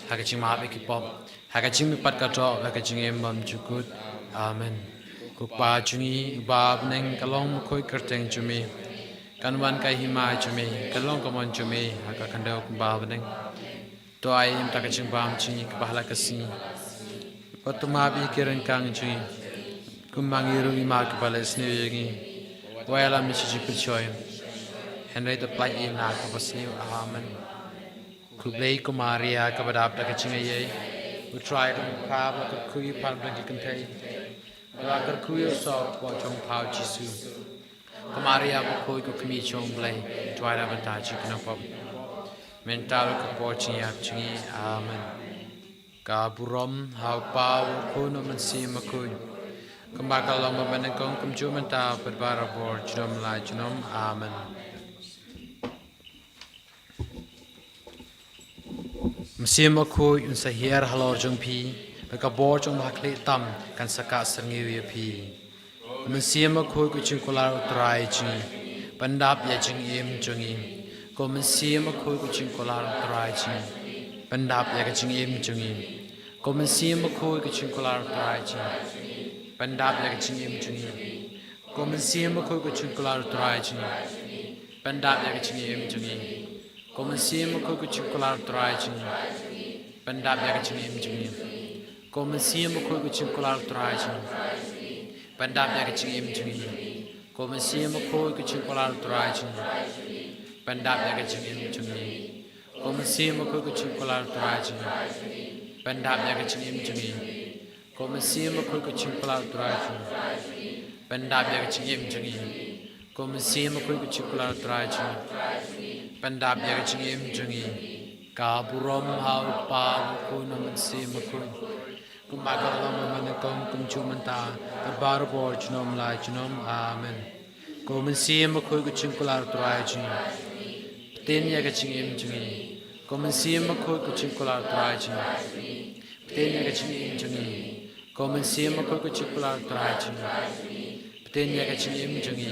Hakajin mabe ki pop. Hakajin mi pat ka to hakajin embam chukut. Amen. Kukpa chungi bab nang kalong ko kerteng chumi. Kanwan kai hima chumi. Kalong kamon chumi hakakandau bab nang. To ay im takajin bam chini kabahala kasi. Otumabi kiran kang chuni. Kumangiru imak balas ni wala misi pichoy henry the play in na kapasni amen kublei kumaria kabadap ta kachingaye we try to pab ka kuyi pal blank kantai ba ka kuyi so ko chong pau jisu kumaria ko ko kmi chong blai try to bata chikna pop mental ko pochi ap chingi amen ka burom hau pau ko no man si makun Kembali long memandangkan kumju mentah berbarabor junom la junom amen. Mesim aku unsahir halor jungpi, berkabor jung bakli tam kan sakat Sngi pi. Mesim aku kucing kolar utrai jing, pendap ya jing im jungi. Ko mesim aku kucing kolar utrai jing, pendap ya jing im jungi. Ko mesim aku kucing kolar utrai jing. Pendap ya kecing im jungi, komen siam aku kecing kelar terai jungi. Pendap ya kecing im jungi, Komen sim ko ku chikular trai ching. Pendap ya kaching im ching. Komen sim ko ku chikular trai ching. Pendap ya kaching im ching. Komen sim ko ku chikular trai ching. Pendap ya kaching im ching. Komen sim ko ku chikular trai ching. Pendap ya kaching im ching. Komen sim ko ku chikular trai ching. Pendap ya kaching im ching. Komen sim ko ku chikular trai ching. Pendap ya kaching im ching. Ka burom hau pa ko nam sim ko. Kumagalam man kong kum chumanta. Bar bor chnom la chnom amen. Komen sim ko ku chikular trai ching. Ten ya kaching im ching. Komen sim ko ku chikular trai ching. Ten ya kaching im ching. Komen sim ko ku chikular trai ching. Ten ya kaching im ching.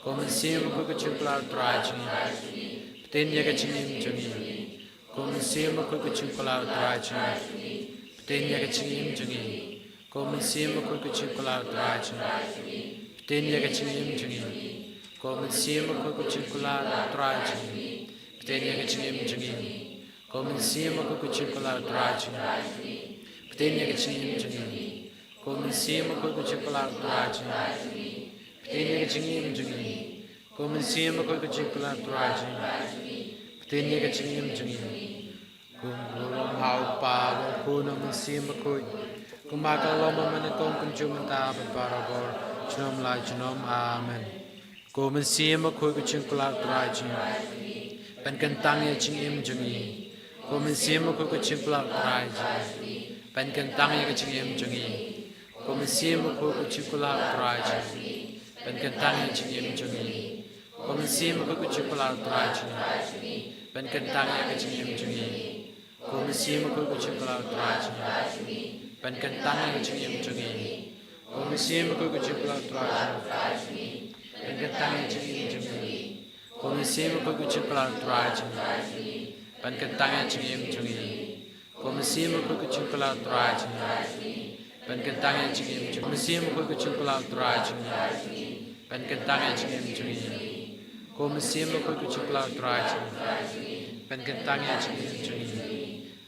Komen sim ko ku chikular trai ching. Ten ya kaching im ching. Komen sim ko ku chikular trai ching. Ten ya kaching im ching. Komen sim ko ku chikular trai ching. Ten ya kaching im ching. Komen sim ko ku chikular trai ching. Ten ya kaching im ching. Komen sim ko ku chikular trai ching. Ten ya kaching im ching. Komen sim ko ku chikular trai ching. Ten ya kaching im ching. Komen sim ko ku chikular trai ching. Ten ya kaching im ching. Kum lom hau pa ko nam sim ko. Kumakalom man kong kum chumanta parabor chnom la chnom amen. Komen sim ko ku chikular trai ching. Pen kentang ya ching im ching. Komen sim ko ku chikular trai ching. Pen kentang ya ching im ching. Komen sim ko ku chikular trai ching. Pen kentang ya ching im ching. Komen sim ko ku chikular trai ching. Pen kentang ya ching im ching. Komen sim ko ku chikular trai ching. Pen kentang ya ching im ching. Komen sim ko ku chikular trai ching. Pen kentang ya ching im ching. Komen sim ko ku chikular trai ching. Pen kentang ya ching im ching. Komen sim ko ku chikular trai ching. Pen kentang ya ching im ching. Komen sim ko ku chikular trai ching. Pen kentang ya ching im ching. Komen sim ko ku chikular trai ching. Pen kentang ya ching im ching.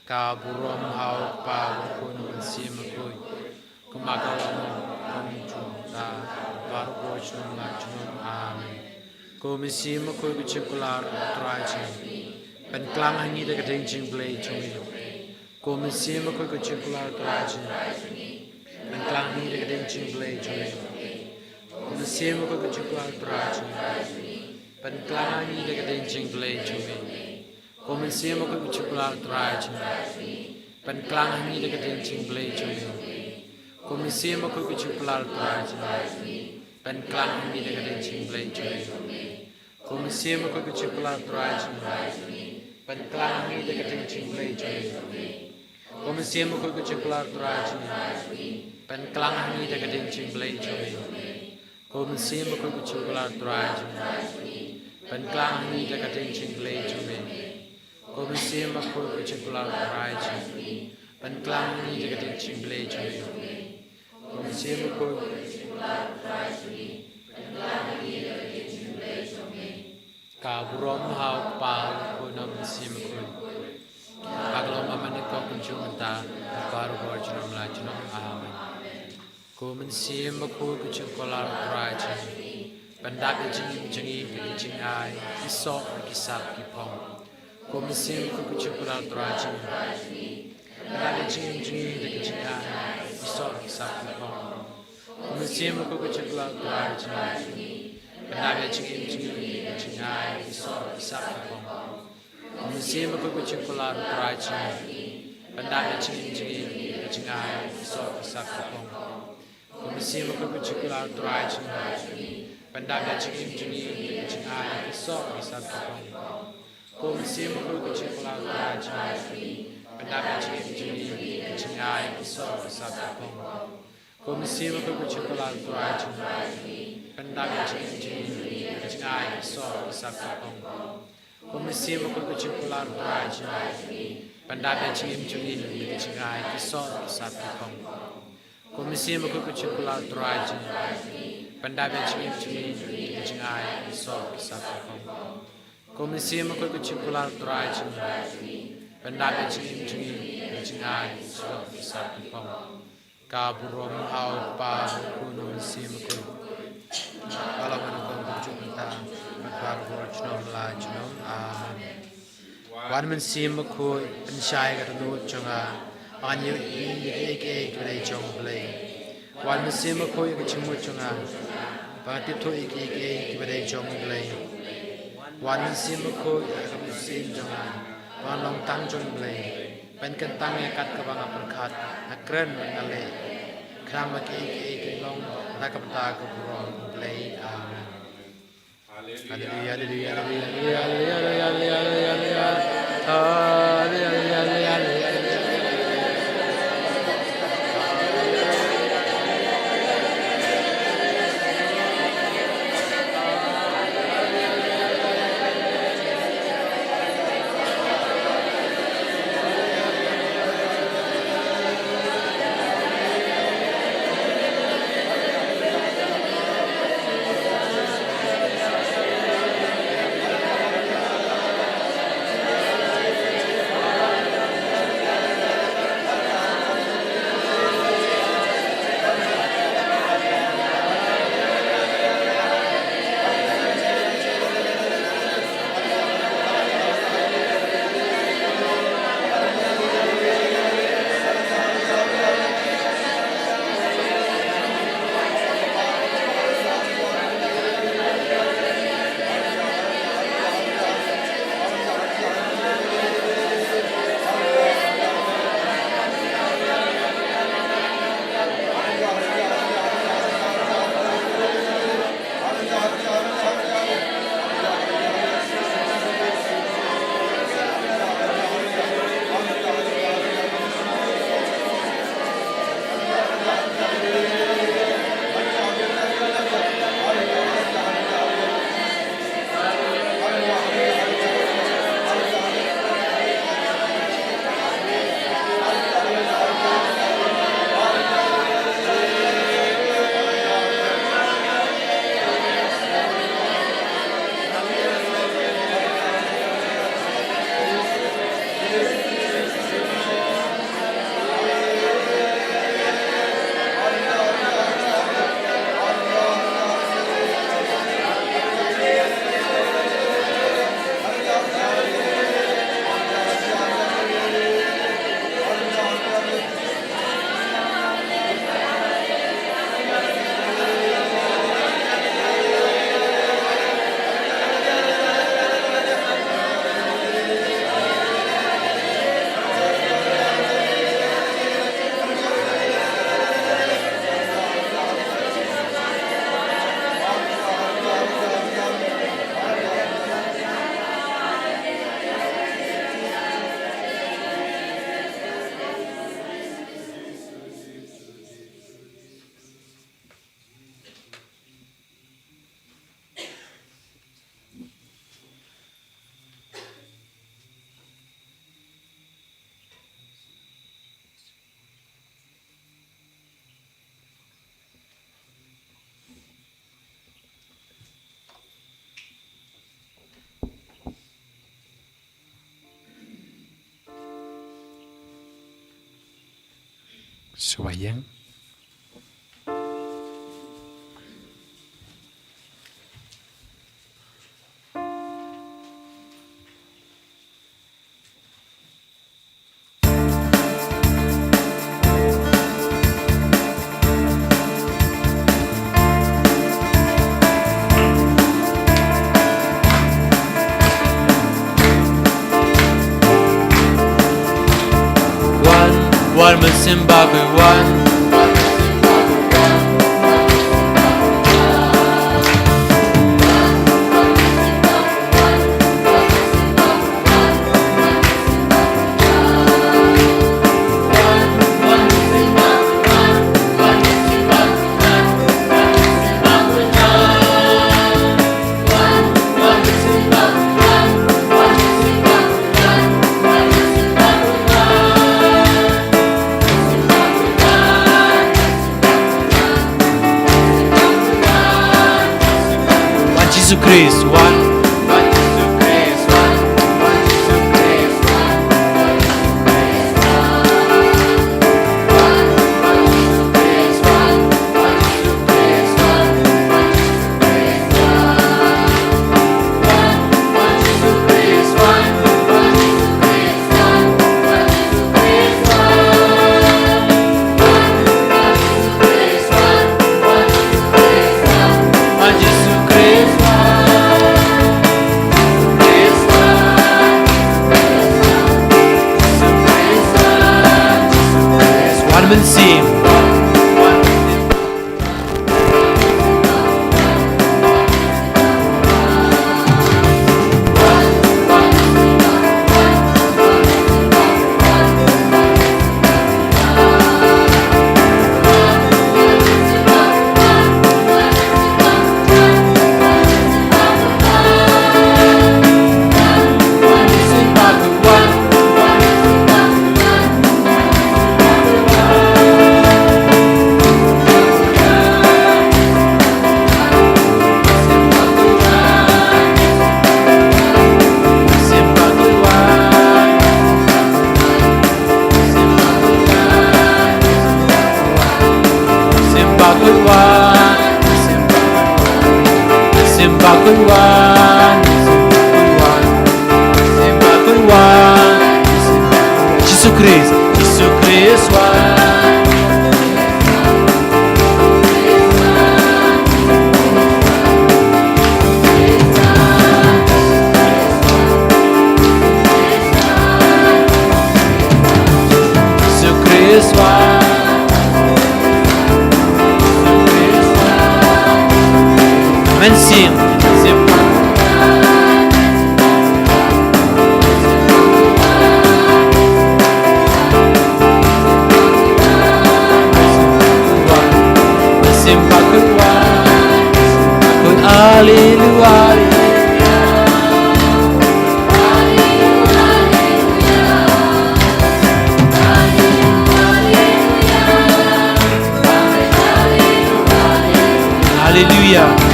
Ka burom hau pa ko nam sim ko. Kumagalam kum chumta bar bor chnom la chnom amen. Komen sim ko ku chikular trai ching. Pen klang hangi de kading ching play chumi. Komen sim ko ku chikular trai ching. Pen klang hangi de kading ching play chumi. Komen sim ko ku chikular trai ching. Pen klang hangi de kading ching play chumi. Komen sim ko ku chikular trai ching. Pen klang hangi de kading ching play chumi. Komen sim ko ku chikular trai ching. Pen klang hangi de kading ching play chumi. Komen sim ko ku chikular trai ching. Pen klang hangi de kading ching play chumi. Komen sim ko ku chikular trai ching. Pen klang hangi de kading ching play chumi. Komen sim ko ku chikular trai ching. Pen klang hangi de kading ching play chumi. Komen sim ko ku chikular trai ching. Pen klang hangi de kading ching play chumi. Komen sim ko ka burom hau pa ko nam sim ko. Paglom man ko kun chumanta baru bor chnom la chnom amen. Komen sim ko ku chikular trai ching. Pendap ching ching ching ai iso kisap kipong. Komen sim ko ku chikular trai ching. Pendap ching ching ai iso kisap kipong. Komen sim ko ku chikular trai ching. Pendap ching ching ai iso kisap kipong. Komen sim ko ku chikular trai ching. Pendap ching ching ai iso kisap kipong. Komen sim ko ku chikular trai ching. Pendap ching ching ai iso kisap kipong. Komen sim ko ku chikular trai ching. Pendap ching ai iso kisap kipong. Komen sim ko ku chikular trai ching. Pendap ching ai iso kisap kipong. Komen sim ko ku chikular trai ching. Pendap ching ai iso kisap kipong. Komen sim ko ku chikular trai ching. Pendap ching ai iso kisap kipong. Kami sim ko chimpular try ching. Pendapat ching chingai sebab besar pom. Kaburom au pa kuno sim ko. Kalau menukang jumpa kaburom chnom la chnom. Amen. Wan men sim ko pensyai ka nu chunga. Anyu ik play chong play. Wan men sim ko ik chimu chunga. Pati to ik play chong play. Wan men sim ko ik sim chunga. Wan long tang chong play. Pen kan tang kat ka bang perkat. Akren ngale. Kram ik long takapta ka burom play. Amen. Hallelujah, hallelujah, hallelujah, hallelujah, hallelujah, hallelujah, hallelujah. Subayang. One Zimbabwe, one. Jesus Christ, one. Jesus Christ, Jesus Christ, Amen. Sing. Hallelujah.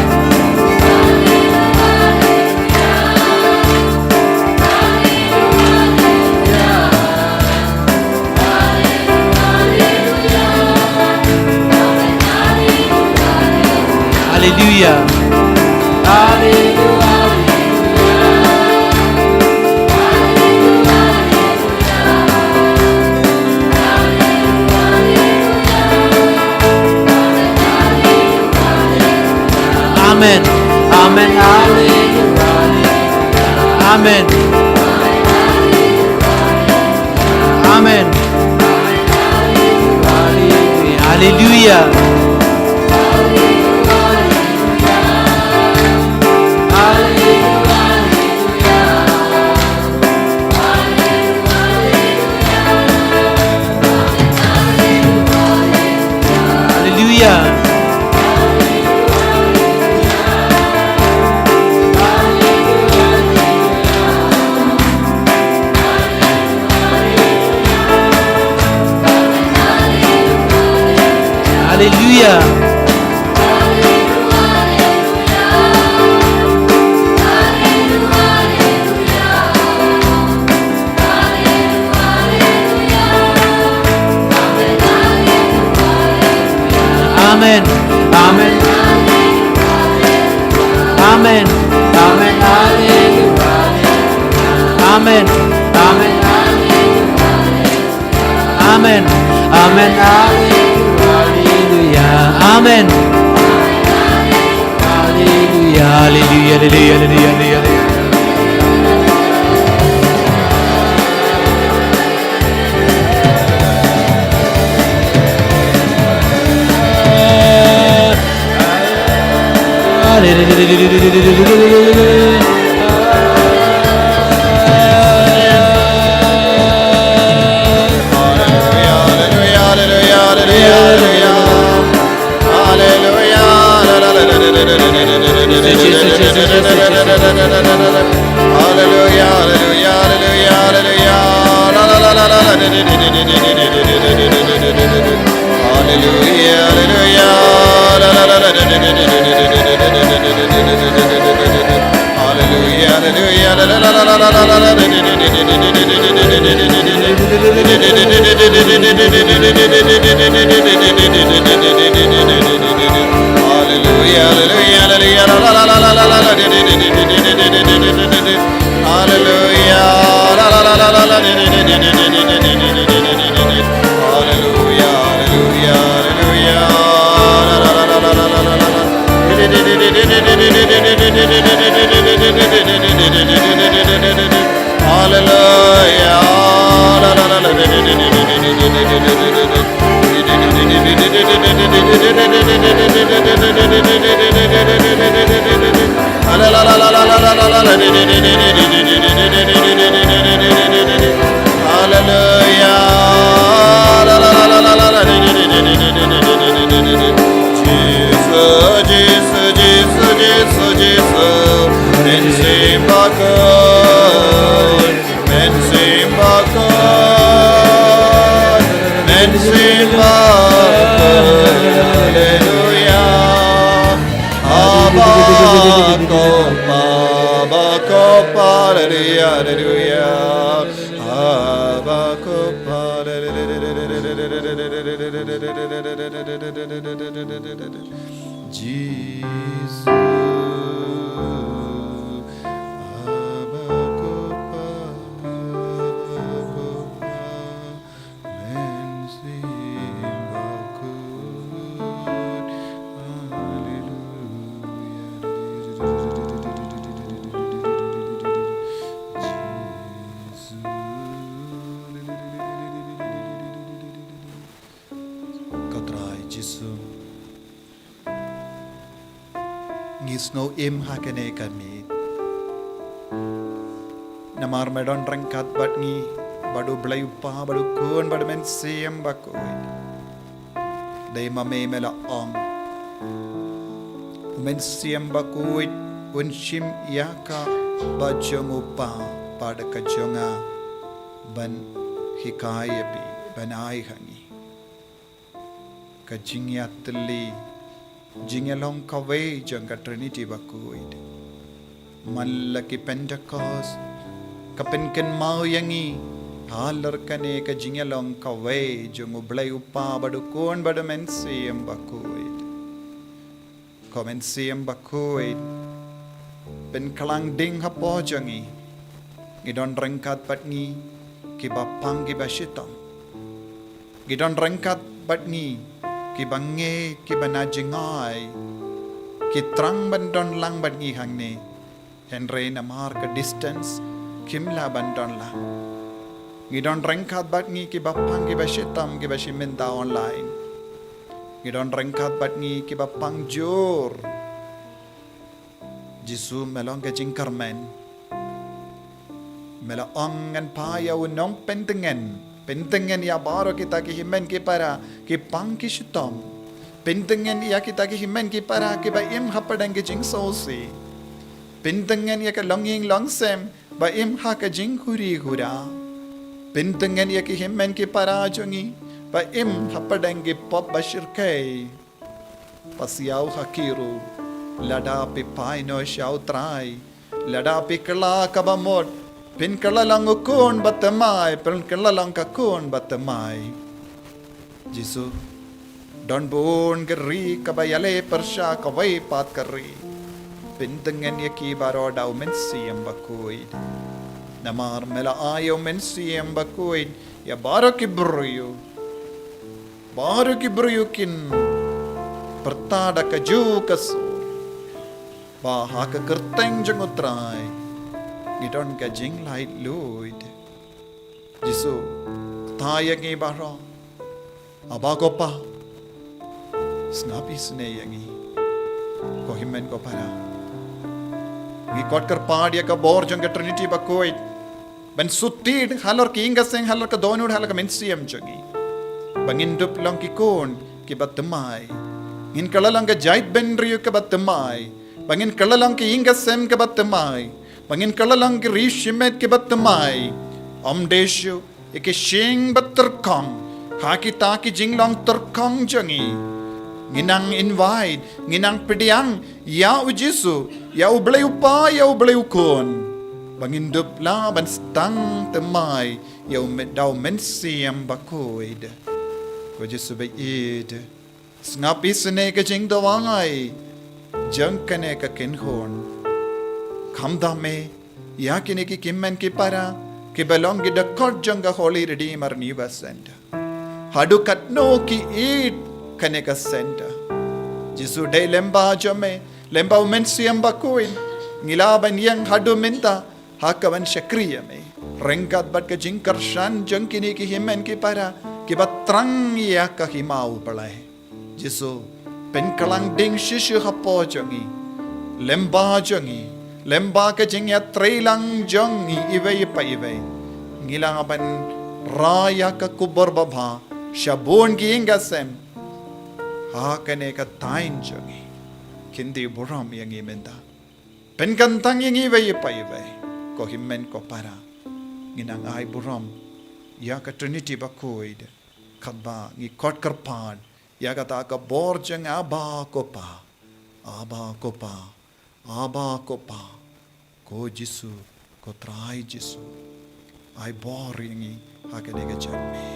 Hallelujah. Hallelujah. Amen. Amen. Amen. Amen. Hallelujah. Hallelujah. Hallelujah. Amen. Amen. Amen. Amen. Amen. Amen. Amen. Amen. Hallelujah. Amen. Hallelujah. Hallelujah. Hallelujah. Hallelujah. Jesus. Ngisno im hakane kami. Namar medon rengkat bat ngi badu blai upa badu kun badu men siam bakoi. Dai mame mela ong. Men siam bakoi unshim yaka bajong upa pada kajonga ban hikaya bi banai hangi. Kajingya teli jingalong kawe jangka Trinity bakuid. Malaki Pentecost kapenken mau yangi halar kane ka jingalong kawe jong ublay upa badukon badamensiam bakuid. Comensiam bakuid pen kalang ding hapo jangi gidon rengkat patni kibapang kibashitam gidon rengkat patni kibange kibanajingai kitrang bandon lang badngi hangne henre namar ka distance kimla bandon lang gidon rengkat badngi kibapang kibashitam kibashiminta online gidon rengkat badngi kibapang jor Jisu melong ka jingkarmen melong ngan paya unong pentengen ya baro kita ki himen ki para ki pang ki shitom pentengen ya kita ki himen ki para ki ba im hapadang ki jing sosi pentengen ya ka longing longsem ba im ha ka jing huri hura pentengen ya ki himen ki para jongi ba im hapadang ki pop bashir kai pasiau hakiru lada pi pai no shau trai lada pi kala kabamot pin kala lang ukun batamai pin kala lang kakun batamai Jisu don bon geri kabayale persha kawai pat kari pintengen yaki baro dau mensiam bakuid namar mela ayo mensiam bakuid ya baro kibruyu kin pertada kaju kasu baha ka kerteng jengutrai gidon ka jing light luid Jisu taya ngi baro abago pa snapi sne yangi ko himen ko para ngi kot kar padia ka bor jang ka Trinity bakoi ben sutid halor ki inga seng halor ka donur halor ka mensiam jangi bangin dup long ki kon ki batmai ngin kalalang ka jait ben riyu ka batmai bangin kalalang ki inga sem ka batmai bangin kalalang ki rishimet ki batmai amdeshu ike shing baterkong haki taki jinglang terkong jangi nginang invite nginang pediang ya ujisu ya ublay upa ya ublay ukon bangin dupla ban stang temai ya daw mensiam bakoid ko Jisu bayid snapi sene ka jing dawai jang kane ka kinhon khamdame ya kine ki kimmen ki para ki belong ki the court janga holy redeemer niva center hadu katno ki eat kane ka center Jisu de lemba jame lemba mensiam bakuin ngilaban yang hadu minta hakawan shakriya me rengkat bat ka jingkarshan jang kine ki himmen ki para ki batrang ya ka himau palai Jisu penkalang ding shishu hapo jangi lemba ka jingya trailang jangi iway pa iway ngilang aban raya ka kubor babha shabon ki inga sem ha kane ka tain jangi kindi buram yang imenda penkantang yang iway pa iway ko himmen ko para nginang ay buram ya ka Trinity bakoid kadba ngi kot karpan ya kata ka borjeng aba kopa ko Jisu ko trai Jisu ai boringi hakane ga jamme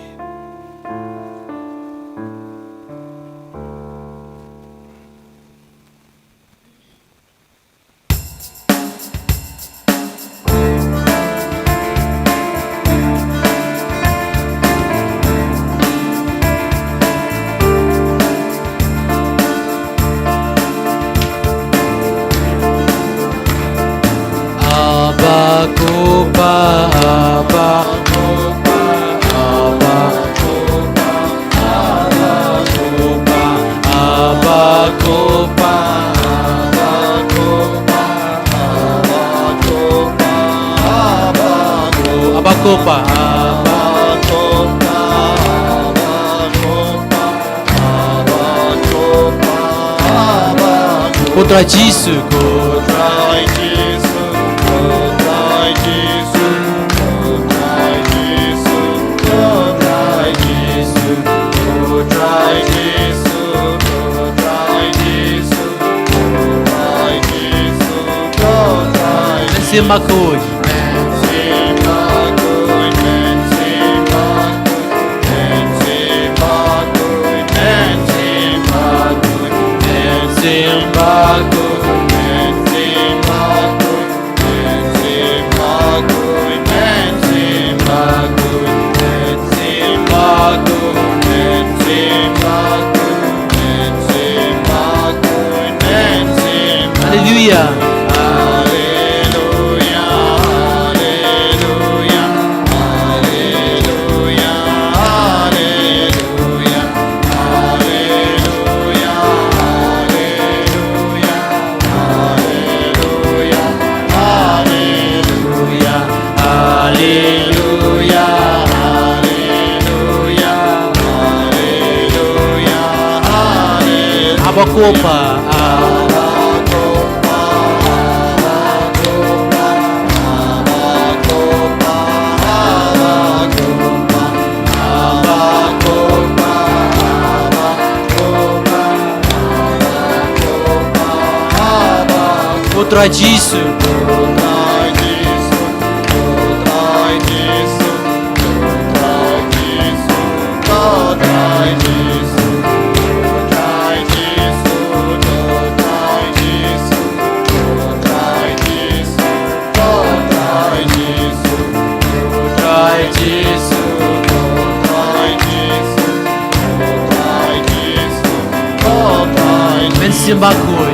Abba Abakopa. Putra Jesus. Simakoi. Hallelujah. Abakopa. Putra Jesus. Simbakoi.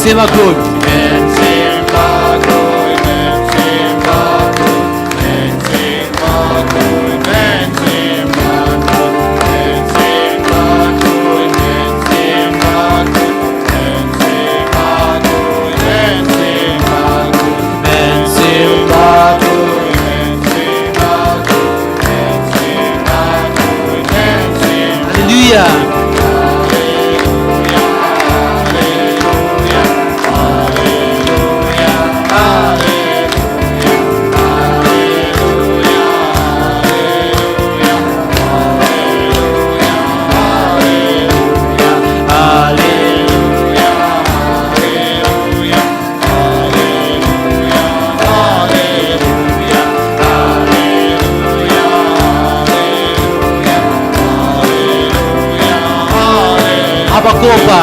Simbakoi. Abakopa.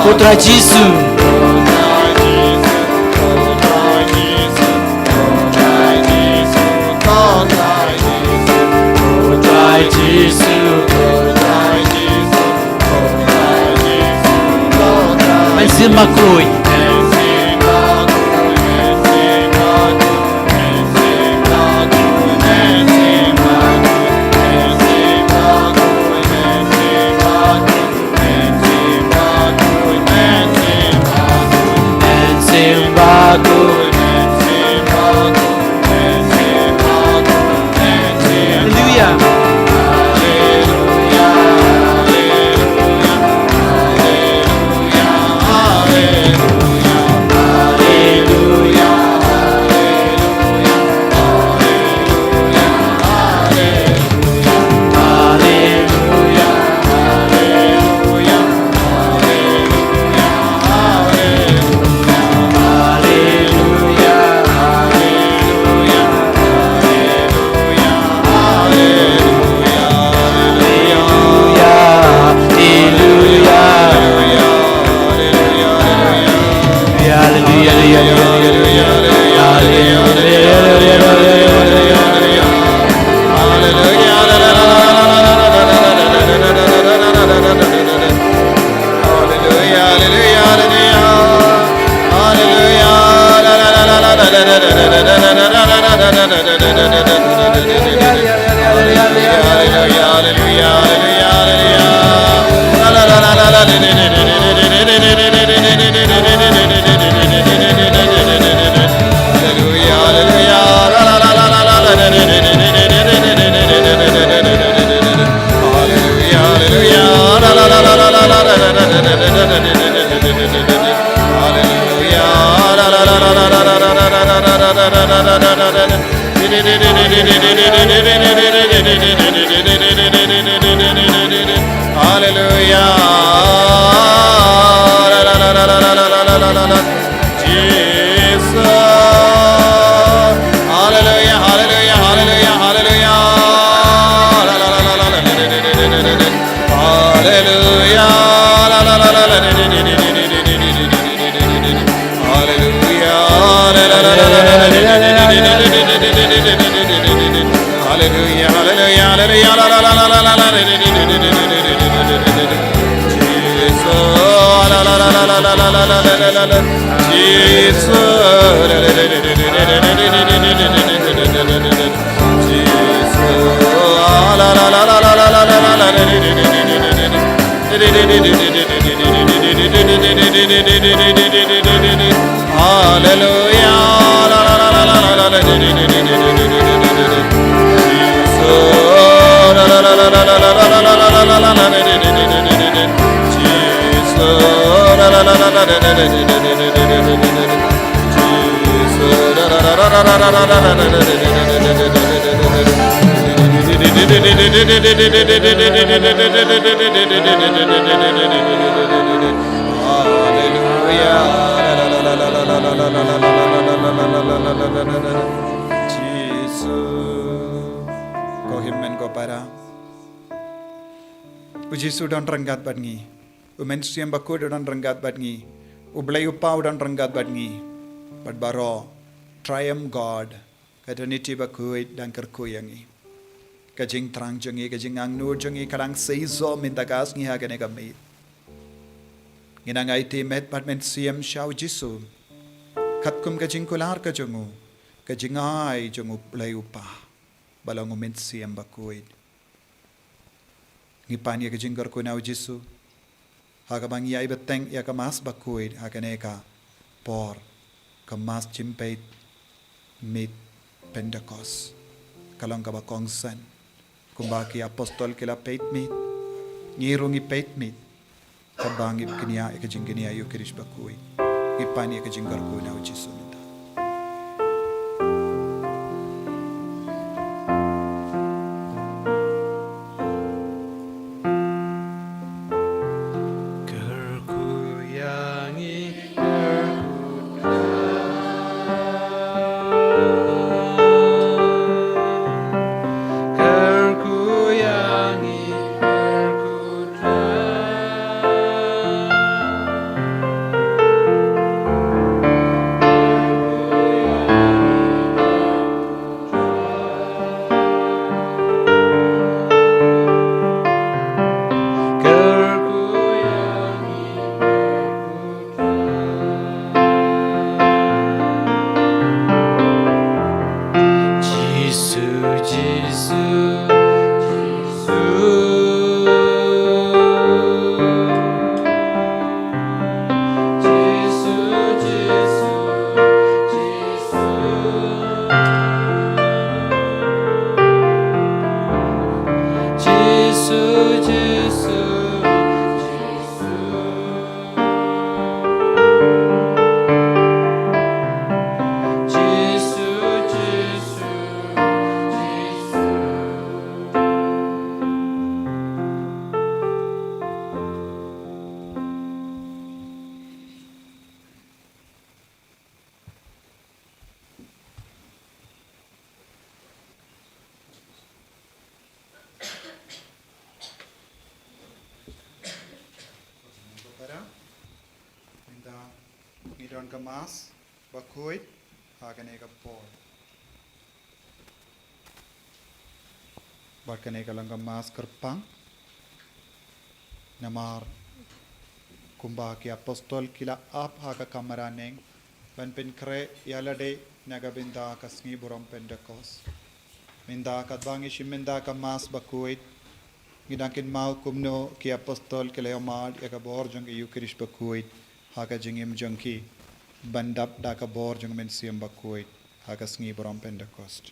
Putra Jesus. Jesus. bakui Ujisu don renggat badngi, umen siam baku don renggat badngi, ublay upau don renggat badngi, badbaro triumph God, kadaniti bakuit dan kerkuyangi, kajing terang jengi, kajing angnur jengi, kadang seizo mintagas ngi hagane kami, nginangai timet badmen siam syau jisu, katkum kajing kular kajengu, kajing ai jengu blay upah, balang umen siam bakuit. Ngipanya ke jingkar ko na Jisu haga bang yai beteng ya kemas bakuid haga neka por kemas jimpeit mit Pentecost kalong ka bakongsan kumbaki apostol kila peit mit ngirungi peit mit kabangi kenia ke jingkenia yu kirish bakuid ngipanya ke jingkar ko na Jisu. Midon Gamas, Bakuit, Haganega Paul. Barkanega Langamas Kerpang, Namar Kumbaki Apostol Kila Ap Haga Kamaraneng, Pentecost Yalade Nagabinda Kasngi Buram Pentecost. Minda Kadbangi Shiminda Kamas Bakuit, Gidankin Mau Kumno Ki Apostol Kileomad Yakabor Jung Eucharist Bakuit. Haga jingim jungki bandap daka bor jung men siam bakuit haga sngi borom Pentecost.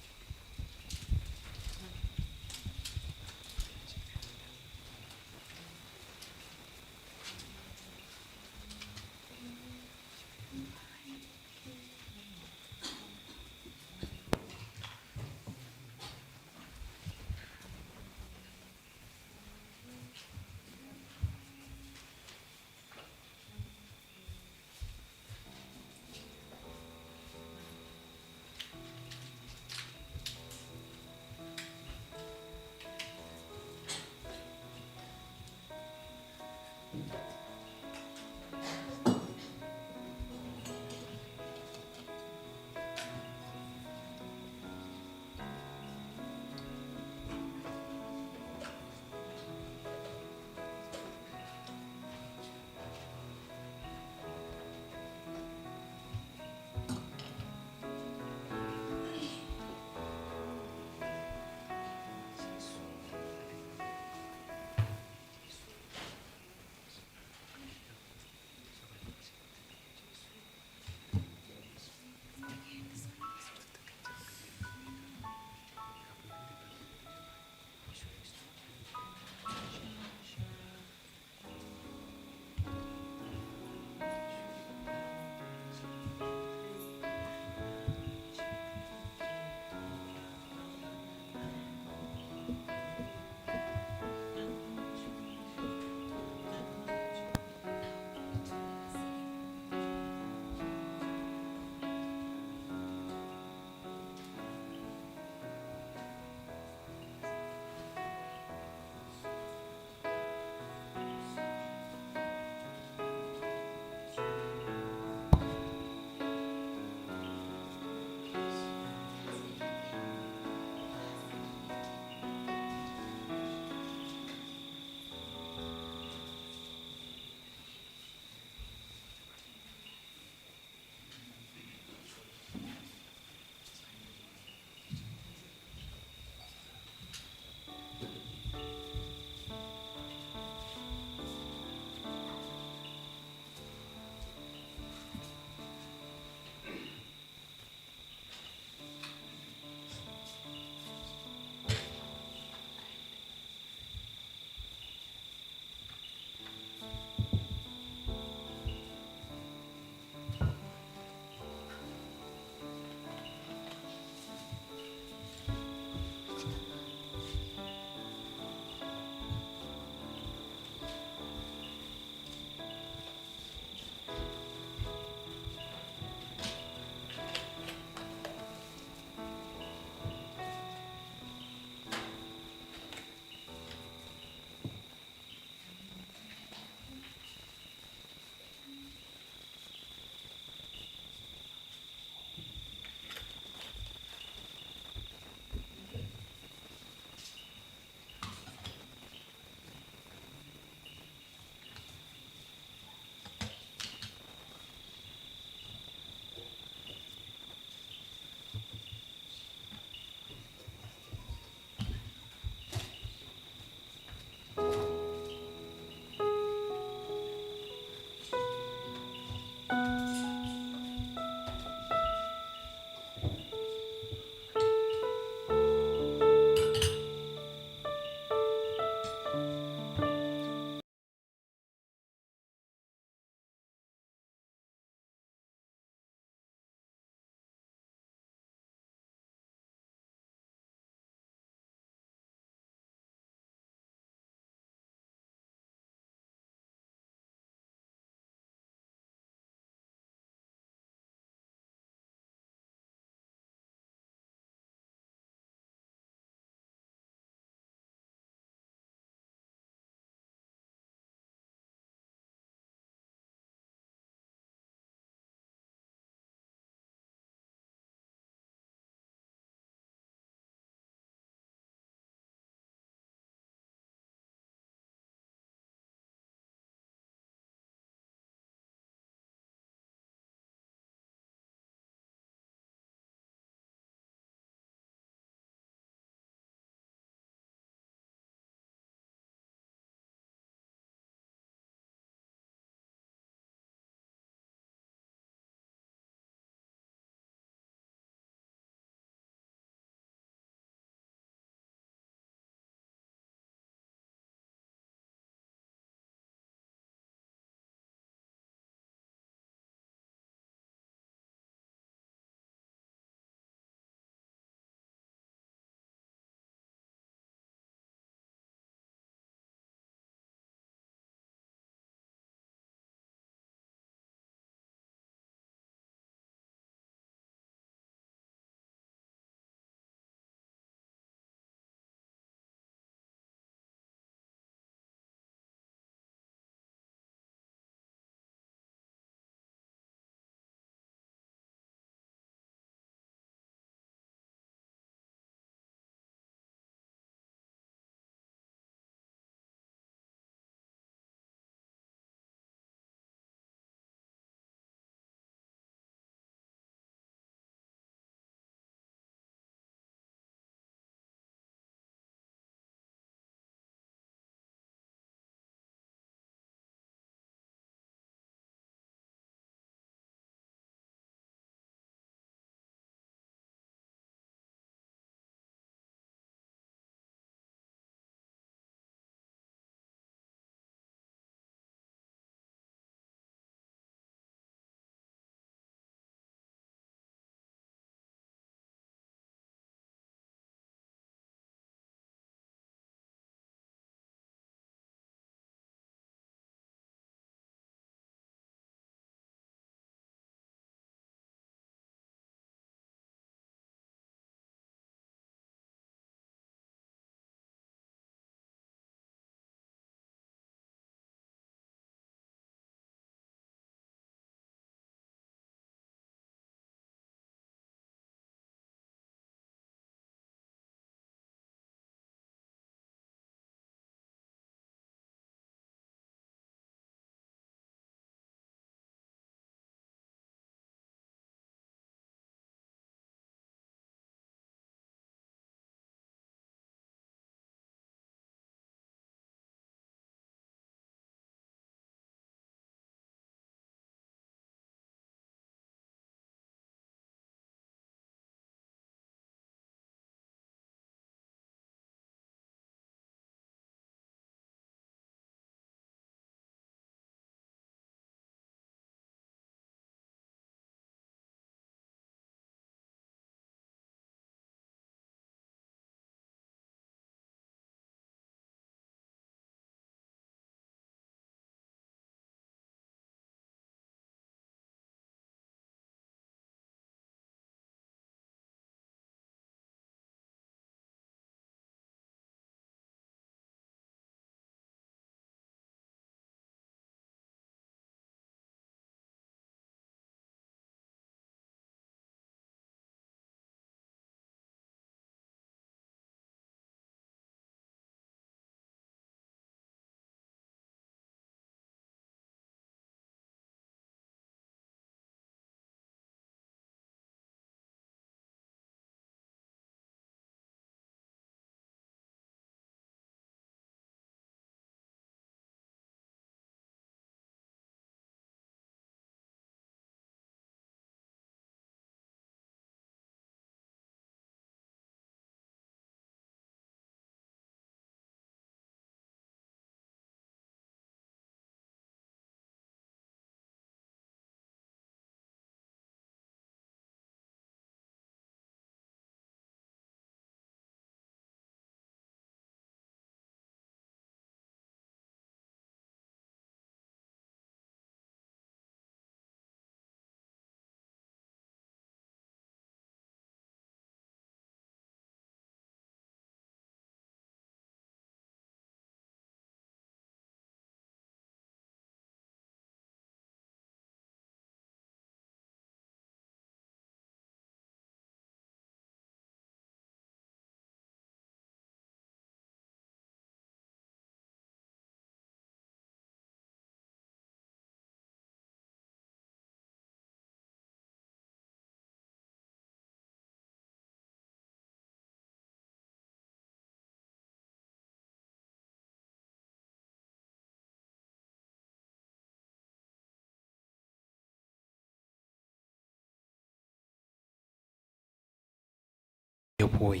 nhiều vui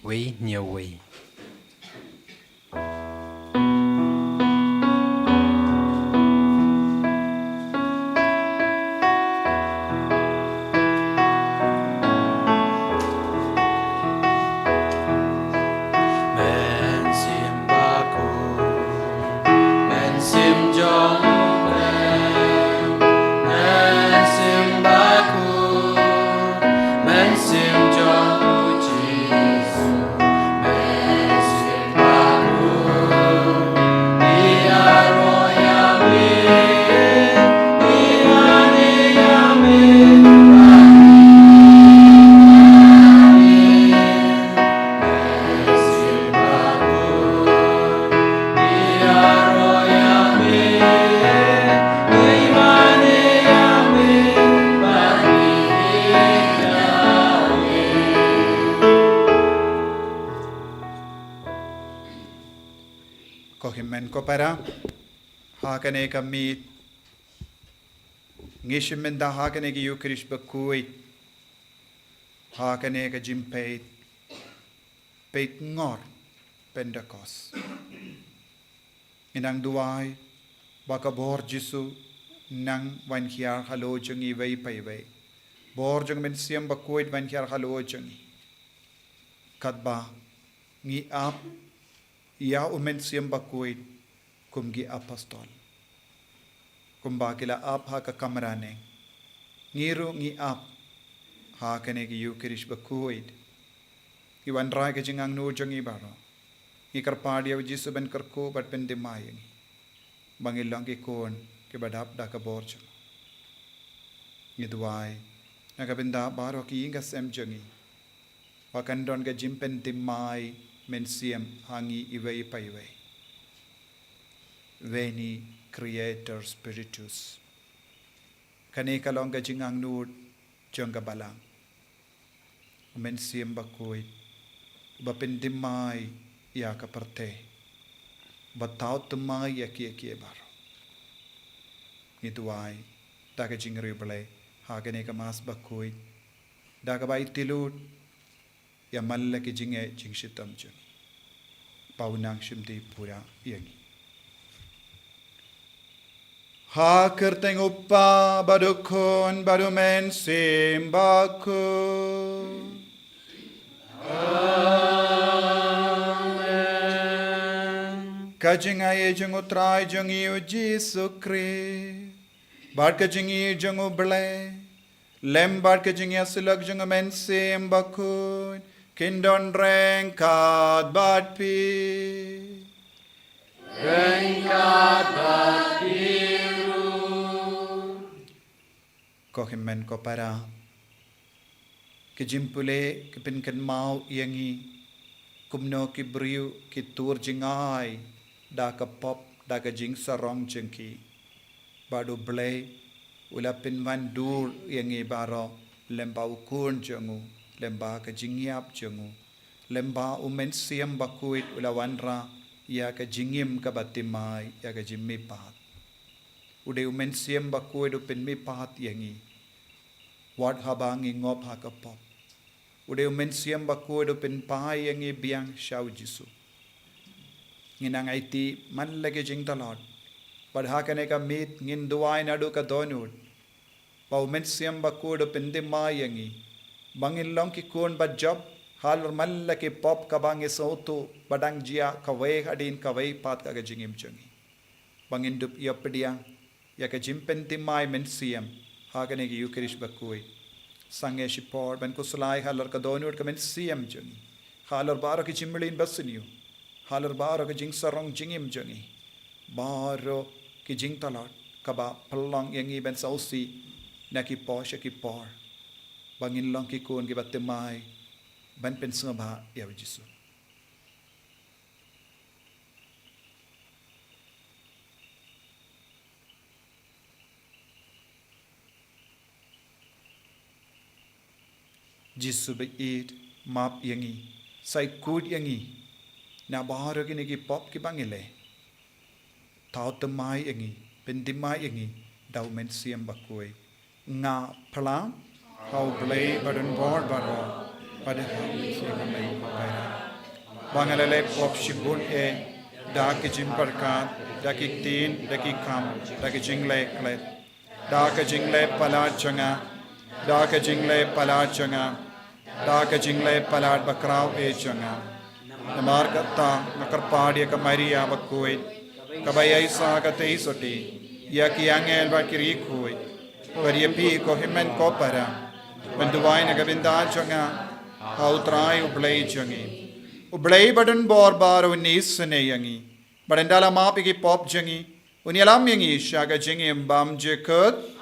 với nhiều vui men sim ba cô men sim jong men sim ba cô men sim jong Jesus men sim ba cô dia roya we dia ne ya me Kohimen kopera hakane kami ngishimenda hakane ki Eucharist bakui hakane ka Jingpeitngor Pentecost inang duai baka bor jisu nang wan hiar halo jungi vei pai vei bor jung men siam bakui wan hiar halo jungi katba ngi ap ya umen siam bakui kumgi apostol kumba kila ap ha ka kamrane ngiru ngi ap ha kane ki Eucharist bakui ki wan rai ke jingang nu jungi baro ngi karpadia jisu ben karku bat ben dimayeng bangilang ki kon ke badap da ka borjo ngi duai nakabenda baro ki inga sem jungi wakandon ka jimpen timai men siam hangi iwei paiwei veni creator spiritus kane kalonga jingang nur jonga balang men siam bakoi bapendimai ya ka parte batau tumai ya ki baro nituai daga jingri bale hagane ka mas bakoi daga bai tilut ya malla ki jinge jingshitam jung paunang shimdi pura yangi ha kerteng uppa badukon badumen simbaku amen kajingai jung utrai jung yu Jesu Kri bar kajingi jung uble lem bar kajingi asulak jung men simbaku Kindon rengkat bat pi rengkat bat biru kohimen ko para kejimpule kepinkan mau yangi kumno ki briu ki tur jingai da ka pop da ka jing sarong jengki badu ble ulapin van dur yangi baro lembau kun jengu lemba ka jingiap jengu lemba umen siam bakuit ulawanra ya ka jingim ka batimai ya ka jimmi pat ude umen siam bakuit upen mi pat yangi wat habangi ngop ha ka pop ude umen siam bakuit upen pai yangi biang shau jisu nginang aiti man lagi jing talot pad hakane ka mit ngin duai nadu ka donut pa umen siam bakuit upen dimai yangi bangin long ki kun ba job halor malla ki pop ka bangi sotu badang jia ka we hadin ka we pat ka jingim chungi bangin dup yapedia ya ka jimpen timai men siam hagane ki Eucharist bakui sange shipor ben kuslai halor ka donur ka men siam chungi halor baro ki chimlin basniu halor baro ka jing sarong jingim chungi baro ki jing talot ka ba pallong yangi ben sausi na ki posha ki por bangin long ki kun ki batemai ban pen sangba ya Jisu Jisu be eat map yangi sai kud yangi na bahar ki ni ki pop ki bangile tau temai yangi pendimai yangi dau men siam bakoi nga phalam how blay badan bor baro padahal siapa main pakai bangalale pop shibun dak Jingpeykhreh dak tin dak kam dak jingle klet dak jingle palat changa dak jingle palat changa dak jingle palat bakrau changa namar kata nakar padia ka Maria bakoi kabayai sa ka teisoti ya ki angel bakiri koi paria pi ko himen ko para benduai na gabinda changa hautrai ublei changi ublei badan bor bar unis ne yangi badandala mapi ki pop changi unyalam yangi shaga jingi mbam jekut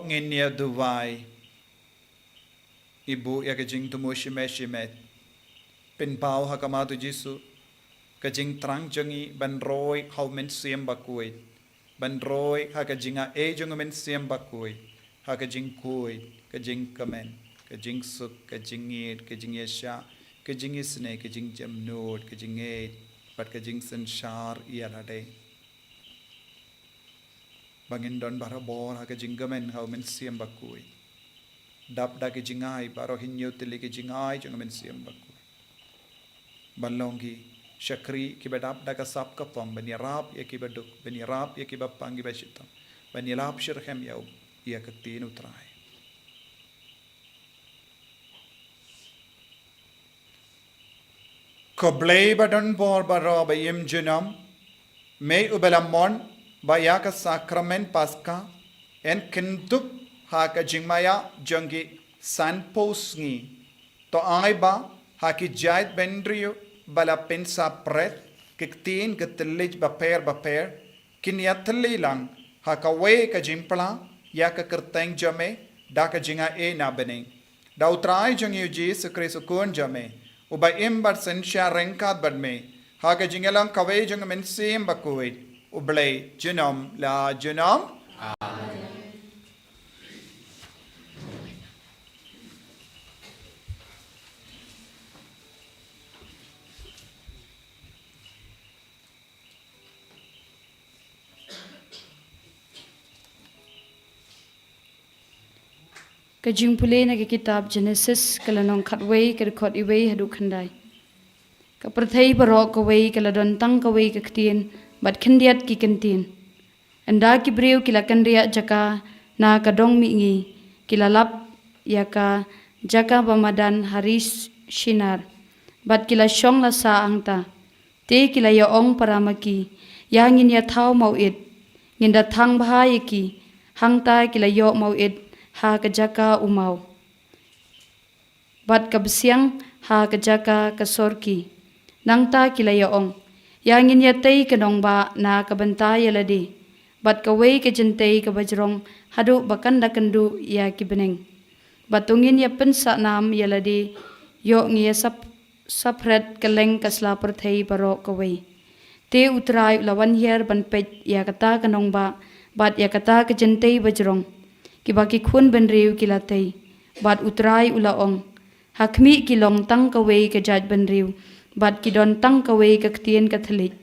Nginia duwai ibu ya kajing tumu shimet pen pau hakamatu jisu kajing trang jangi ban roy hau men siem bakui ban roy hakajinga jong men siem bakui hakajing kui kajing kamen ke jing suk ke jingit ke jingesha ke jingisne ke jingjam nod ke jinget pat ke jing sen shar ialade bangin don barabor ha ke jingamen ha men siam bakui dap da ke jingai baro hinyo tili ke jingai jong men siam bakui balongi Syakri kibadap daga sap kapong banirap ya kibaduk banirap ya kibapang kibashitam banilap syirhem ya ya ketin utrai Koblei badan bor baro bayim junam me ubelamon bayaka sakramen paska en kintuk haka jingmaya jangi sanposngi to aiba haki jait bendriyo bala pensa pret kiktin ketelij baper kinyatli lang hakawe ka jimpla ya ka kerteng jame da ka jinga e na bening da utrai jang yu Jesus Christ kun jame uba imbar sensha renkat badme haka jingalang kawe jang men sim bakui ublei junam la junam Ka jingpule na ke kitab Genesis kala nong khatwei ka khot iwei hadu khandai ka prathei barok ka wei kala don tang ka wei ka ktien bat khandiat ki kantin anda ki breu kila kanria jaka na ka dong mi ngi kila lap ya ka jaka bamadan haris shinar bat kila shong la sa angta te kila ya ong paramaki yangin ya thau mau it nginda thang bha ki hangta kila yo mau it ha ka jaka umau bat ka bsiang ha ka jaka ka sorki nangta kilaya ong yangin ya tei ka nong ba na ka banta yaladi bat ka wei ka jentei ka bajrong hadu bakan da kandu ya kibeneng batungin ya pensa nam yaladi yo ngia sapret kaleng kasla perthei baro ka wei te utrai lawan yer ban pet ya kata ka nong ba bat ya kata ka jentei bajrong kibaki khun ben riu kilatei bat utrai ulaong hakmi kilong tang ka wei ka jaj ben riu bat kidon tang ka wei ka ktien ka thalik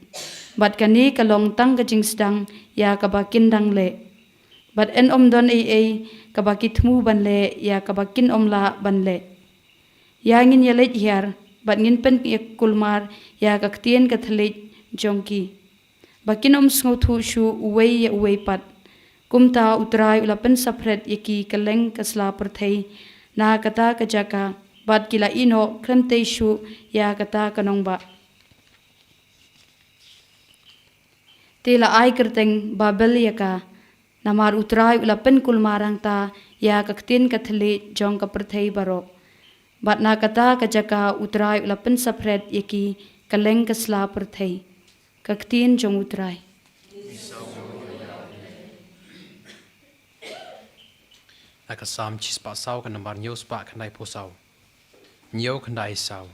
bat kani ka long tang ka jingsdang ya ka bakin dang le bat en om don ei ka baki thmu ban le ya ka bakin om la ban le ya ngin ya leit hiar bat ngin pen ya kulmar ya ka ktien ka thalik jongki bakin om sngo thu shu uwei ya uwei pat kumta utrai ulapen sapret yaki kaleng kasla perthei na kata ka jaka bat kila ino kremtei shu ya kata kanong ba tela ai kerteng babel yaka namar utrai ulapen kulmarang ta ya kaktin kathli jong ka perthei baro bat na kata ka jaka utrai ulapen sapret yaki kaleng kasla perthei kaktin jong utrai Aka sam chis pa sau ka nambar nyos pa khandai po sau nyo khandai sau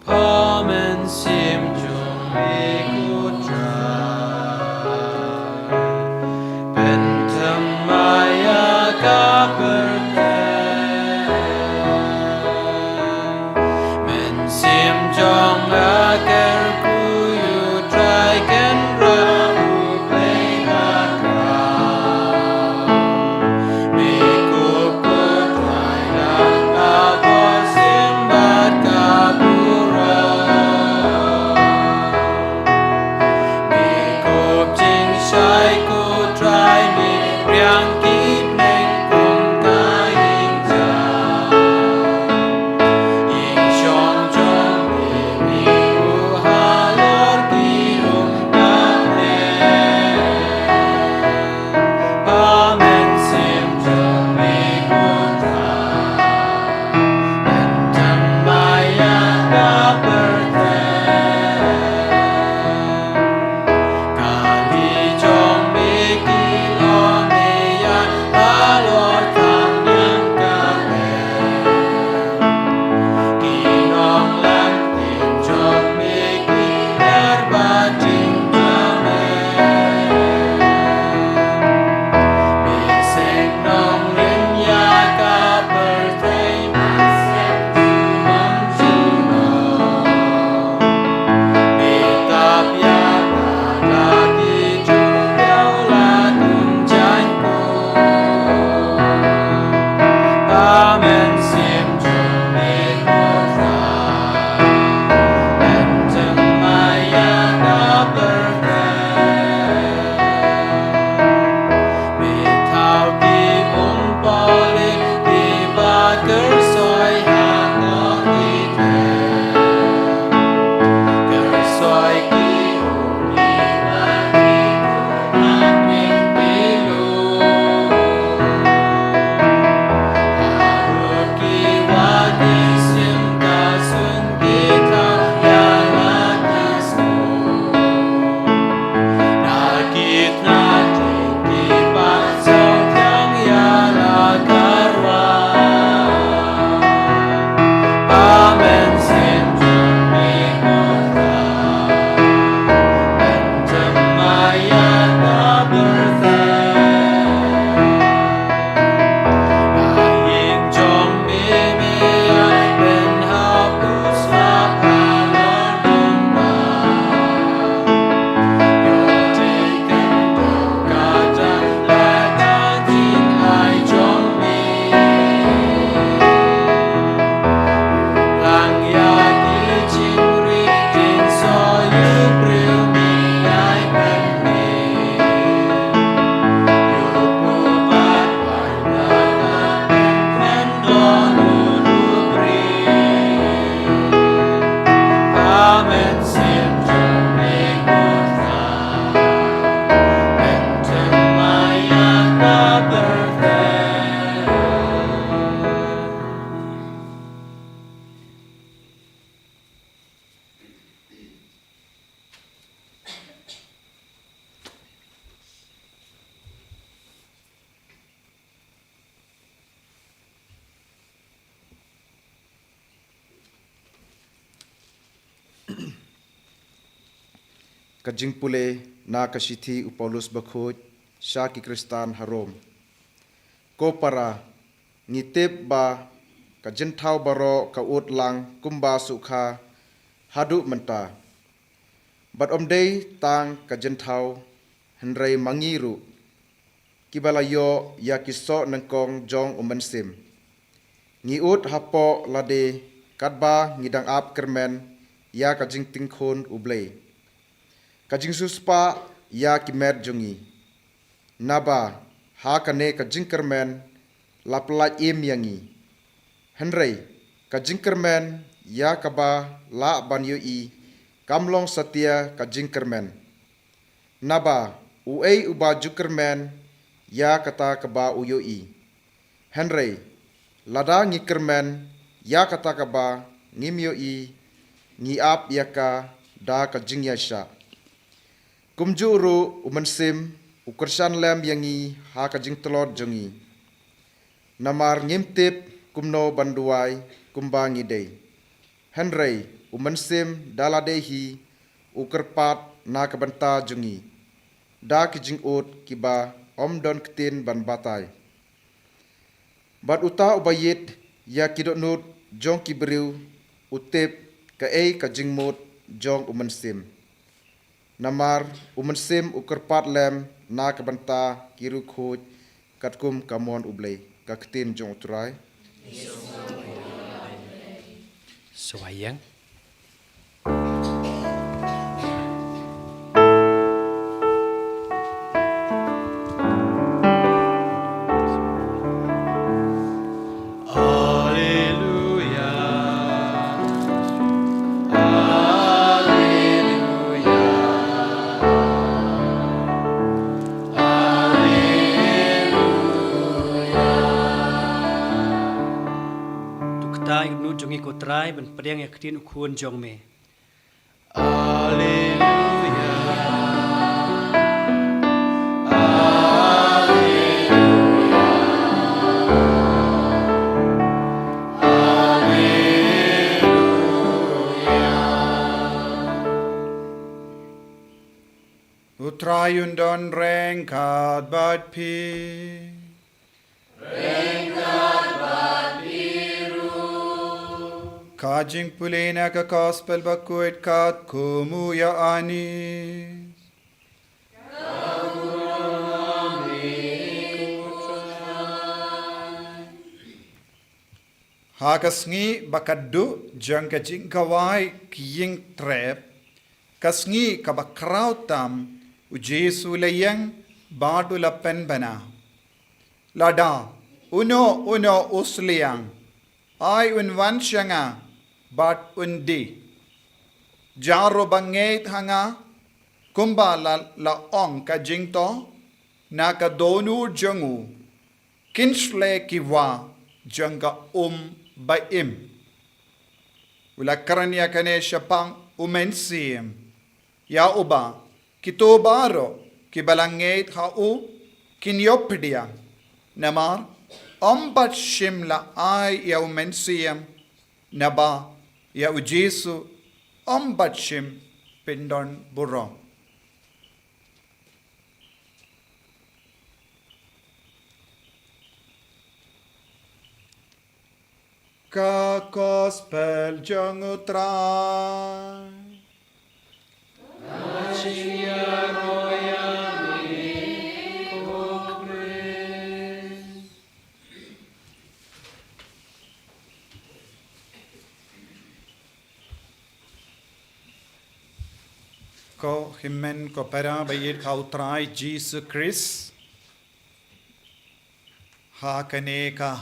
Pamen sim jung me kudra Pentamaya ka perthei ka jingpule na ka sithi u Paulus bakhoj sha ki Kristan harom ko para ni tep ba ka jinthau baro ka ut lang kumba sukha hadu menta but omdei tang ka jinthau henrei mangiru kibalayo ya kiso nangkong jong umansim ngi ut hapo lade katba ngidang ap kermen ya ka jingtingkhon ublei ka jingsuspa ya kimer jongi naba ha kane ka jingkermen laplat im yangi henrei ka jingkermen ya kaba la banyo i kamlong satia ka jingkermen naba uei uba jukermen ya kata kaba uyo i henrei lada ngi kermen ya kata kaba ngimyo i ngi ap yaka da ka jingyasha kumjuru umansim ukersan lem yangi ha ka jingtelot jongi namar ngimtip kumno banduai kumbangi dei henrei umansim daladehi ukerpat na kabanta jongi da ki jingut kiba omdon ktin ban batai bat uta ubayit ya kidonut jong kibriu utip ka ei ka jingmut jong umansim namar umansim ukerpat lem na kabanta kiru khoj katkum kamon ublei ka ktin jong utrai Suwayang. Ta nu jongi ko trai ban priang yak tin khun jong me Utrayun don reng kat bat pi Kajing pulena ka gospel bakuit kat kumuya anis. Hakasngi bakaddu jang ka jingkawai kiying trep. Kasngi ka bakraw tam ujesu layang badu lapen bana. Lada uno usliang. Ay unwan syanga. Bat undi jaro bangait hanga kumba la ong ka jingto na ka donu jangu kinsle kiwa janga baim ula karanya kane syapang umensim ya uba kitobaro kibalangait hau kinyopdia namar ombat shimla ay ya umensim naba ya ujesu ombatshim pindon buro. Ka gospel jang utrai. Ko himen ko para bayit kautrai Jesus Christ ha kaneka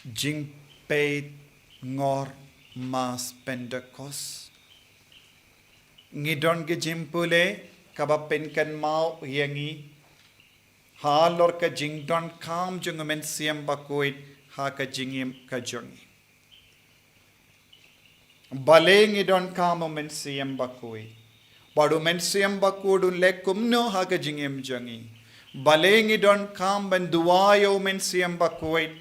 Jingpeitngor mas Pentecost ngidon ke jimpule kabapen kan mau yangi ha lor ka jingdon kam jungumen siam bakoit ha ka jingim ka jongi Baling idon kamo mensiyam bakui. Badu mensiyam bakudun lekum no haga jingim jangi. Baling idon kam ben duwayo mensiyam bakui.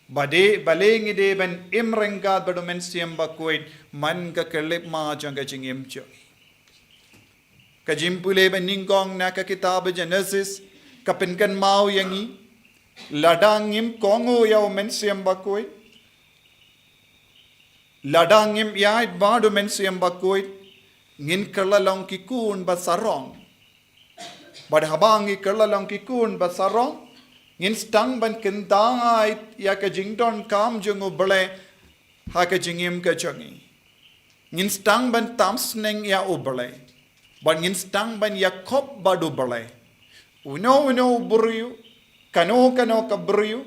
Bade baling ide ben imrengad badu mensiyam bakui. Man ka kelip ma janga jingim jangi. Kajimpule beningkong na ka kitab Genesis kapinkan mau yangi ladangim kongo yaw mensiam bakoy ladangim yait badu mensiam bakoy ngin kerlalong kikun basarong bad habangi kerlalong kikun basarong ngin stang ban kentangait ya ka jingdon kam jungu bele ha ka jingim ka changi ngin stang ban tamsneng ya ubele bad ngin stang ban yakob badu bele uno buriu kano ka buriu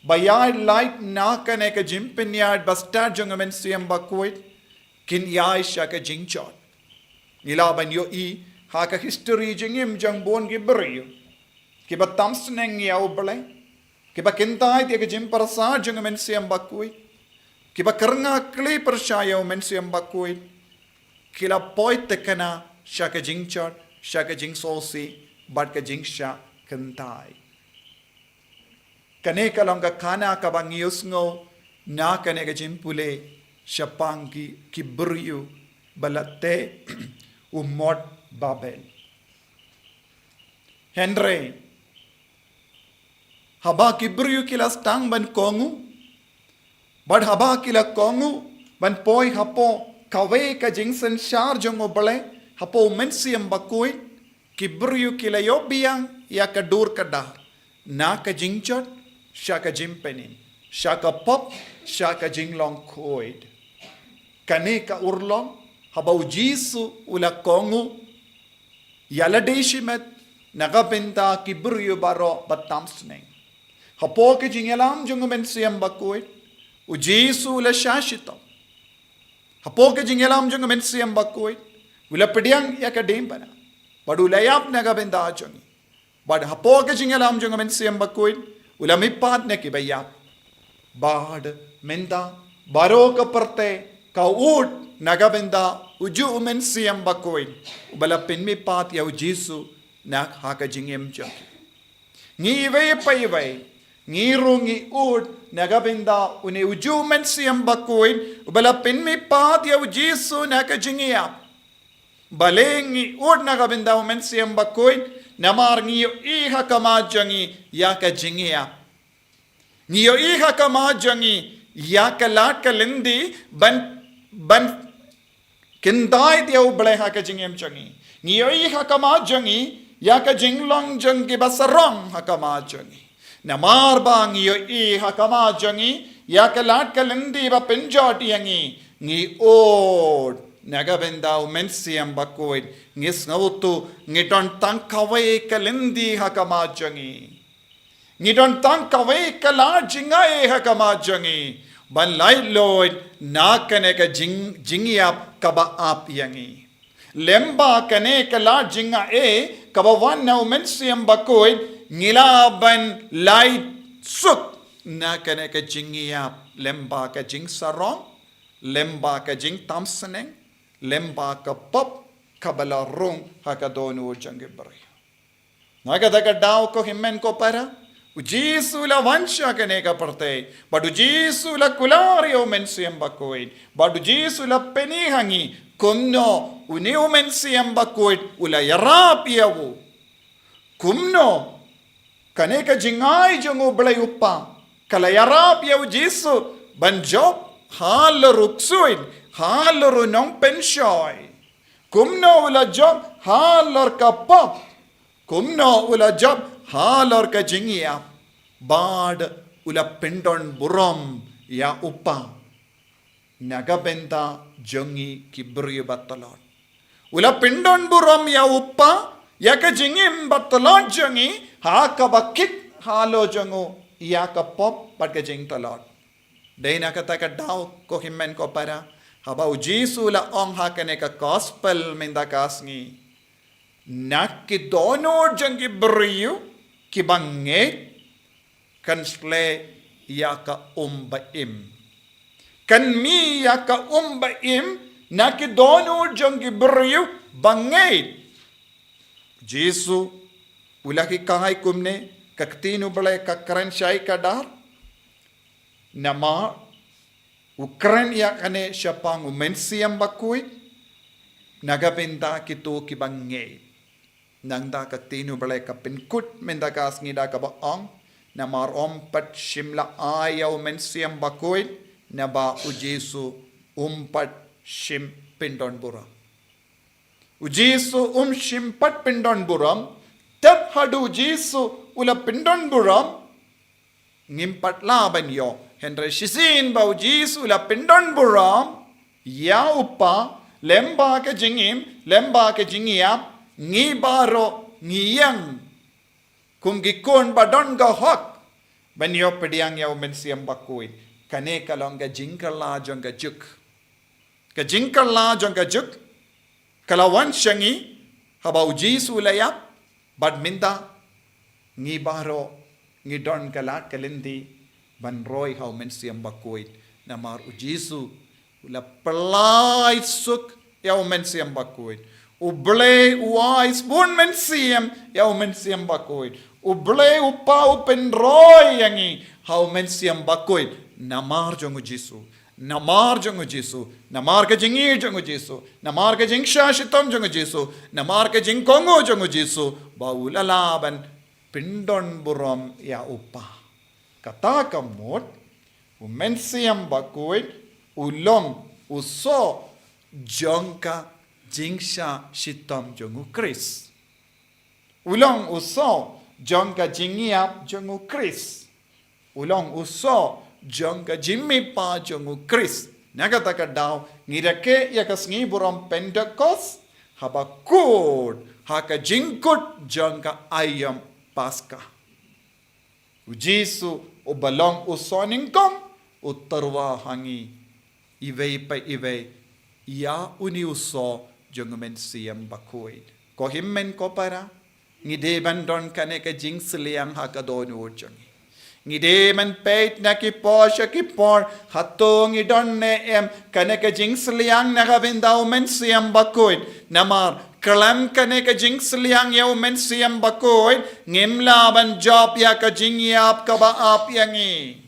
bayad light na ka ne ka jimpenyad basta jungu men siam bakoy kin yai sha ka jingchot nilaban yo I ha ka history jingim jang bon gi buriu kiba tamsneng ya ubele kiba kintai ti ka jim parsa jungu men siam bakoy kiba karnga kli percaya men siam bakoy kila poit tekana sha ka jingchot sha ka jing sosi bad ka jing sha kentai kane kalong ka kana ka bangius ngo na kane ka jimpule syapang ki beriu balate umot Babel Henry haba ki beriu kila stang ban kongu bad haba kila kongu ban poi hapo kawe ka jingsen shar jongo bale hapo mensiam bakui ki beriu kila yobiang ya ka dur kada na ka jingchot sha ka jimpenin sha ka pop sha ka jinglong koid kane ka urlong habau jisu ula kongu yala deshimet nagabenta ki beriu baro batamsneng hapo ka jingelam jongo mensiam bakui u jisu ula shashito hapo ka jingelam jongo mensiam bakui ula pediang ya ka dempana badu layap nagabenta jongi bad hapo ka jingelam jongo mensiam bakui ula mipat ne ki bayap bad menda baro ka parte ka ut nagabenda uju mensiam bakui ubala pinmi pat ya jisu nak haka jingem jongi ngi ve pai vai ngi rungi ut nagabenda une uju mensiam bakui ubala pinmi pat ya jisu nak jingia balengi ut nagabenda mensiam bakui namar ngiyo iha kama jangi ya ka jingia ngiyo iha kama jangi ya ka lat ka lindi ban kindai dia ubale ha ka jingem jangi ngiyo iha kama jangi ya ka jinglong jangi basarong ha kama jangi namar ba ngiyo iha kama jangi ya ka lat ka lindi ba penjot yangi ngi od nagabenda mensiam bakoid ngis ngautu ngidon tangkawai kalendi hakama jangi ngidon tangkawai kala jingai hakama jangi ban lai loid na kane ka jingiap kaba ap yangi lemba kane kala jinga kaba wan na mensiam bakoid ngila ban lai suk na kane ka jingiap lemba ka jing sarong lemba ka jing tamseneng lemba ka pop kabala rung hakadonu jange bari naga daga daw ko himmen ko para ujisu la vansha kane ka parte badu jisu la kulario mensiam bakoid badu jisu la peni hangi kumno uniu mensiam bakoid ula yarapiawu kumno kane ka jingai jongo blai uppa kala yarapiawu jisu banjob hal ruksuin halor nong penshoy kumno ula job halor ka pop kumno ula job halor ka jingia bad ula pendon burom ya upa nagabenta jongi kibriyo batalon ula pendon burom ya upa ya ka jingim batalon jongi ha ka bakit halo jongo ya ka pop pat ka jing talon Dena kata ka daw ko himmen ko para habau jisu la ong hakane ka gospel minda kasngi nak ki dono jangi beriu ki banget kan sle ya ka umbaim kan mi ya ka umbaim nak ki dono jangi beriu banget jisu ulaki kahai kumne kaktinu bale ka karen shai ka dar nama Ukran ya kane siapang mensiam bakui nagabenta kito kibangge nang da ka tinu bale ka pin kut men da ka sngi da ka ba ong na mar pat shimla ayaw men siam bakoy na ba u Jesu pat shim pindon buram u Jesu shim pat pindon buram tat hadu Jesu ula pindon buram ngimpat laban yo henry shisin ba u Jesu ula pindon buram ya upa lemba ke jingiam ngi baro ngiyang kum gikon badon ga hok banyo pediang yaw men siam bakuin kane kalonga jingkala jonga juk ka jingkala jonga juk kalawan shangi haba u Jesu layap badminda ngi baro ngi don kalat kalindi ban roy haw men siam bakuin namar u Jesu ula pelai suk yaw men siam bakuin uble uais bun men siam yaw men siam bakuin uble upa upen roy yangi haw men siam bakuin namar jongu Jesu namar ke jingir jongu Jesu namar ke jingsha shitom jongu Jesu namar ke jingkongo jongu Jesu baula laban pindon buram ya upa kata kamot men siam bakuin ulong uso jongka jingsha shitam jongu Chris ulong uso jongka jingiap jongu Chris ulong uso jongka jimmi pa jongu Chris nagataka daw ngirake yakasngi buram Pentecost habakut haka jingkut jongka ayam paska u Jesu ubalong usoningkom utarwa hangi ivei pa ivei ya uni uso jongumen siam bakuid ko himmen ko para ngide bandon kane ka jingsliang hakadon urjangi ngide man peit na ki posha ki por hatong idon ne em kane ka jingsliang na gavindaw men siam bakuid namar kalam kane ka jingsliang yaw men siam bakuid ngimlaban job ya ka jingyap ka ba ap yangi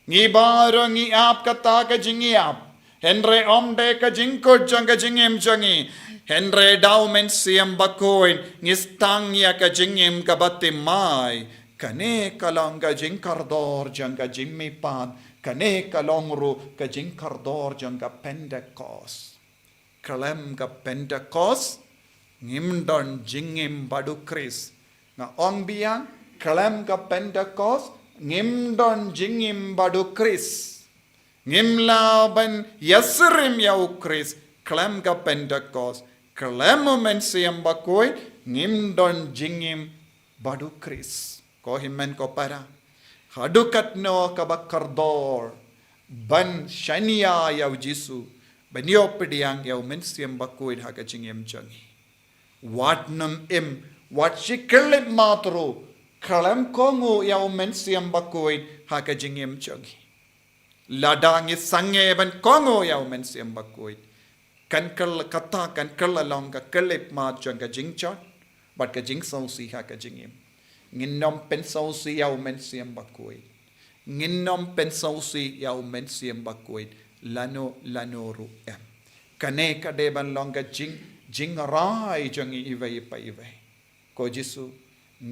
ngi baro ngi ap kata ka jingiap henre omde ka jingko janga jingim jangi henre daumen siam bakoin ngistang ya ka jingim ka batimai kane kalong ka jingkardor janga jimmi pad kane kalongru ka jingkardor janga Pentecost kalem ka Pentecost ngimdon jingim badu Chris nga ong biang kalem ka Pentecost ngimdon jingim badu Chris ngimlaban yasrim yau Chris klem ka Pentecost klem men siam bakoy ngimdon jingim badu Chris ko himmen ko para hadukat no kabakardor ban shania yau Jesu banyo pediang yau men siam bakoy haka jingim jangi watnam im wat shikelim matro kalam kongo yaw men siam bakoy haka jingim chogi ladangi sange ban kongo yaw men siam bakoy kan kal kata kan kal along ka kalip ma jonga jingchot bat ka jingsau si haka jingim nginnom pensau si yaw men siam bakoy nginnom pensau si yaw men siam bakoy lano ru em kane ka deban longa jing rai jongi ivai pa ivai ko Jesu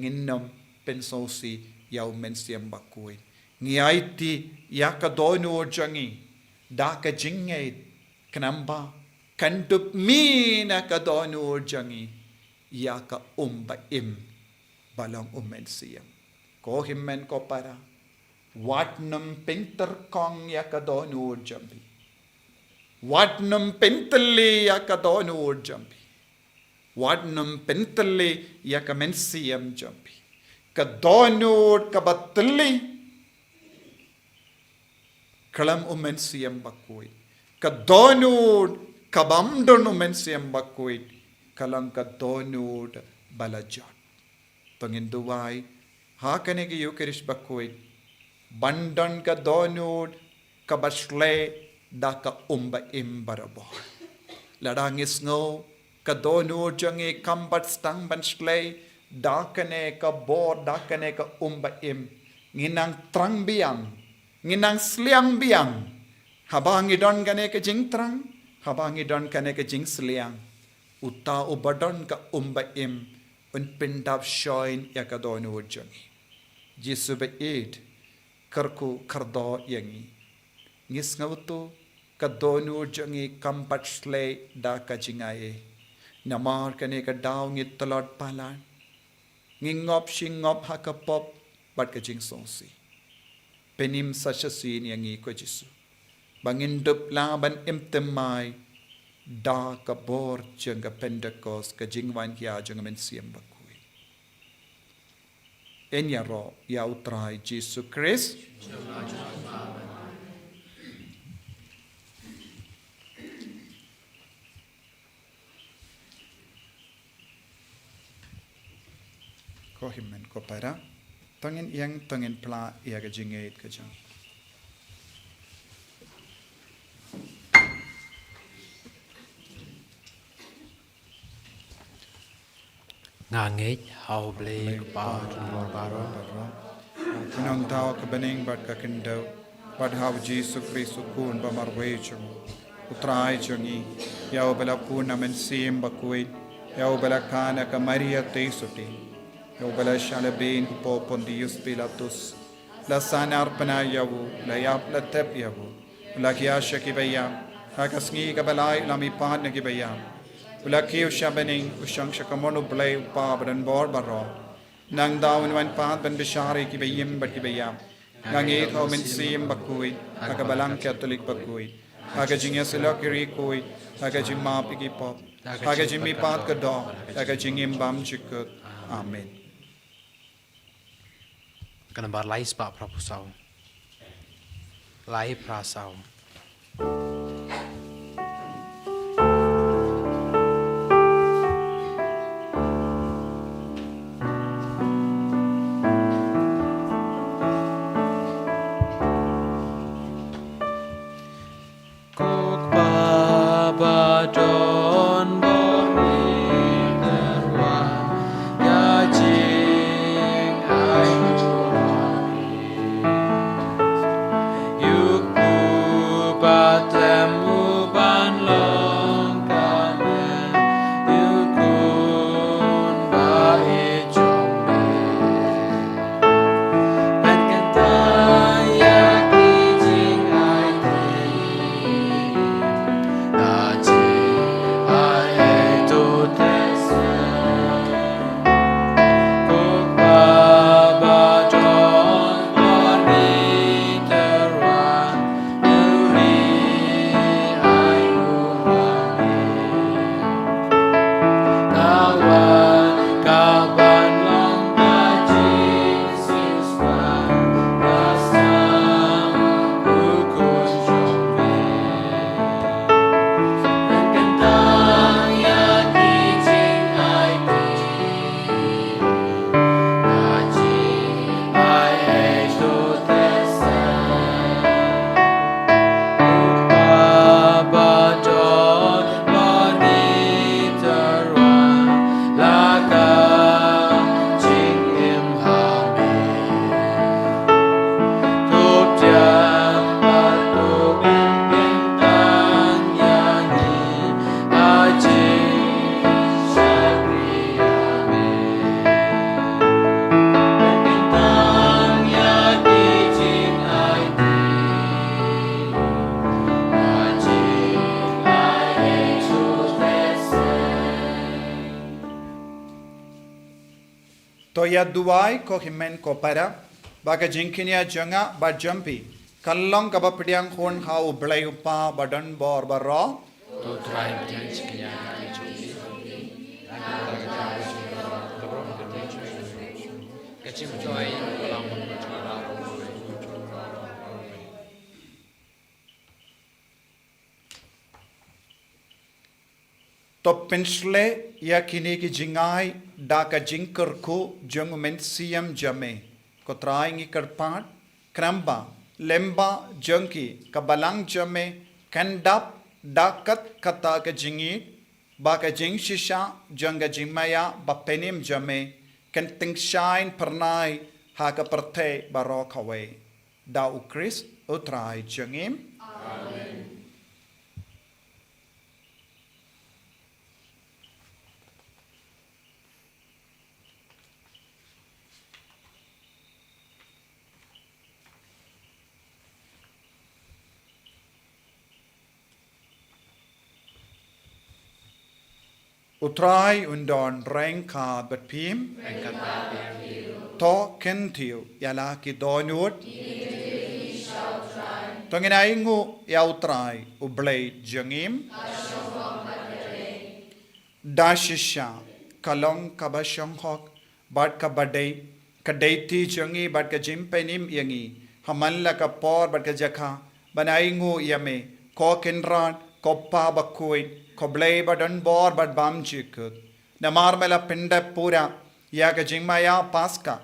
nginnom pensau si yaw men siam bakuin ngiaiti yaka dono jangi daka jingait kanamba kandup mina ka dono jangi yaka umba im balong men siam ko himmen ko para watnum pinter kong yaka dono jambi watnum pintali yaka dono jambi watnum pintali yaka men siam jambi kadonod kabatli kalam men siam bakoy kadonod kabamdon men siam bakoy kalang kadonod balajot panginduway hakane ki Eucharist bakoy bandon kadonod kabasle daka umba imbarabo ladangis ngo kadonod jangi kambat stang bansle dakane ka bor dakane ka umba im nginang trang biang nginang sliang biang habang idon kane ka jing trang habang idon kane ka jing sliang uta ubadon ka umba im un pindap shoin yakadon urjangi. Jisu be id kerku kerdo yangi. Ngis ngautu kadon urjangi kampat slay da kajingaye. Namar kane ka daw ngit talod palan. Ngingop shingop hakapop bat kajing songsi. Penim sasasin yangi ko Jisu. Bangindup laban imtemai da kabor jengga Pentecost ka jingwan kia jengga men siam bakui. Enya ro ya utrai Jisu Christ. Ko himmen ko para tangin yang tangin pla ya ka jingait ka jang. Ngangit hau blei pa lor baro. Nang tao ka bening bat ka kindaw. Bat hau Jisu Christ kun ba marwe chung. Utrai chungi. Yau bala puna men sim bakui. Yau bala kana ka Maria te suti. Yau bala shalabin ku po Pontius Pilatus. La sanar pana yawu. La yap la tep yawu. La kiyasha ki bayam. Kakasngi ka balay lami pan na ki bayam. Ulaki ushabening ushang shakamono blay upa badan bor baro. Nang daw wan pan ban bishari ki bayim bat ki bayam. Nangit ho min sim bakui. Akabalang Catholic bakui. Agajing sila kiri kui. Agajing mapi ki pop. Agajing mi pat ka do. Agajing imbam chikut. Amen. Kanambar lai spa propusau. Lai prasau. Toya duai ko himen ko para baga jinkinia janga ba jampi kallong ka ba pidiang khon hau blai upa badan bor baro To try and chikinya ki choki. Kachim joy lang to pensle ya kini ki jingai da ka jinkar ko jang men siam jame ko trying karpat kramba lemba jangki ka balang jame kandap dakat kata ka jingi ba ka jing shisha janga jingmaya ba penim jame kan ting shine pernai ha ka perte baro kawe da u Christ utrai jangim. Amen. Utrai undon rengka bat pim. To kentiu yala ki donut. Tongin aingu ya utrai ublay jangim. Dashisha kalong kabashong hok bat kabadai kadaiti jangi bat ka jimpenim yangi hamalla ka por bat ka jakha banaingu yame ko kinran ko pa bakuin ko blay badan bor bat bam jikut namar mela pinda pura ya ka jingmaya paska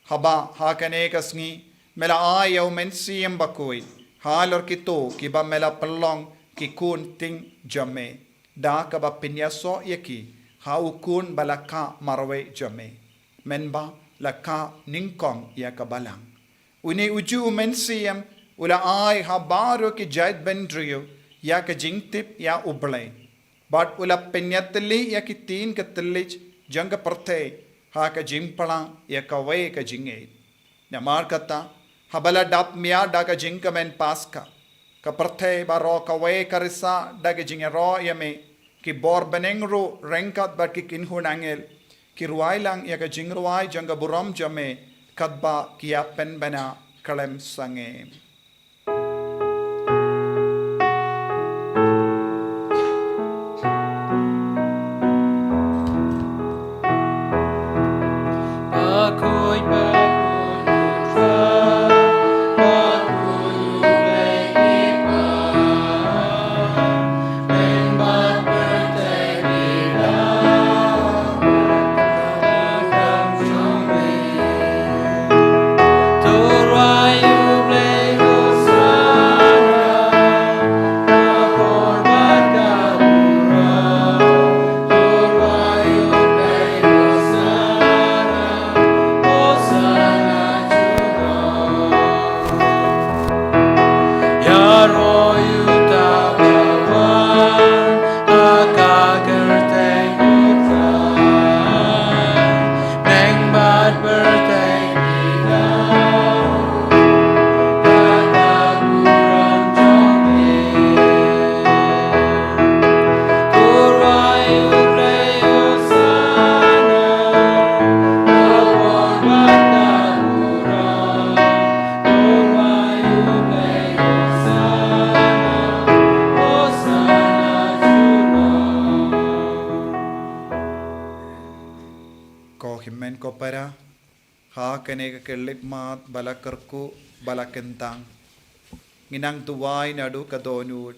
haba ha kane ka sngi mela ayaw mensiem bakuin halor kito kiba mela pelong ki kun ting jame da ka ba pinyaso yaki ha ukun balaka marwe jame menba laka ningkong ya ka balang uni uju mensiem ula ai ha baro ki jait bendrio ya ka jingtip ya ublay but ula pinyatli ya ki tin ka tillich jang parthe ha ka jimpala ya ka we ka jinge na mar kata habala dap mia da ka jingkamen paska ka parthe baro ka we karisa da ka jinge ro yame ki bor benengru rengkat bat ki kinhun angel ki ruailang ya ka jingruai janga buram jame kadba ki ya pen bena kalem sange himen ko para ha kene ka kelit mat balakarku balakentang nginang tuwai nadu ka donut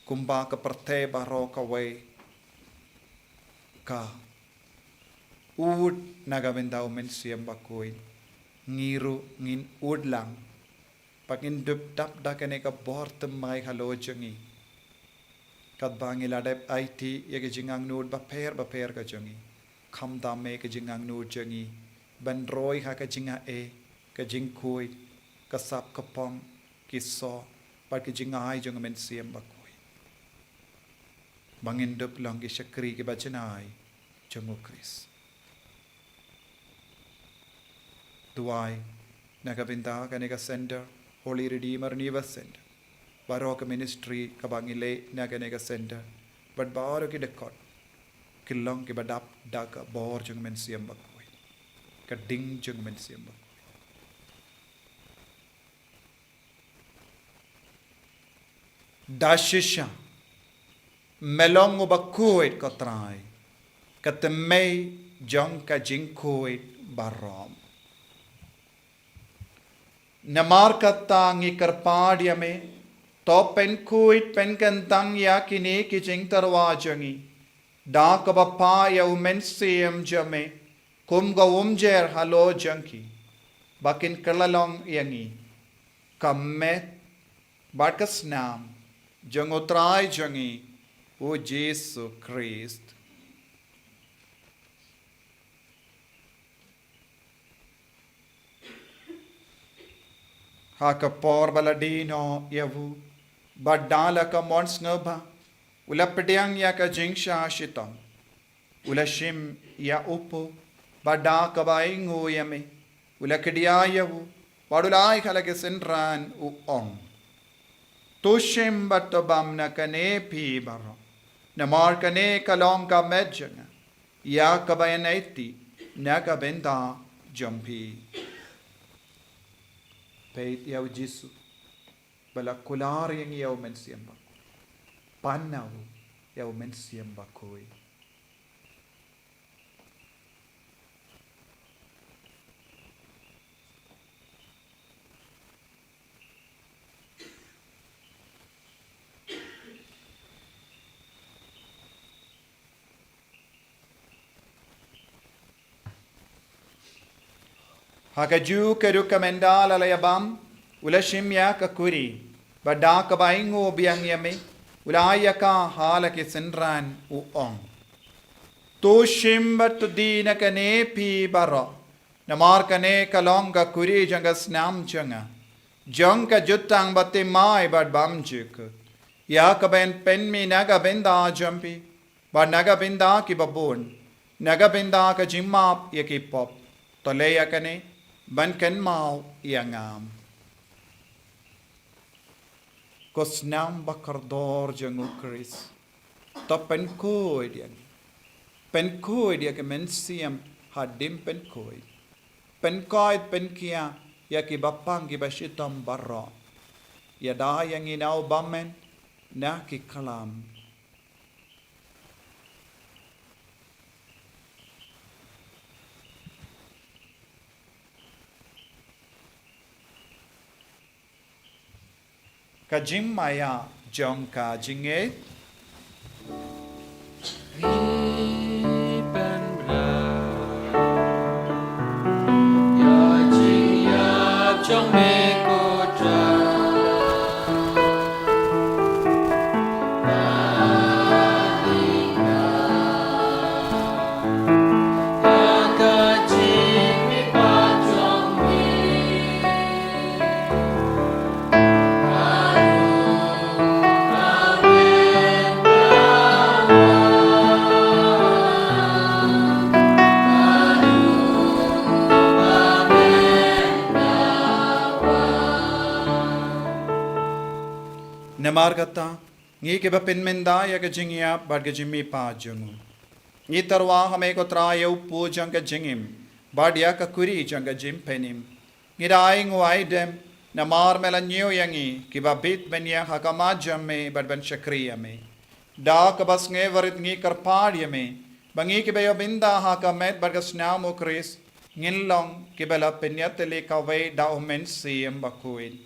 kumba ka parthe baro ka we ka ud nagawendau men siam bakoy ngiru ngin ud lang pagin dup dap da kene ka bort mai halo jangi kat bangi ladep IT yage jingang nud ba per ka jangi kham da me ka jingang nud jangi ban roi ha ka jinga e ka jing khui ka sap ka pom ki so pa ka jinga ai jang men siam bakoy bangin dup lang ki shakri ki bachanai jangu kris Duai nagabinda kanega center Holy Redeemer Niva Center Barok Ministry kabangile naganega center but baro ki dekot kilong ki badap daga bor jung men siam bakoy ka ding jung men siam bakoy dashisha melong bakoy kotrai katemei jong ka jingkoy barom Namar katang ikarpadya me to pen kuit pen kantang ya kini ki jing tarwajangi da kabapa ya umen siem jame kum ga umjer halo janki bakin kalalong yangi kammet bakas nam jangotrai jangi o Jesus Christ Haka por baladino yavu badala ka mons ngaba ula pediang ya ka jingsha shitam ula shim ya upo bada ka baingu yame ula kedia yavu padulai khala ke senran u ong to shim batobam na kane pi baro Namar kane kalong ka medjanga. Ya kabayan eti. Naga benda jampi. Peit yaw Jisu. Bala kular yang yaw men siamba. Panaw yaw men siamba koi. Hakaju keruka mendal alayabam. Ulashim ya kakuri. Bada kabaingo biang yame. Ulaya ka halake senran uong. Tushim batudina kane pi bara. Namar kane kalonga kuri janga snam janga. Jangka jutang bate mai bad bam juk. Ya kaben pen mi naga benda jampi. Bad naga benda ki babun. Naga benda ka jimmap yaki pop. Toleya kane ban ken mau yangam. Kosnam bakardor jangu Chris. To penkoi dia. Penkoi dia ke mensiam hadim penkoi. Penkoi penkia ya ki bapang ki bashitam barra. Ya da yang inau bamen na ki kalam. Kajim maya jong ka jinge. Namargata, ngi ke bapin menda ya ke jingia bad ke jimmi pa jungu. Ngi tarwa hame ko traya upu jang ke jingim, bad ya ka kuri jang ke jim penim. Ngi daing waidem, namar melanyo yangi, ki babit benya hakama jamme bad ban shakriya me. Da ka bas nge varit ngi karpad me, bangi ke bayo binda hakamet bad ka snam o kris, ngilong ki bala penyatele ka way da omen siyem bakuin.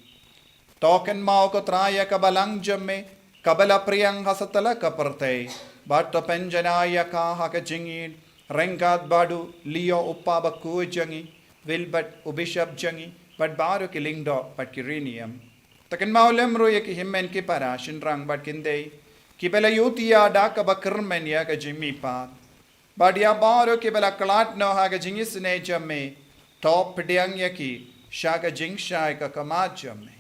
Token mau ko traya kabalang jamme, kabala priyang hasatala kaparte, bato penjanaya ka haka jingin, rengat badu, lio uppa baku jangi, wilbat ubishap jangi, bat baru kilingdo bat kirinium. Taken mau lemro ya ki himmen ki para, shinrang bat kinde, kibela yutiya da kabakirmen ya ka jimmi pa. Badia baru kibela kalat no haka jingisne jamme, top pediang ya ki, shaka jingshai ka kamat jamme.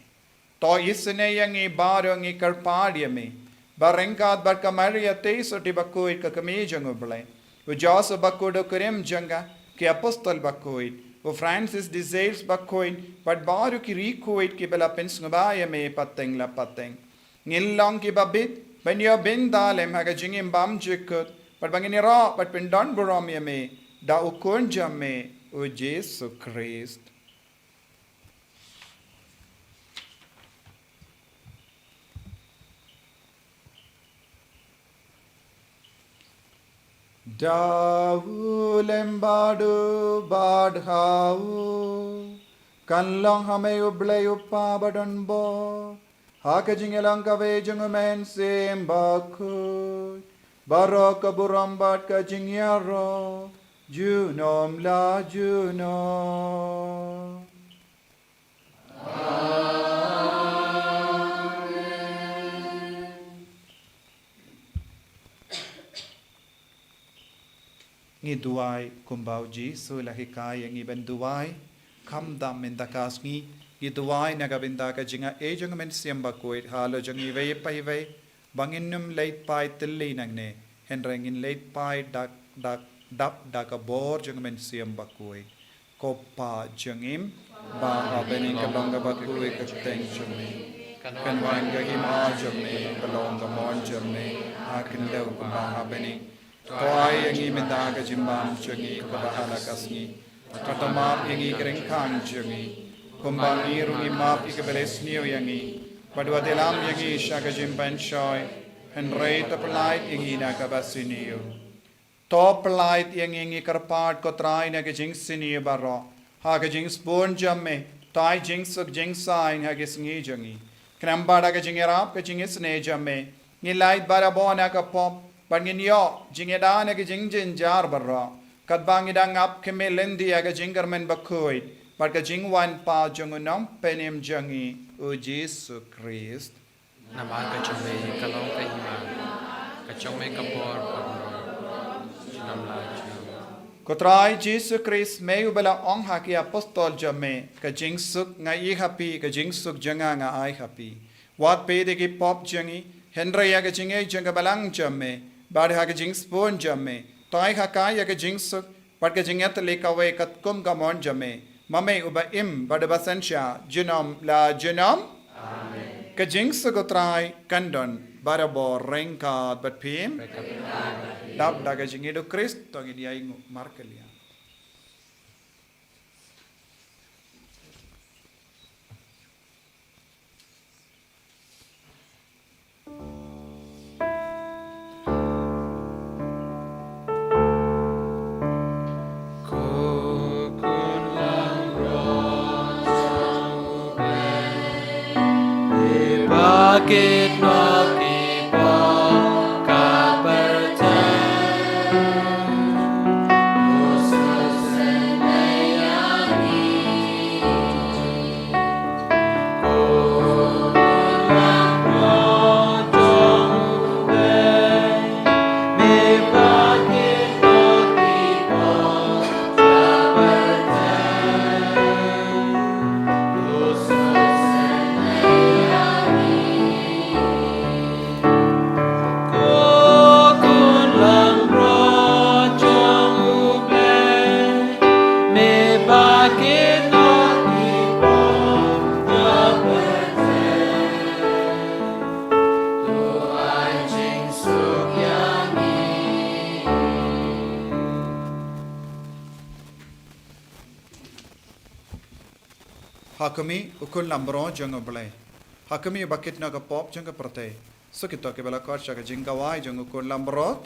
To isne yangi baro ngi karpadia me barengkat bar kamaria te soti bakoi ka kami jango blai u jos bakodo krem janga ki apostol bakoi u Francis desires bakoi but baro ki recoit ki bela pensngba me pateng la pateng ngilong ki babit ben yo ben dalem haga jingim bam jikut but bangini ra but pendon borom me da u kon jamme u Jesus Christ. Dahu lembadu badhau kanlong hame ublay uppa badon bo haka jingelang kave jungumen sim baku barok kaburam bad ka jingyaro junom la juno. Ngi duai kumbau Jisu lahikai ngi ben duai kam dam mendakas ngi duai naga bendaka jinga e jang men siamba koit halo jang i ve pai ve banginnum leit pai tilli nangne henrengin leit pai dak dak bor jang men siamba koit kopa jangim ba bening kabanga bakui ka teng chumi kan wan ga hima jamme balong ga mon jamme akin daw ba habeni to ai yangi menda ga jimbam changi ka bahala kasni katama yangi kring khang changi kumbang ni rungi map ikabeles niyo yangi padwa delam yangi shaka jimpan shoy and rate applied yangi na ka basiniyo top light yangi karpat ko try na ga jing siniyo baro ha ga jing spoon jamme tai jing suk jing sign ha ga sngi jangi Krambada ka jingera ka jingis ne jamme ni light bara bona ka pop bangin yo jingeda ne ka jingjin jar barra kat bangi dang ap ke melendi ka jingar men bakoi bar ka jingwan pa jungunam penem jangi o Jesu Christ Nama ka chome kalong ka hima ka chome ka por jinam la Kotrai Jesu Christ me ubela ong haki apostol jamme ka jingsuk nga I happy ka jingsuk janga nga ai happy wat pe de ki pop jangi Henry ya ka jingai janga balang jamme bar ha ka jingspon jamme tai ha ka ya ka jingsuk par ka jingat le ka we kat kum ka mon jamme mame uba im bar ba sansha jinom la jinom amen ka jingsuk kotrai kandon barabo renka bat pim dap daga jingido Christ to gi dia ingu markelia Bakit nakipag Hakami ukun lambro jang oblai Hakami bakit na ka pop jang ka prate so kito ke bala kor shaka jing kawai jang ukun lambrot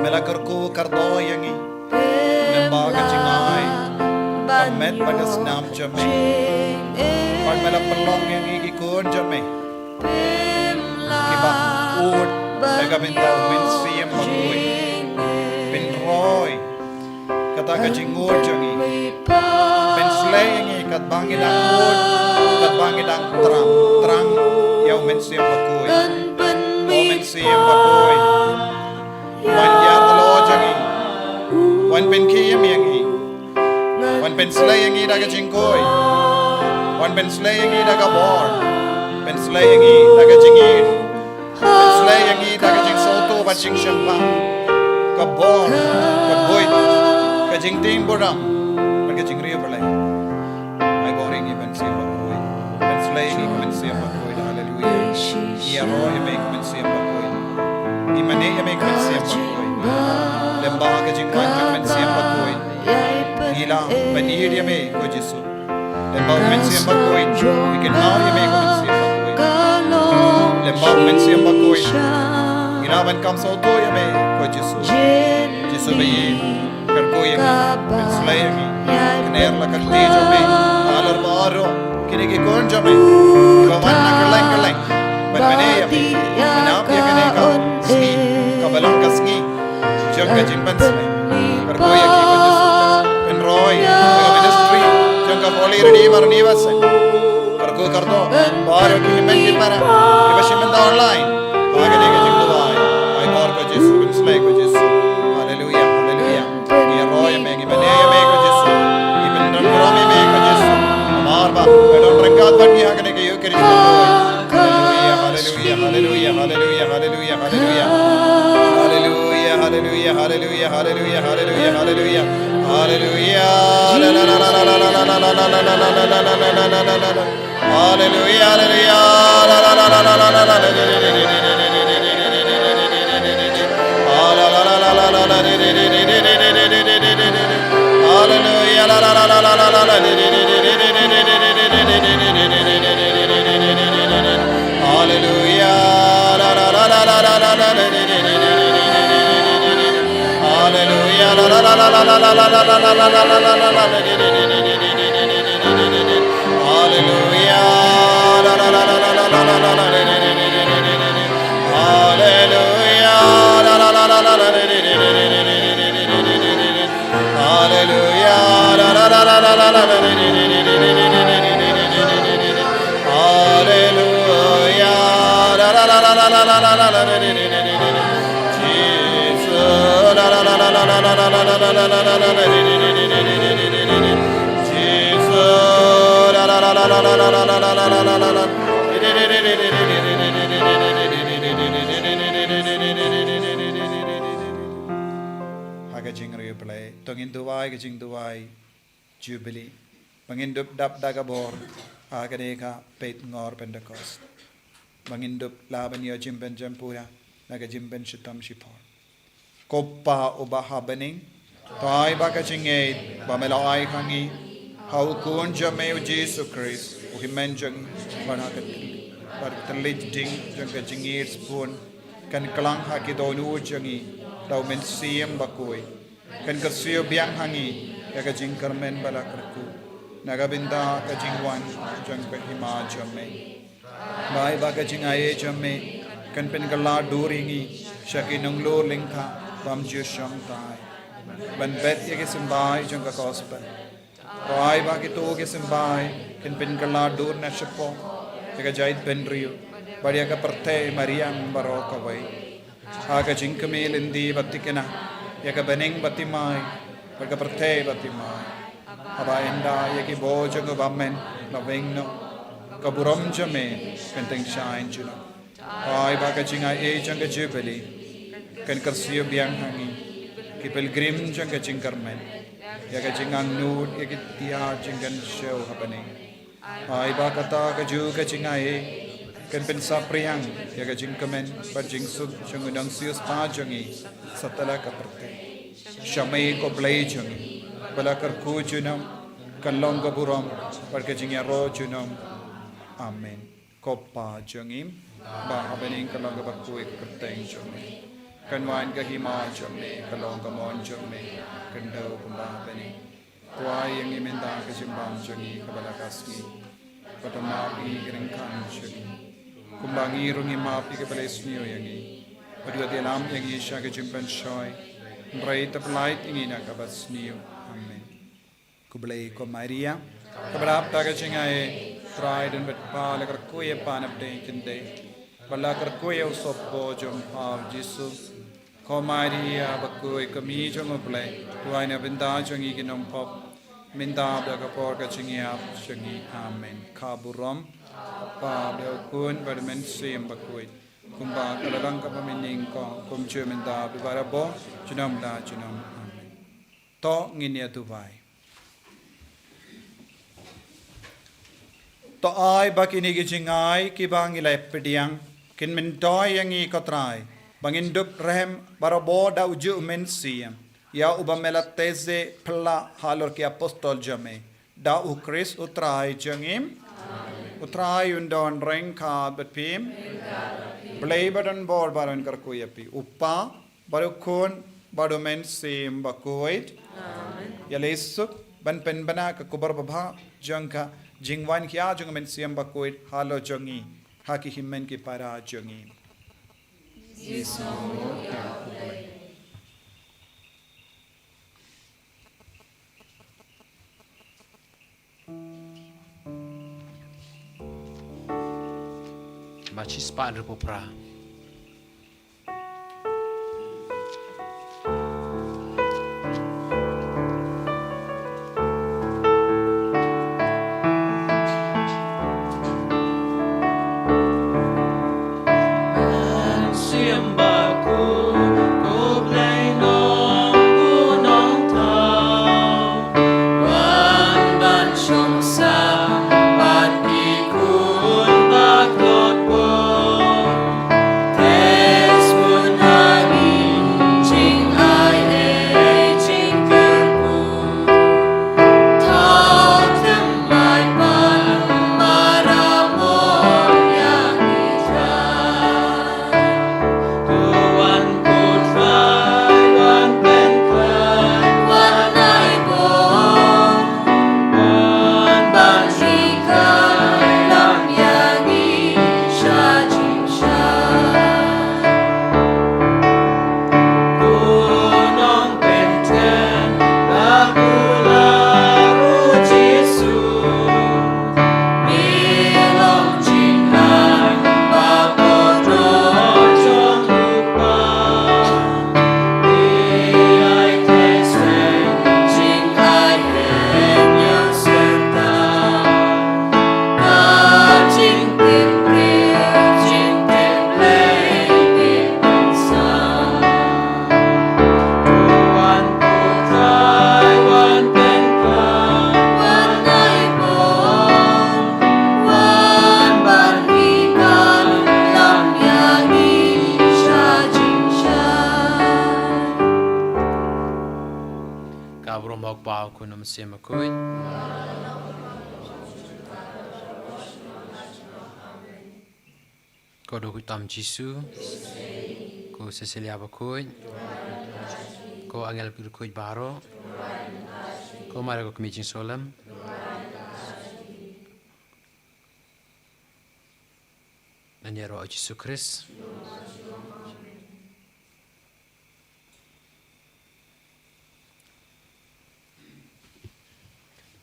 Melakarku kardo yangi Nembaga jingai Kamet bagas nam jame Pan melapalong yangi gikun jame Kiba ud Daga bintau minsiyam magui Pinroy Kata kajingur jangi Pinslay yangi kat bangin ang ud Kat bangin ang Trang Yaw minsiyam magui O minsiyam magui Wan yar alo jangi Wan pen kiyam yangi Wan pen slay yangi daga jingkoy Wan pen slay yangi daga bor Pen slay yangi daga jingin Pen slay yangi daga jing soto bat jing shempa Ka bor, ka boit Ka jing ting boram Ka jing riyo balay Ay boring iban siya bakoy Pen slay yangi kumin siya bakoy Hallelujah Iya ro yamay kumin siya bakoy Imane yamay kumin siya bakoy Lembaga ka jing kwan kumin siya bakoy Gila, panihir yamay ko Jesu Lembaga kumin siya bakoy Ikinmaw yamay kumin siya bakoy Lembaga kumin siya bakoy Ginaban kam sa uto yamay ko Jesu Jesu bayi Karko yamay Penslay yamay Kiner la kakti yamay Alar baaro Kinigikon yamay Ibawan na kerleng Banmane yamay Manap yakane ka Sngi Kabalang ka sngi Jang ka Jingpanslay Karko yamay ko Jesu Penroy Daga ministry Jang ka holy redeemer niwasan Karko karto Baaro ki himen ki para Iba shimen da online Agane ka Jingduway Ay baar ko Jesu Penslay ko Jesu Hallelujah Hallelujah Iya roy yamay Imane yamay ko Jesu Iban rangrom yamay ko Jesu Amar ba Pedon rangkat bat ki agane ka yukiri Hallelujah Hallelujah Hallelujah Hallelujah Hallelujah Hallelujah Hallelujah Hallelujah Hallelujah Hallelujah Hallelujah Hallelujah Hallelujah la la la la la la la la la la la la la la la la la la la Hallelujah Hallelujah la la la la la la la la Hallelujah la la la la la la la la Hallelujah la la la la la la la la Hallelujah la la la la la la la la la la la la Hallelujah la la la la la la la la la Hallelujah la la la la la la Hallelujah la la la la la la la Hallelujah la la la la la la la la la Jesus la la la la la la la la la la la la Jesus la la la la la la la la la la la la Haga jingri play tongin duwai ga jing duwai jubilee mangindup dap dagabor haga deka Pentecost Pentecost mangindup laban yo jimben jampura naga jimben shitam shipor Koppa ubaha bening tai baka jingay bamela ai khangi Hau kun jame u Jesu Christ u himen jang banakat bar terlit ding jang ka jingir spun kan kelang haki donu jangi tau men siem bakoi kan kersio biang hangi ya ka jing kermen balakarku naga binda ka jingwan jang ka hima jame bai ba ka jing aye jame kan pen gala duringi shaki nonglo lingkha bam ju sham tai ban bet ye ke simbai jang ka gospel Rai ba ki to ke simbai kan pen gala dur na shapo ya ka jait ben rio Baria ka parte Mariam baroko vai aga jinkmel indi batikena ya ka beneng batimai ka parte batimai aba enda ya ki bojo go bamen la vengno ka burom jame penteng shine juno ai ba ka jinga e janga jubilee kan karsio biang hangi ki pilgrim janga jingkarmen ya ka jingang nud ya ki tia jingan show happening ai ba kata ka ju ka jinga e kan pensa priang ya ka jingkamen bar jingsuk jangudang sius pa jangi satala ka parte shamai ko blai jangi balakar ku junam kallong ka buram bar ka jingya ro junam amen kopa jangim ba habening kallong ka bakku ek perteng jangi kan wan ka hima jangi kallong ka mon jangi kandau kumba habening tuai yang imenda ka jimbang jangi ka balakasmi patama pi gringkan jangi kumbangi rungi mapi ke palesnio yangi padua dialam yangi sha ke Jingpynkhreh rai taplait ingi na ka basnio amen kublai ko Maria kabrap ta ka chingae trai den bet pa la kar ko ye panap de kinde balla kar ko ye usoppo jom ha Jesu ko Maria bakko e kami jom oblai tuai na binda jongi ginom pop minda da ka por ka chingia shangi amen kaburam pa bel kun bermen sim bakui kumba kalarang ka pamining ko kum chumenda bibarabo junam da junam amen to nginia tu vai to ai bakini gi jingai ki bang ilai pediang kin min toy yangi kotrai bangin dup rem barabo da uju men sim ya ubamela teze pla halor ki apostol jame da u Chris utrai jangim utrai undon rengka betpim play badan bor baran karkuyapi uppa barukun badomen sim bakuit yalesuk ban pen bana ka kubar babha jangka jingwan kya jangmen sim bakuit halo jangi haki himmen ki para jangi Yesu Macis pa repopra. Kabrom hok pau kunum simakui. Ko do tam Jisu. Ko Cecilia Bakuj. Ko Angel Bakuj Baro. Ko mari ko kemijing solam. Dan ya roh Yesus Kristus.